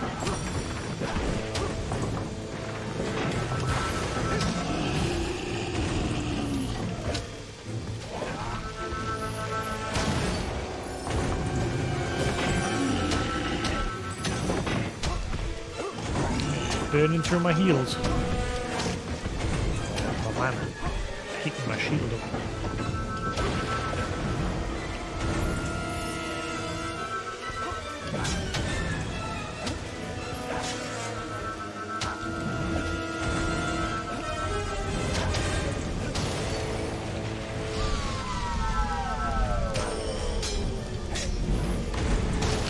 Speaker 1: Burning through my heels. Oh man, kicking my shield up.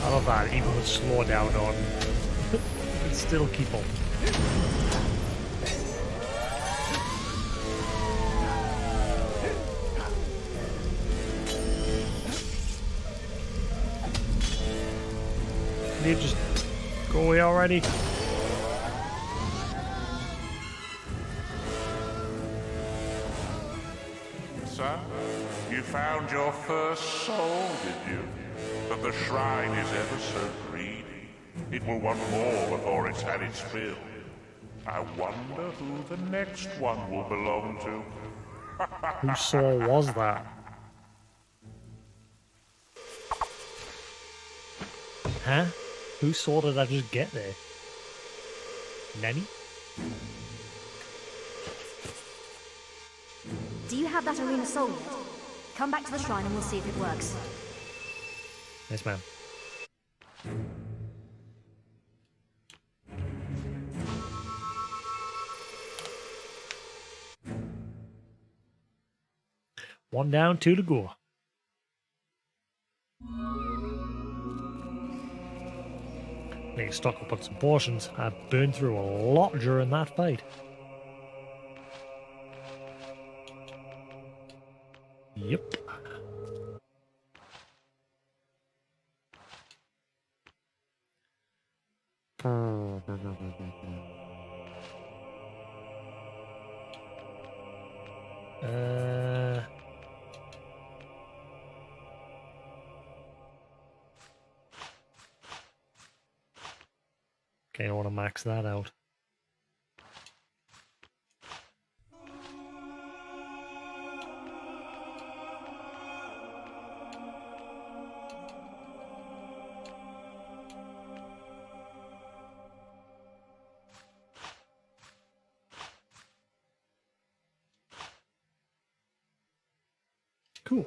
Speaker 1: I love that, even with slow down on, you can still keep up. Can you just go away already?
Speaker 13: Son, you found your first soul, did you? But the shrine is ever so greedy. It will want more before it's had its fill. I wonder who the next one will belong to.
Speaker 1: Whose soul was that? Huh? Whose soul did I just get there? Nanny?
Speaker 3: Do you have that arena soul yet? Come back to the shrine and we'll see if it works.
Speaker 1: Yes, ma'am. One down, two to go. Need to stock up on some potions. I burned through a lot during that fight. Yep. Okay, I want to max that out. Cool.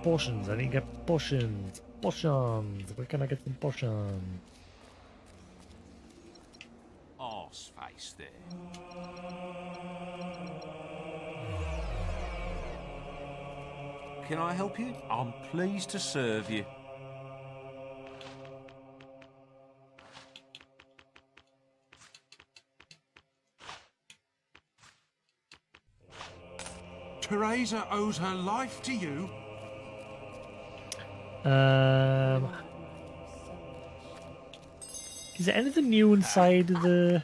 Speaker 1: Potions. I need to get potions. Potions. Where can I get some potions?
Speaker 5: Arse face there. Can I help you? I'm pleased to serve you. Teresa owes her life to you.
Speaker 1: Is there anything new inside the...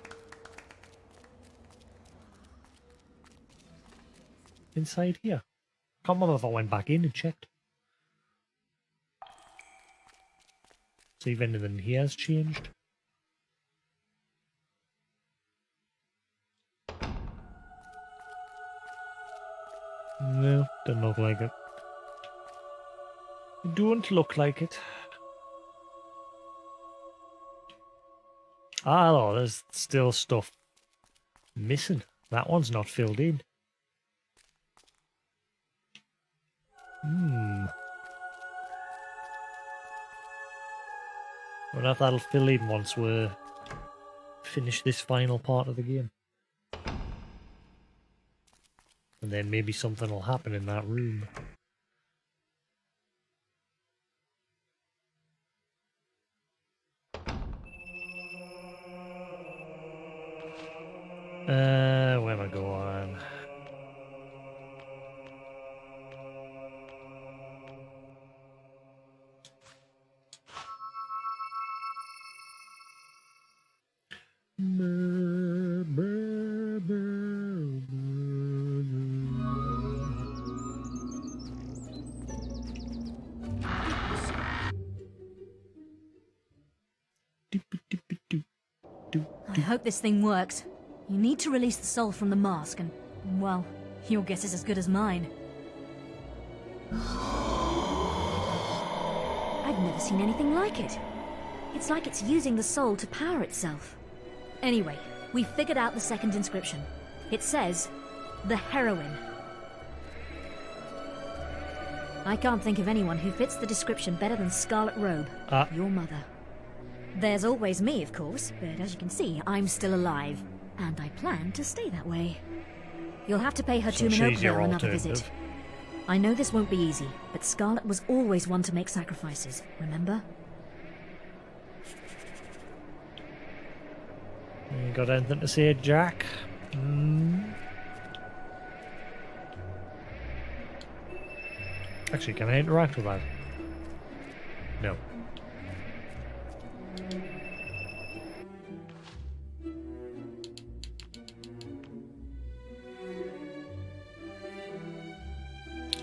Speaker 1: inside here? Can't remember if I went back in and checked. See if anything here has changed. No, doesn't look like it. Don't look like it. Ah, no, there's still stuff missing. That one's not filled in. I wonder if that'll fill in once we finish this final part of the game. And then maybe something will happen in that room. Where am I going?
Speaker 3: I hope this thing works. You need to release the soul from the mask and, well, your guess is as good as mine. I've never seen anything like it. It's like it's using the soul to power itself. Anyway, we figured out the second inscription. It says, the heroine. I can't think of anyone who fits the description better than Scarlet Robe, your mother. There's always me, of course, but as you can see, I'm still alive. And I plan to stay that way. You'll have to pay her
Speaker 1: So
Speaker 3: tomb in
Speaker 1: she's your
Speaker 3: Oakville another visit.
Speaker 1: alternative.
Speaker 3: I know this won't be easy, but Scarlet was always one to make sacrifices, remember?
Speaker 1: You got anything to say, Jack? Actually, can I interact with that? No.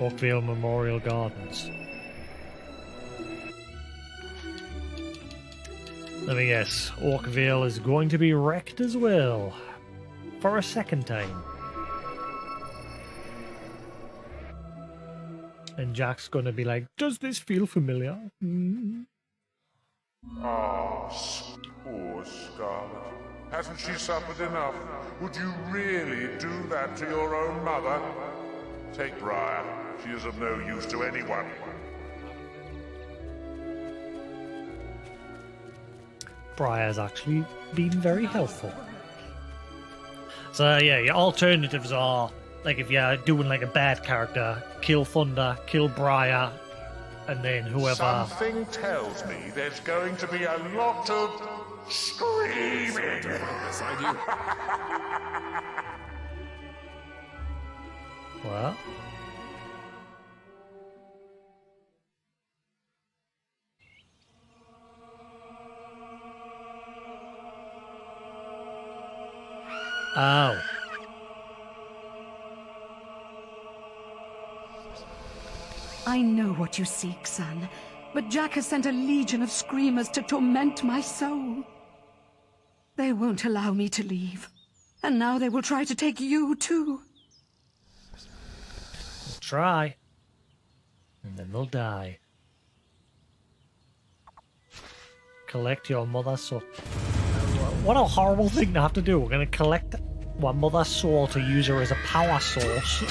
Speaker 1: Oakville Memorial Gardens. Let me guess, Oakville is going to be wrecked as well. For a second time. And Jack's gonna be like, does this feel familiar?
Speaker 13: Ah, poor Scarlet. Hasn't she suffered enough? Would you really do that to your own mother? Take Briar. She is of no use to anyone.
Speaker 1: Briar's actually been very helpful. So yeah, your alternatives are, like if you're doing like a bad character, kill Thunder, kill Briar, and then whoever...
Speaker 13: Something tells me there's going to be a lot of screaming.
Speaker 1: What? Oh.
Speaker 7: I know what you seek, son, but Jack has sent a legion of screamers to torment my soul. They won't allow me to leave, and now they will try to take you too.
Speaker 1: They'll try, and then they'll die. Collect your mother's soul. What a horrible thing to have to do. We're going to collect my mother's soul to use her as a power source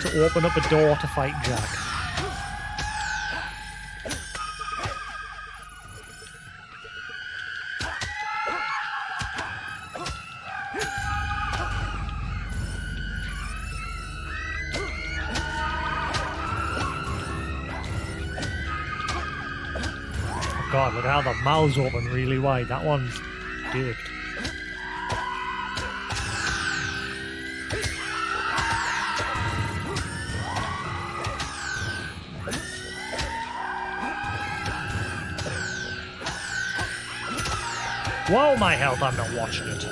Speaker 1: to open up a door to fight Jack. God, look how the mouths open really wide. That one's dicked. Whoa, my health, I'm not watching it.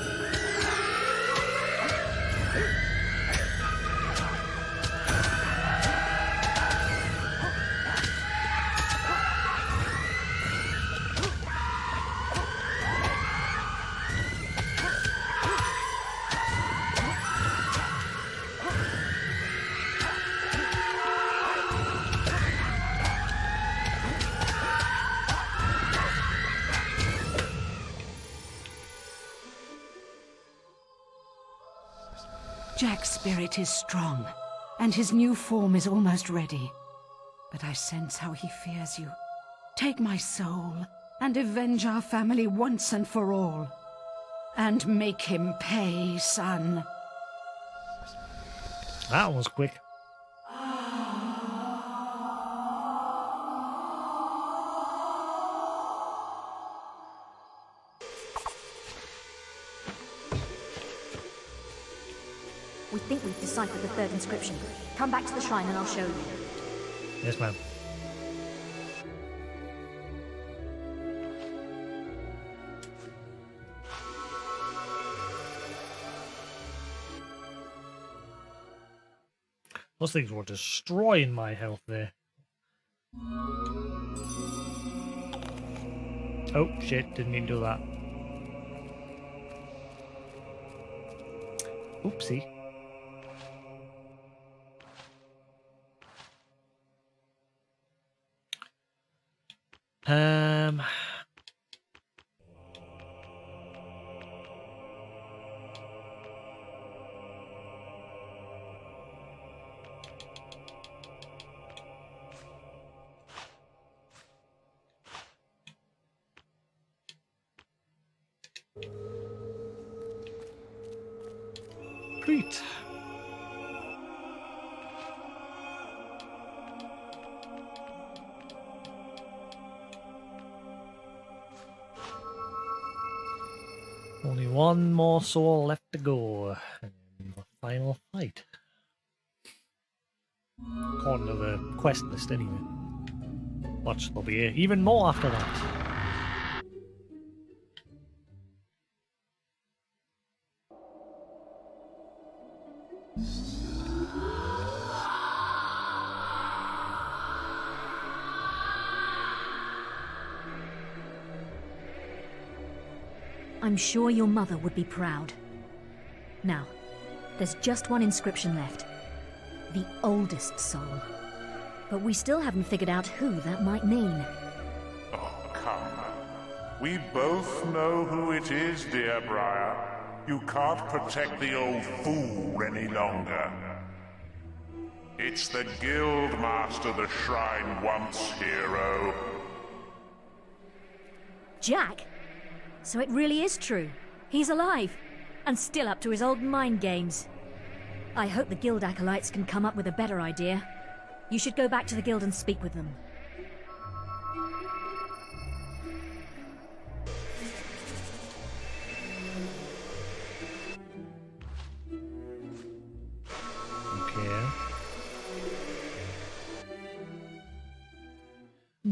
Speaker 7: Jack's spirit is strong, and his new form is almost ready. But I sense how he fears you. Take my soul, and avenge our family once and for all. And make him pay, son.
Speaker 1: That was quick.
Speaker 3: We think we've deciphered the third inscription. Come back to the shrine and I'll show you.
Speaker 1: Yes, ma'am. Those things were destroying my health there. Oh, shit. Didn't mean to do that. Oopsie. Great. Only one more soul left to go in the final fight. According to the quest list, anyway. Watch, there'll be even more after that.
Speaker 3: I'm sure your mother would be proud. Now, there's just one inscription left. The oldest soul. But we still haven't figured out who that might mean.
Speaker 13: Oh, come. We both know who it is, dear Briar. You can't protect the old fool any longer. It's the guild master the shrine wants, hero.
Speaker 3: Jack? So it really is true. He's alive, and still up to his old mind games. I hope the guild acolytes can come up with a better idea. You should go back to the guild and speak with them.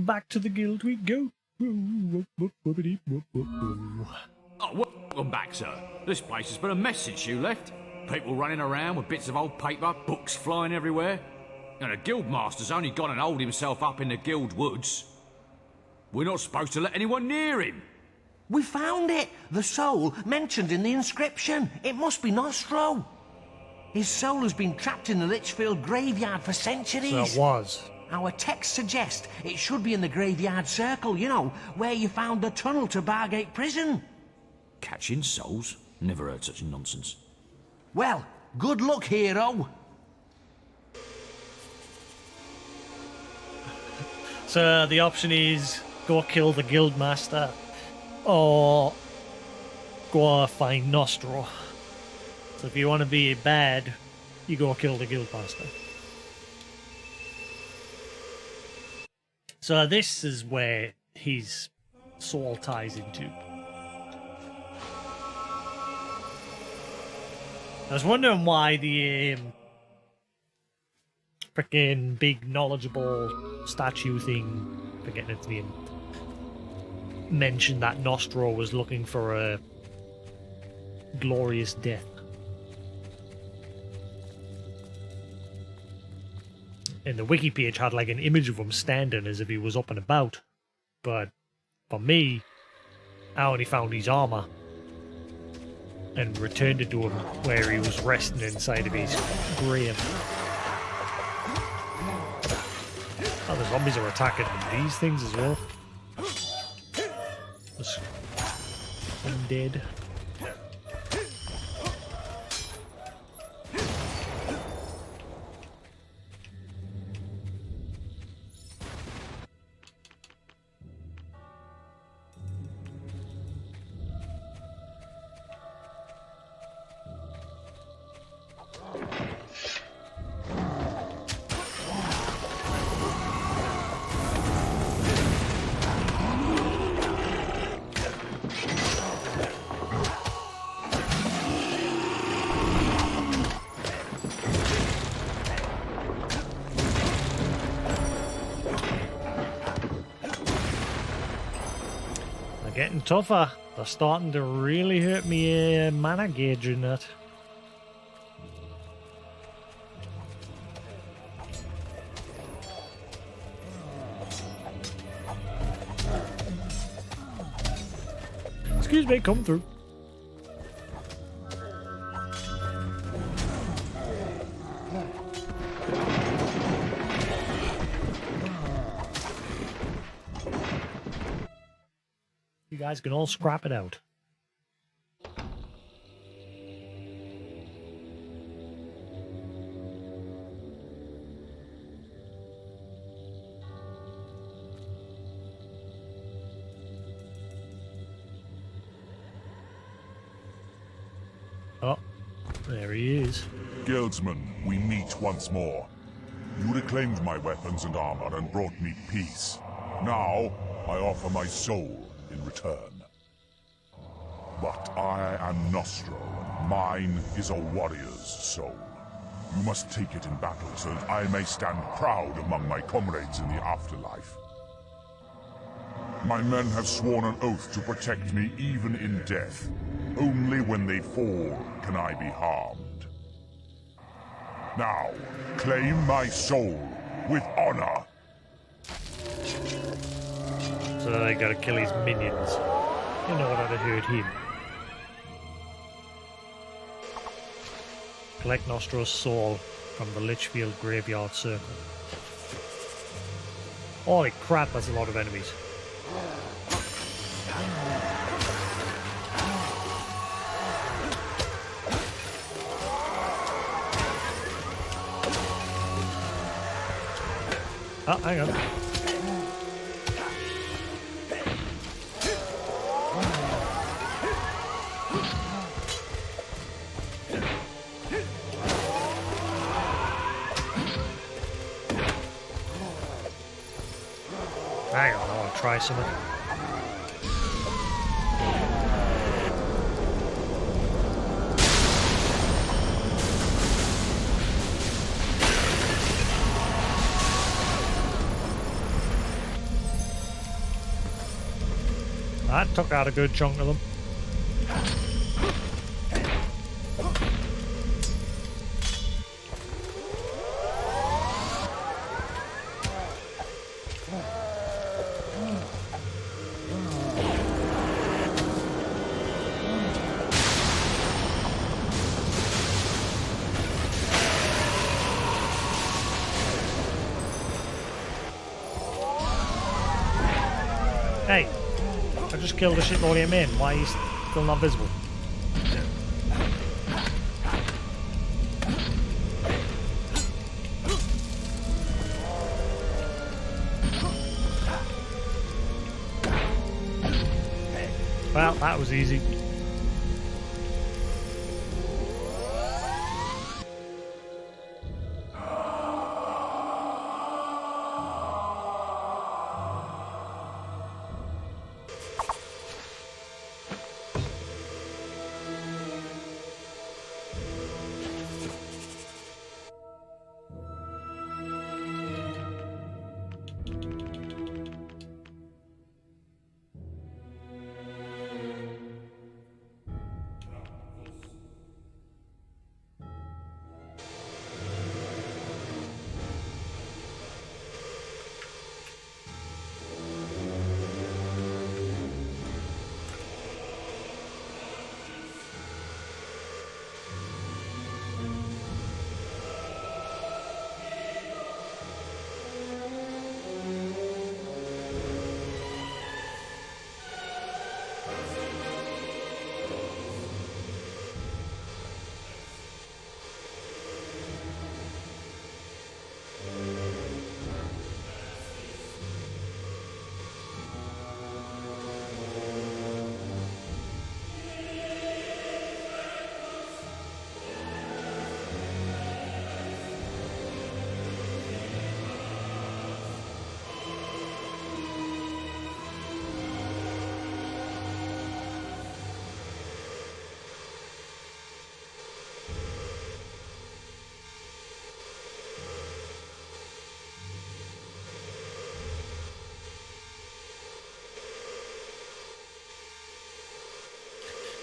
Speaker 1: back to the guild we go.
Speaker 9: Oh, welcome back, sir. This place has been a mess since you left. People running around with bits of old paper, books flying everywhere. And the guildmaster's only gone and holed himself up in the guild woods. We're not supposed to let anyone near him.
Speaker 11: We found it! The soul mentioned in the inscription. It must be Nostro. His soul has been trapped in the Litchfield graveyard for centuries.
Speaker 1: So it was.
Speaker 11: Our texts suggest it should be in the graveyard circle, you know, where you found the tunnel to Bargate Prison.
Speaker 9: Catching souls? Never heard such nonsense.
Speaker 11: Well, good luck, hero.
Speaker 1: So the option is go kill the guildmaster or go find Nostro. So if you want to be bad, you go kill the guildmaster. So this is where his soul ties into. I was wondering why the freaking big knowledgeable statue thing, forgetting its name, mentioned that Nostro was looking for a glorious death. And the wiki page had like an image of him standing as if he was up and about. But for me, I only found his armor and returned it to him where he was resting inside of his grave. Oh, the zombies are attacking these things as well. This undead. Getting tougher. They're starting to really hurt me mana gauge in that. Excuse me, come through. You guys can all scrap it out. Oh, there he is.
Speaker 4: Guildsman, we meet once more. You reclaimed my weapons and armor and brought me peace. Now, I offer my soul in return. But I am Nostro, and mine is a warrior's soul. You must take it in battle so that I may stand proud among my comrades in the afterlife. My men have sworn an oath to protect me even in death. Only when they fall can I be harmed. Now, claim my soul with honor.
Speaker 1: So they gotta kill his minions. You know what I'd have heard him. Collect Nostro's soul from the Litchfield graveyard circle. Holy crap, that's a lot of enemies. Oh, hang on. Hang on, I want to try something. That took out a good chunk of them. Hey, I just killed a shitload of your men. Why are you still not visible? Well, that was easy.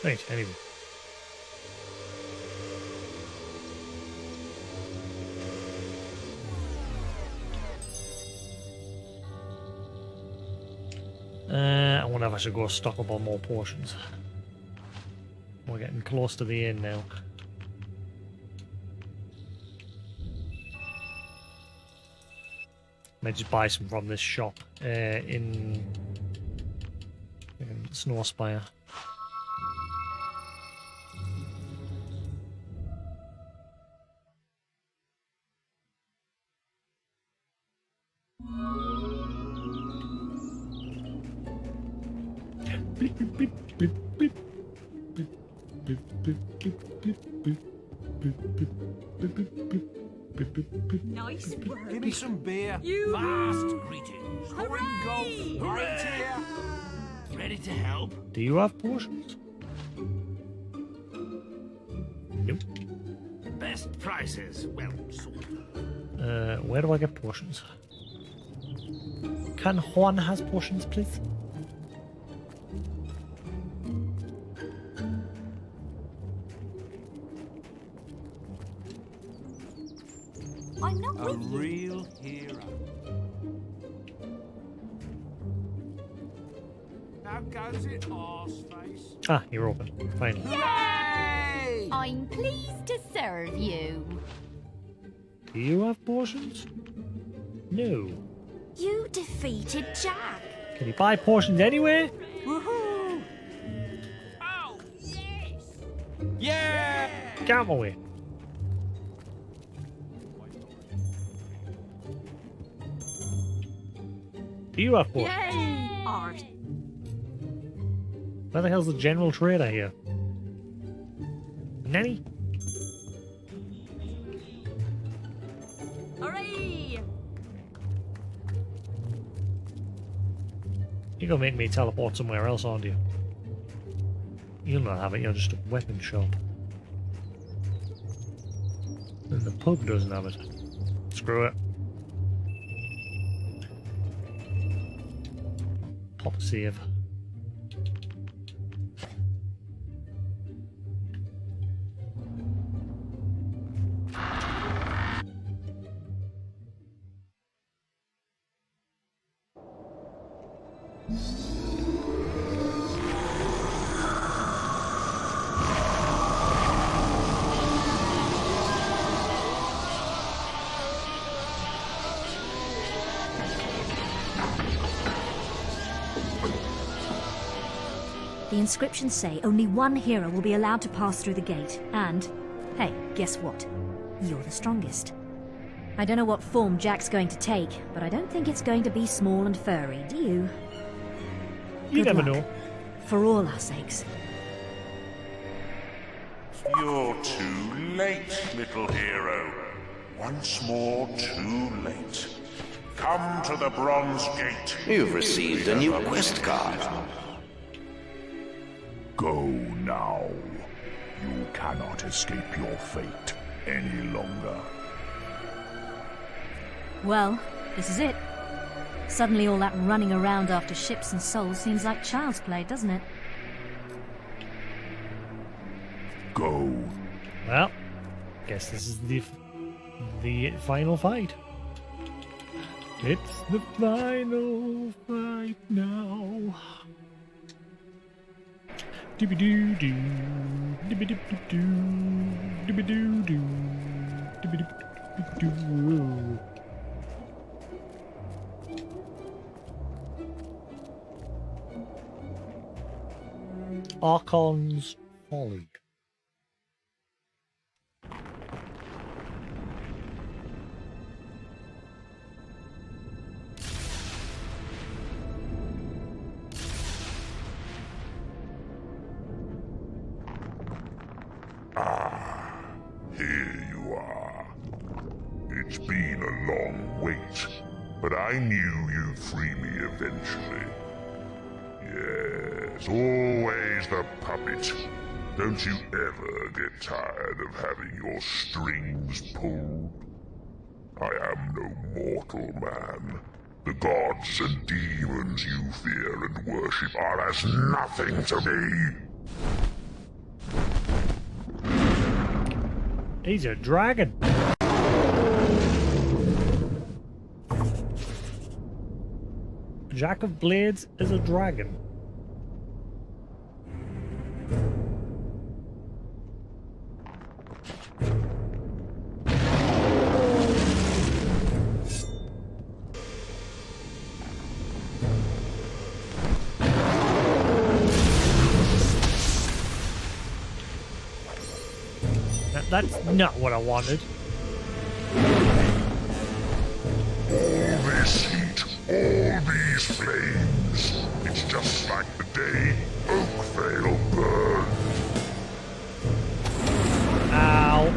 Speaker 1: Right, anyway. I wonder if I should go stock up on more potions. We're getting close to the end now. Might just buy some from this shop in Snowspire.
Speaker 5: Nice work. Give me some beer.
Speaker 10: You vast greetings.
Speaker 5: Hooray! Right here.
Speaker 10: Ready to help?
Speaker 1: Do you have potions? Nope.
Speaker 10: Best prices. Well, sort of.
Speaker 1: Where do I get potions? Can Juan has potions, please?
Speaker 7: I'm not
Speaker 5: A
Speaker 7: with you.
Speaker 5: real hero. How goes it, arseface?
Speaker 1: Ah, you're open. Fine.
Speaker 5: Yay!
Speaker 14: I'm pleased to serve you.
Speaker 1: Do you have potions? No.
Speaker 7: You defeated Jack.
Speaker 1: Can you buy potions anywhere?
Speaker 5: Woohoo!
Speaker 6: Oh, yes! Yeah!
Speaker 1: Get out of my way. Do you have potions?
Speaker 7: Yay! Art.
Speaker 1: Where the hell's the general trader here? Nanny?
Speaker 7: Hooray!
Speaker 1: You're gonna make me teleport somewhere else, aren't you? You'll not have it, you're just a weapon shop. And the pub doesn't have it. Screw it. Pop a save.
Speaker 3: The inscriptions say only one hero will be allowed to pass through the gate, and, hey, guess what? You're the strongest. I don't know what form Jack's going to take, but I don't think it's going to be small and furry, do you?
Speaker 1: You
Speaker 3: Good
Speaker 1: never
Speaker 3: luck.
Speaker 1: know.
Speaker 3: For all our sakes.
Speaker 13: You're too late, little hero. Once more, too late. Come to the Bronze Gate.
Speaker 2: You've received a new quest card.
Speaker 4: Go now. You cannot escape your fate any longer.
Speaker 3: Well, this is it. Suddenly all that running around after ships and souls seems like child's play, doesn't it?
Speaker 4: Go.
Speaker 1: Well, guess this is the final fight. It's the final fight now. Dibby-doo-doo, dibby-doo-doo-doo, dibby-doo-doo, dibby-doo-doo-doo. Archon's Folly.
Speaker 4: Here you are. It's been a long wait, but I knew you'd free me eventually. Yes, always the puppet. Don't you ever get tired of having your strings pulled? I am no mortal man. The gods and demons you fear and worship are as nothing to me.
Speaker 1: He's a dragon. Jack of Blades is a dragon. That's not what I wanted.
Speaker 4: All this heat, all these flames. It's just like the day Oakvale burned.
Speaker 1: Ow.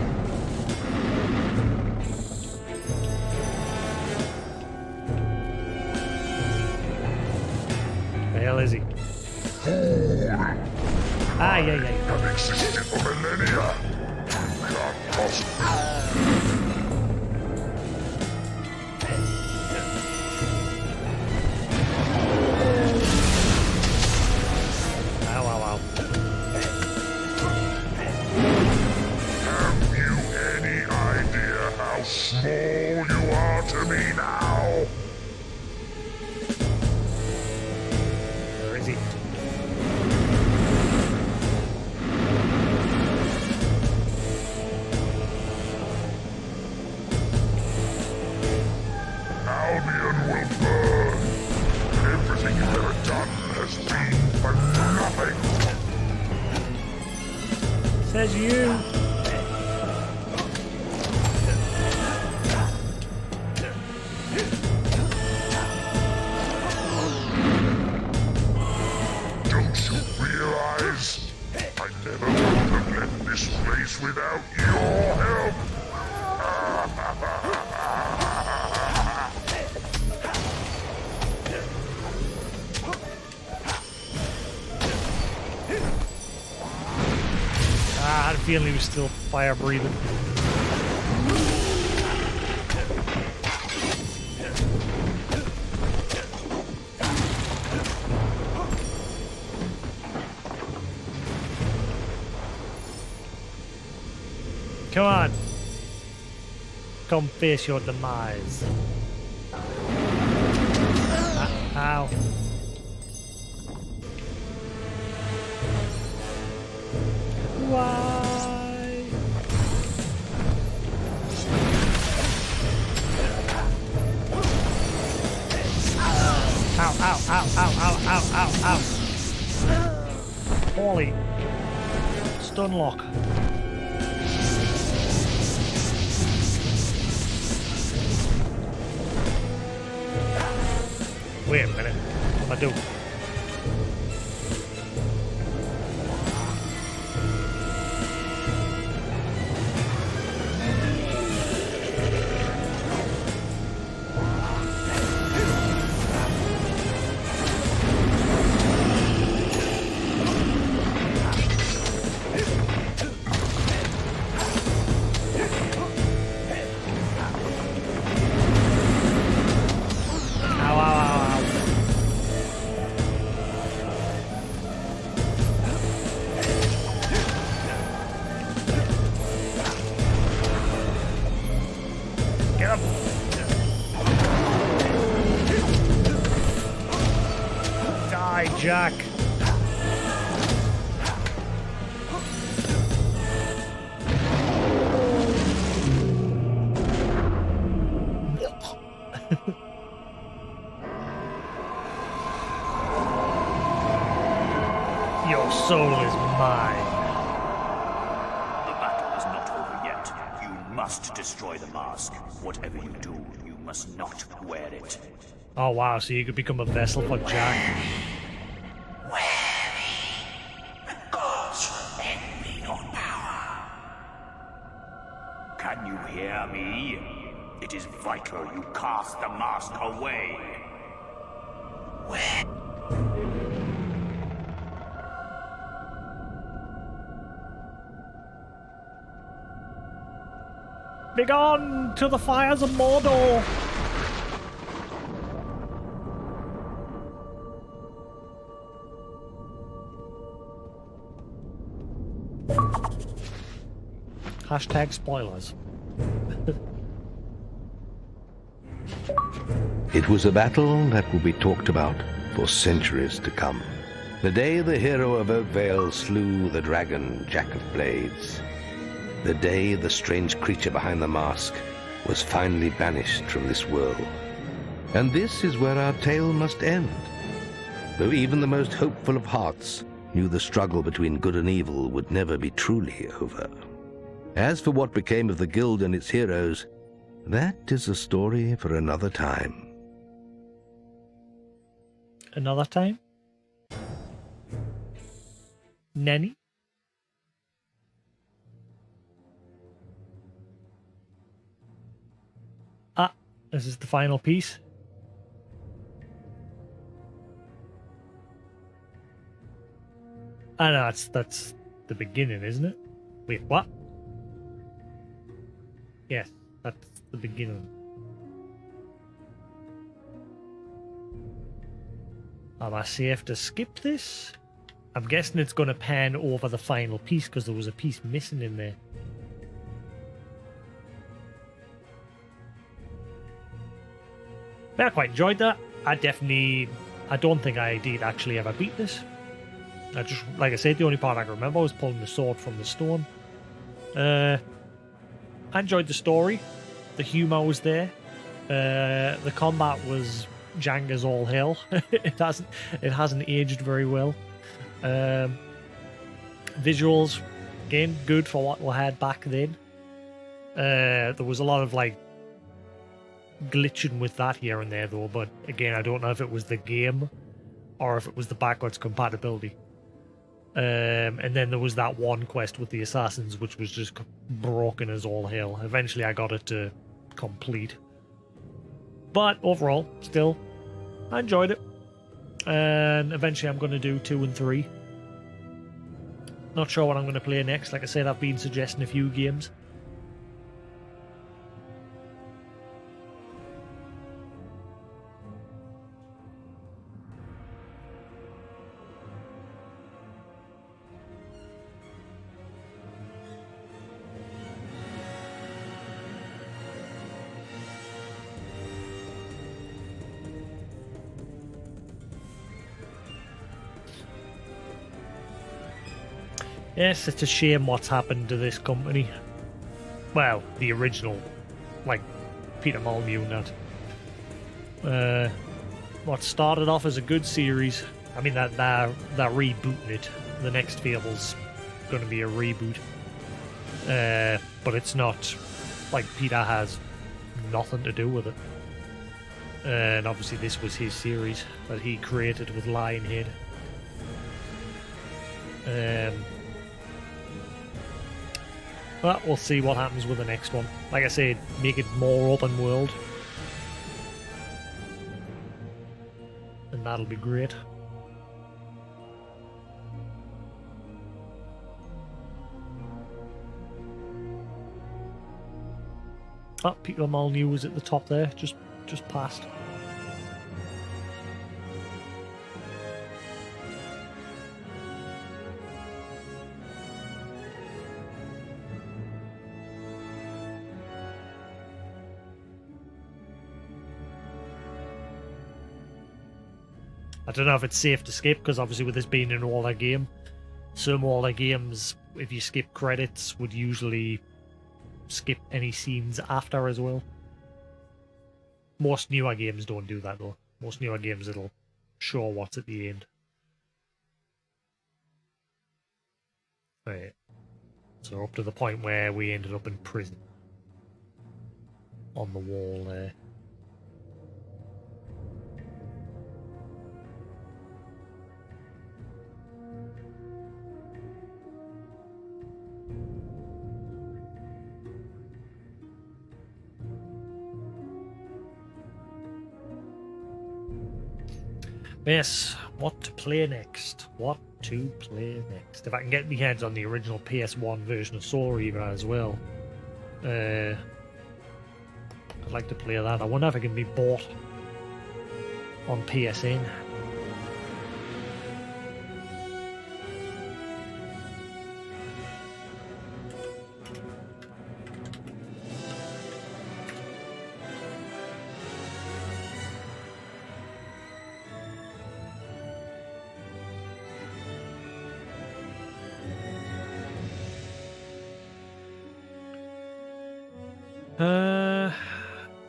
Speaker 1: The hell is he? Ah, yeah.
Speaker 4: Have existed for millennia. Can't possibly.
Speaker 1: Ow.
Speaker 4: Have you any idea how small you are to me now?
Speaker 1: Where is he?
Speaker 4: Albion will burn. Everything you've ever done has been for nothing.
Speaker 1: Says you.
Speaker 4: Don't you realize? I never would have left this place without your help.
Speaker 1: I had a feeling he was still fire breathing. Come on. Come face your demise. Ow. Why? Ow. Holy. Stun lock. Wait a minute. What am I doing? Jack. Your soul is mine.
Speaker 15: The battle is not over yet. You must destroy the mask. Whatever you do, you must not wear it.
Speaker 1: Oh wow, so you could become a vessel for Jack.
Speaker 15: Can you hear me? It is vital you cast the mask away.
Speaker 1: Begone to the fires of Mordor! Hashtag spoilers.
Speaker 2: It was a battle that will be talked about for centuries to come. The day the hero of Oakvale slew the dragon Jack of Blades. The day the strange creature behind the mask was finally banished from this world. And this is where our tale must end. Though even the most hopeful of hearts knew the struggle between good and evil would never be truly over. As for what became of the guild and its heroes, that is a story for another time.
Speaker 1: Another time? Nanny? Ah, this is the final piece. Ah, no, that's the beginning, isn't it? Wait, what? Yes, that's the beginning. Am I safe to skip this? I'm guessing it's going to pan over the final piece because there was a piece missing in there. But I quite enjoyed that. I don't think I did actually ever beat this. I just, like I said, the only part I can remember was pulling the sword from the stone. I enjoyed the story. The humour was there. The combat was jank as all hell. It hasn't aged very well. Visuals, again, good for what we had back then. There was a lot of like glitching with that here and there though, but again, I don't know if it was the game or if it was the backwards compatibility. And then there was that one quest with the assassins, which was just broken as all hell. Eventually I got it to complete. But overall, still, I enjoyed it. And eventually I'm going to do 2 and 3. Not sure what I'm going to play next. Like I said, I've been suggesting a few games. Yes, it's a shame what's happened to this company. Well, the original, like Peter Molyneux and that. What started off as a good series, I mean, they're rebooting it the next Fable's going to be a reboot. But it's not like Peter has nothing to do with it. And obviously this was his series that he created with Lionhead. But we'll see what happens with the next one. Like I said, make it more open world. And that'll be great. Oh, Peter Molyneux was at the top there, just past. I don't know if it's safe to skip, because obviously with this being an older game, some older games, if you skip credits, would usually skip any scenes after as well. Most newer games don't do that though. Most newer games it'll show what's at the end. Right. So up to the point where we ended up in prison. On the wall there. Yes, what to play next? What to play next? If I can get my hands on the original PS1 version of Soul Reaver as well, I'd like to play that. I wonder if it can be bought on PSN.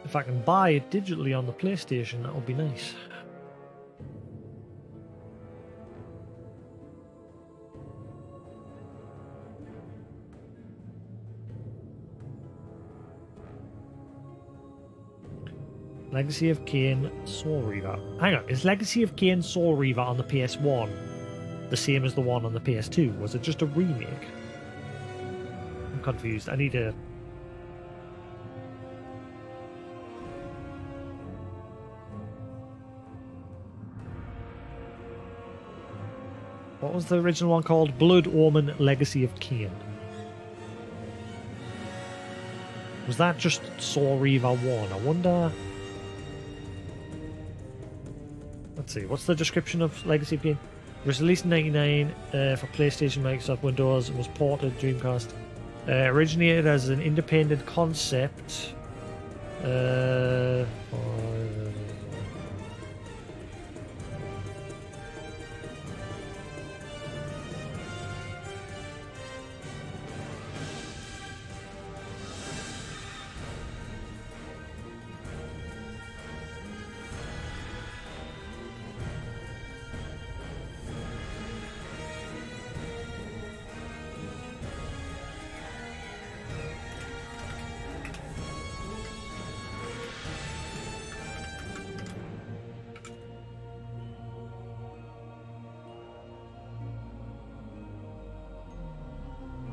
Speaker 1: If I can buy it digitally on the PlayStation, that would be nice. Legacy of Kain Soul Reaver. Hang on, is Legacy of Kain Soul Reaver on the PS1 the same as the one on the PS2? Was it just a remake? I'm confused. I need to... What was the original one called? Blood Omen Legacy of Kain. Was that just Soul Reaver 1? I wonder... Let's see, what's the description of Legacy of Kain? It was released in 1999 for PlayStation, Microsoft, Windows, and was ported to Dreamcast. Originated as an independent concept.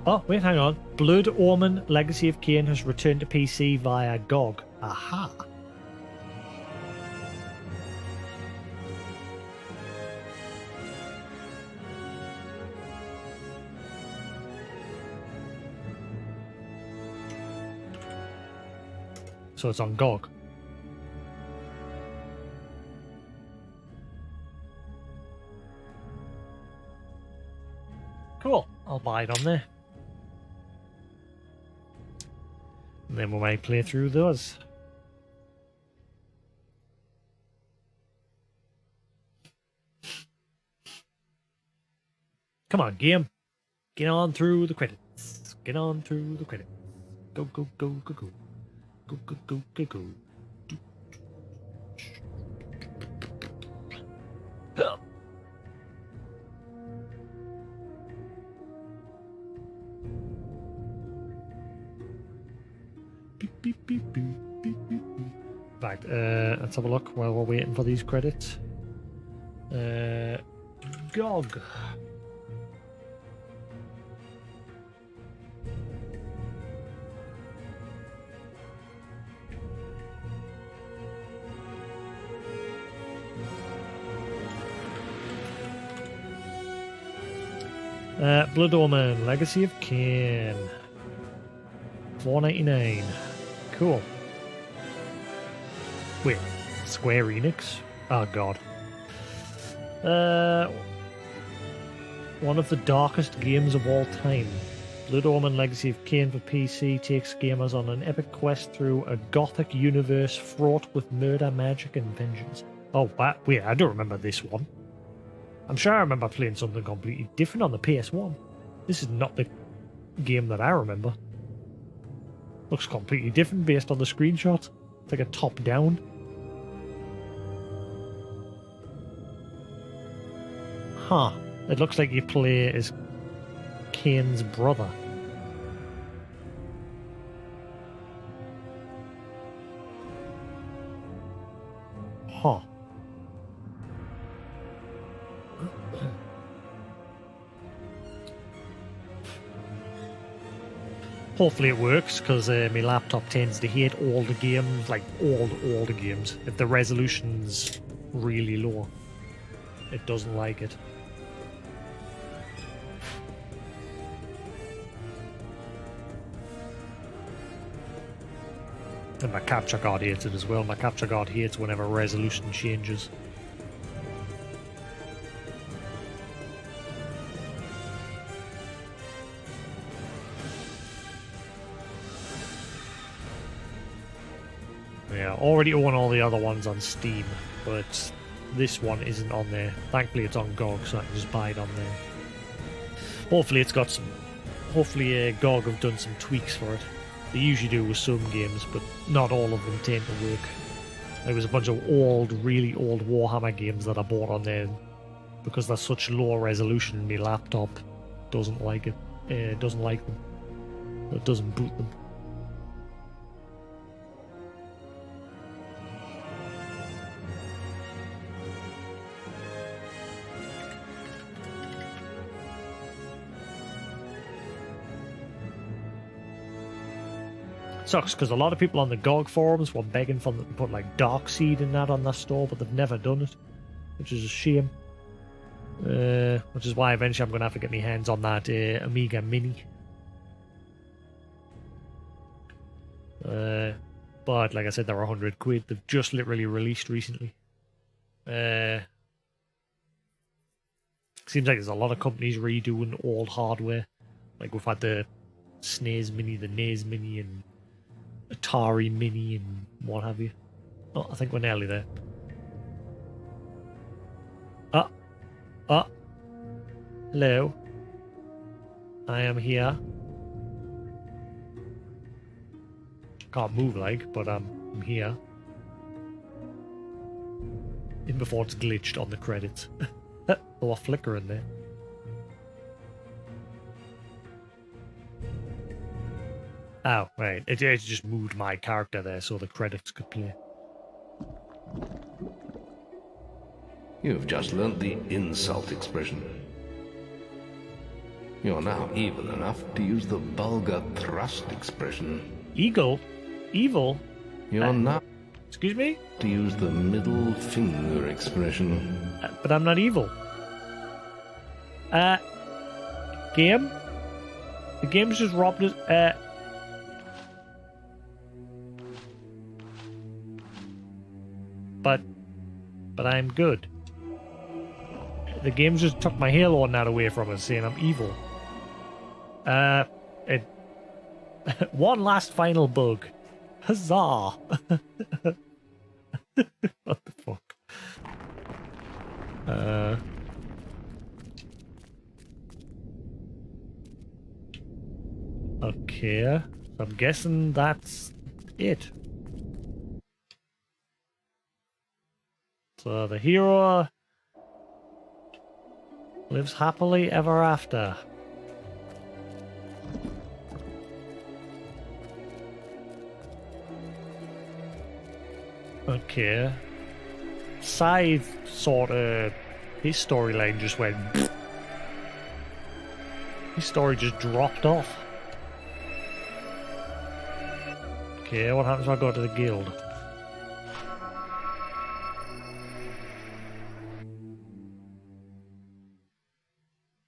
Speaker 1: Oh, wait, hang on. Blood Omen Legacy of Kain has returned to PC via GOG. Aha! So it's on GOG. Cool. I'll buy it on there. And then we might play through those. Come on, game. Get on through the credits. Get on through the credits. Go, go, go, go, go. Go, go, go, go, go. Right, let's have a look while we're waiting for these credits. GOG. Blood Omen, Legacy of Kain. $4.99. Cool. Wait, Square Enix? Oh god. One of the darkest games of all time. Blood Omen Legacy of Kain for PC takes gamers on an epic quest through a gothic universe fraught with murder, magic, and vengeance. Oh, wow. Wait, I don't remember this one. I'm sure I remember playing something completely different on the PS1. This is not the game that I remember. Looks completely different based on the screenshot. It's like a top-down. Huh. It looks like you play as Kain's brother. Huh. Hopefully it works, because my laptop tends to hate older games, like older games. If the resolution's really low, it doesn't like it. And my capture card hates it as well. My capture card hates whenever resolution changes. Yeah, already own all the other ones on Steam, but this one isn't on there. Thankfully it's on GOG, so I can just buy it on there. Hopefully it's got some... Hopefully GOG have done some tweaks for it. They usually do with some games, but not all of them tend to work. There was a bunch of really old Warhammer games that I bought on there. Because they're such low resolution, my laptop doesn't like it. It doesn't like them. It doesn't boot them. Sucks because a lot of people on the GOG forums were begging for them to put like Darkseid in that on their store, but they've never done it, which is a shame. Which is why eventually I'm going to have to get my hands on that Amiga Mini. But like I said, they're £100. They've just literally released recently. Seems like there's a lot of companies redoing old hardware. Like we've had the SNES Mini, the NES Mini, and Atari Mini and what have you. Oh, I think we're nearly there. Hello. I am here. Can't move like, but I'm here. In before it's glitched on the credits. Oh, a flicker in there. Oh, right. It just moved my character there so the credits could play.
Speaker 2: You've just learnt the insult expression. You're now evil enough to use the vulgar thrust expression.
Speaker 1: Evil?
Speaker 2: You're now...
Speaker 1: Excuse me?
Speaker 2: To use the middle finger expression.
Speaker 1: But I'm not evil. Game? The game's just robbed us... But I'm good. The game's just took my halo and that away from us, saying I'm evil. One last final bug. Huzzah! What the fuck? Okay. I'm guessing that's it. So the hero lives happily ever after. Okay. Scythe sort of... His storyline just went... His story just dropped off. Okay, what happens when I go to the guild?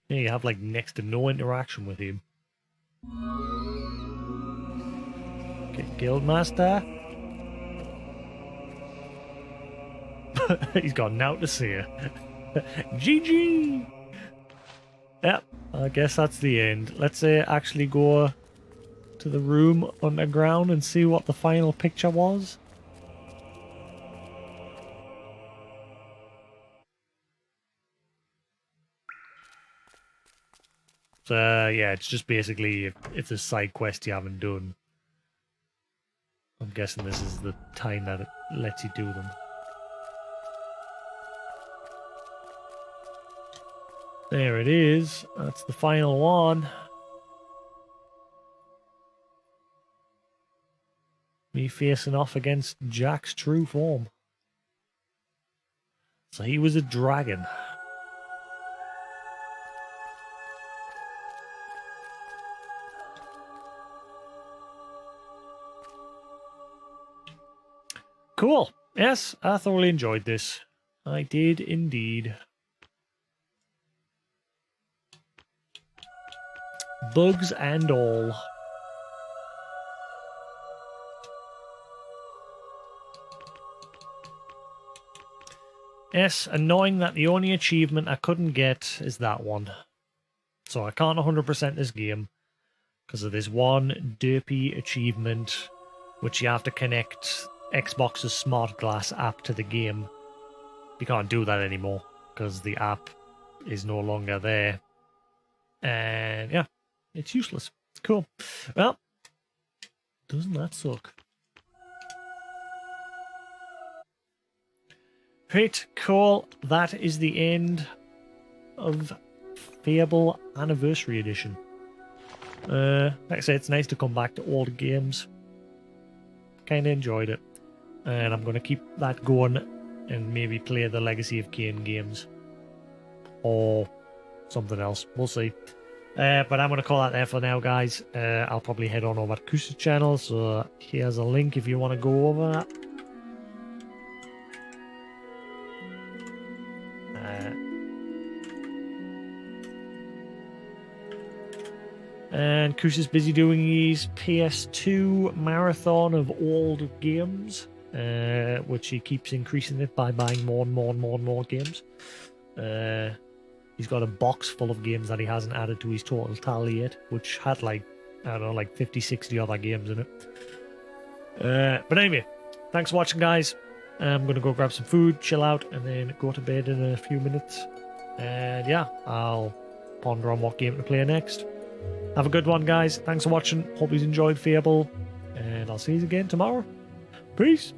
Speaker 1: Yeah, you have like next to no interaction with him. Okay, Guildmaster. He's got now to say. GG! Yep, I guess that's the end. Let's actually go to the room underground and see what the final picture was. So, yeah, it's just basically if there's side quests you haven't done. I'm guessing this is the time that it lets you do them. There it is. That's the final one. Me facing off against Jack's true form. So he was a dragon. Cool. Yes, I thoroughly enjoyed this. I did indeed. Bugs and all. Yes, annoying that the only achievement I couldn't get is that one. So I can't 100% this game because of this one derpy achievement which you have to connect Xbox's Smart Glass app to the game. You can't do that anymore because the app is no longer there. And yeah, it's useless. It's cool. Well, doesn't that suck? Right, cool. That is the end of Fable Anniversary Edition. Like I say, it's nice to come back to old games. Kinda enjoyed it. And I'm going to keep that going and maybe play the Legacy of Kain games. Or something else. We'll see. But I'm going to call that there for now, guys. I'll probably head on over to Kusa's channel. So here's a link if you want to go over. And Kusa's busy doing his PS2 marathon of old games, which he keeps increasing it by buying more and more and more and more games. He's got a box full of games that he hasn't added to his total tally yet, which had like, I don't know, like 50, 60 other games in it. But anyway, thanks for watching, guys. I'm going to go grab some food, chill out, and then go to bed in a few minutes. And yeah, I'll ponder on what game to play next. Have a good one, guys. Thanks for watching. Hope you enjoyed Fable. And I'll see you again tomorrow. Peace.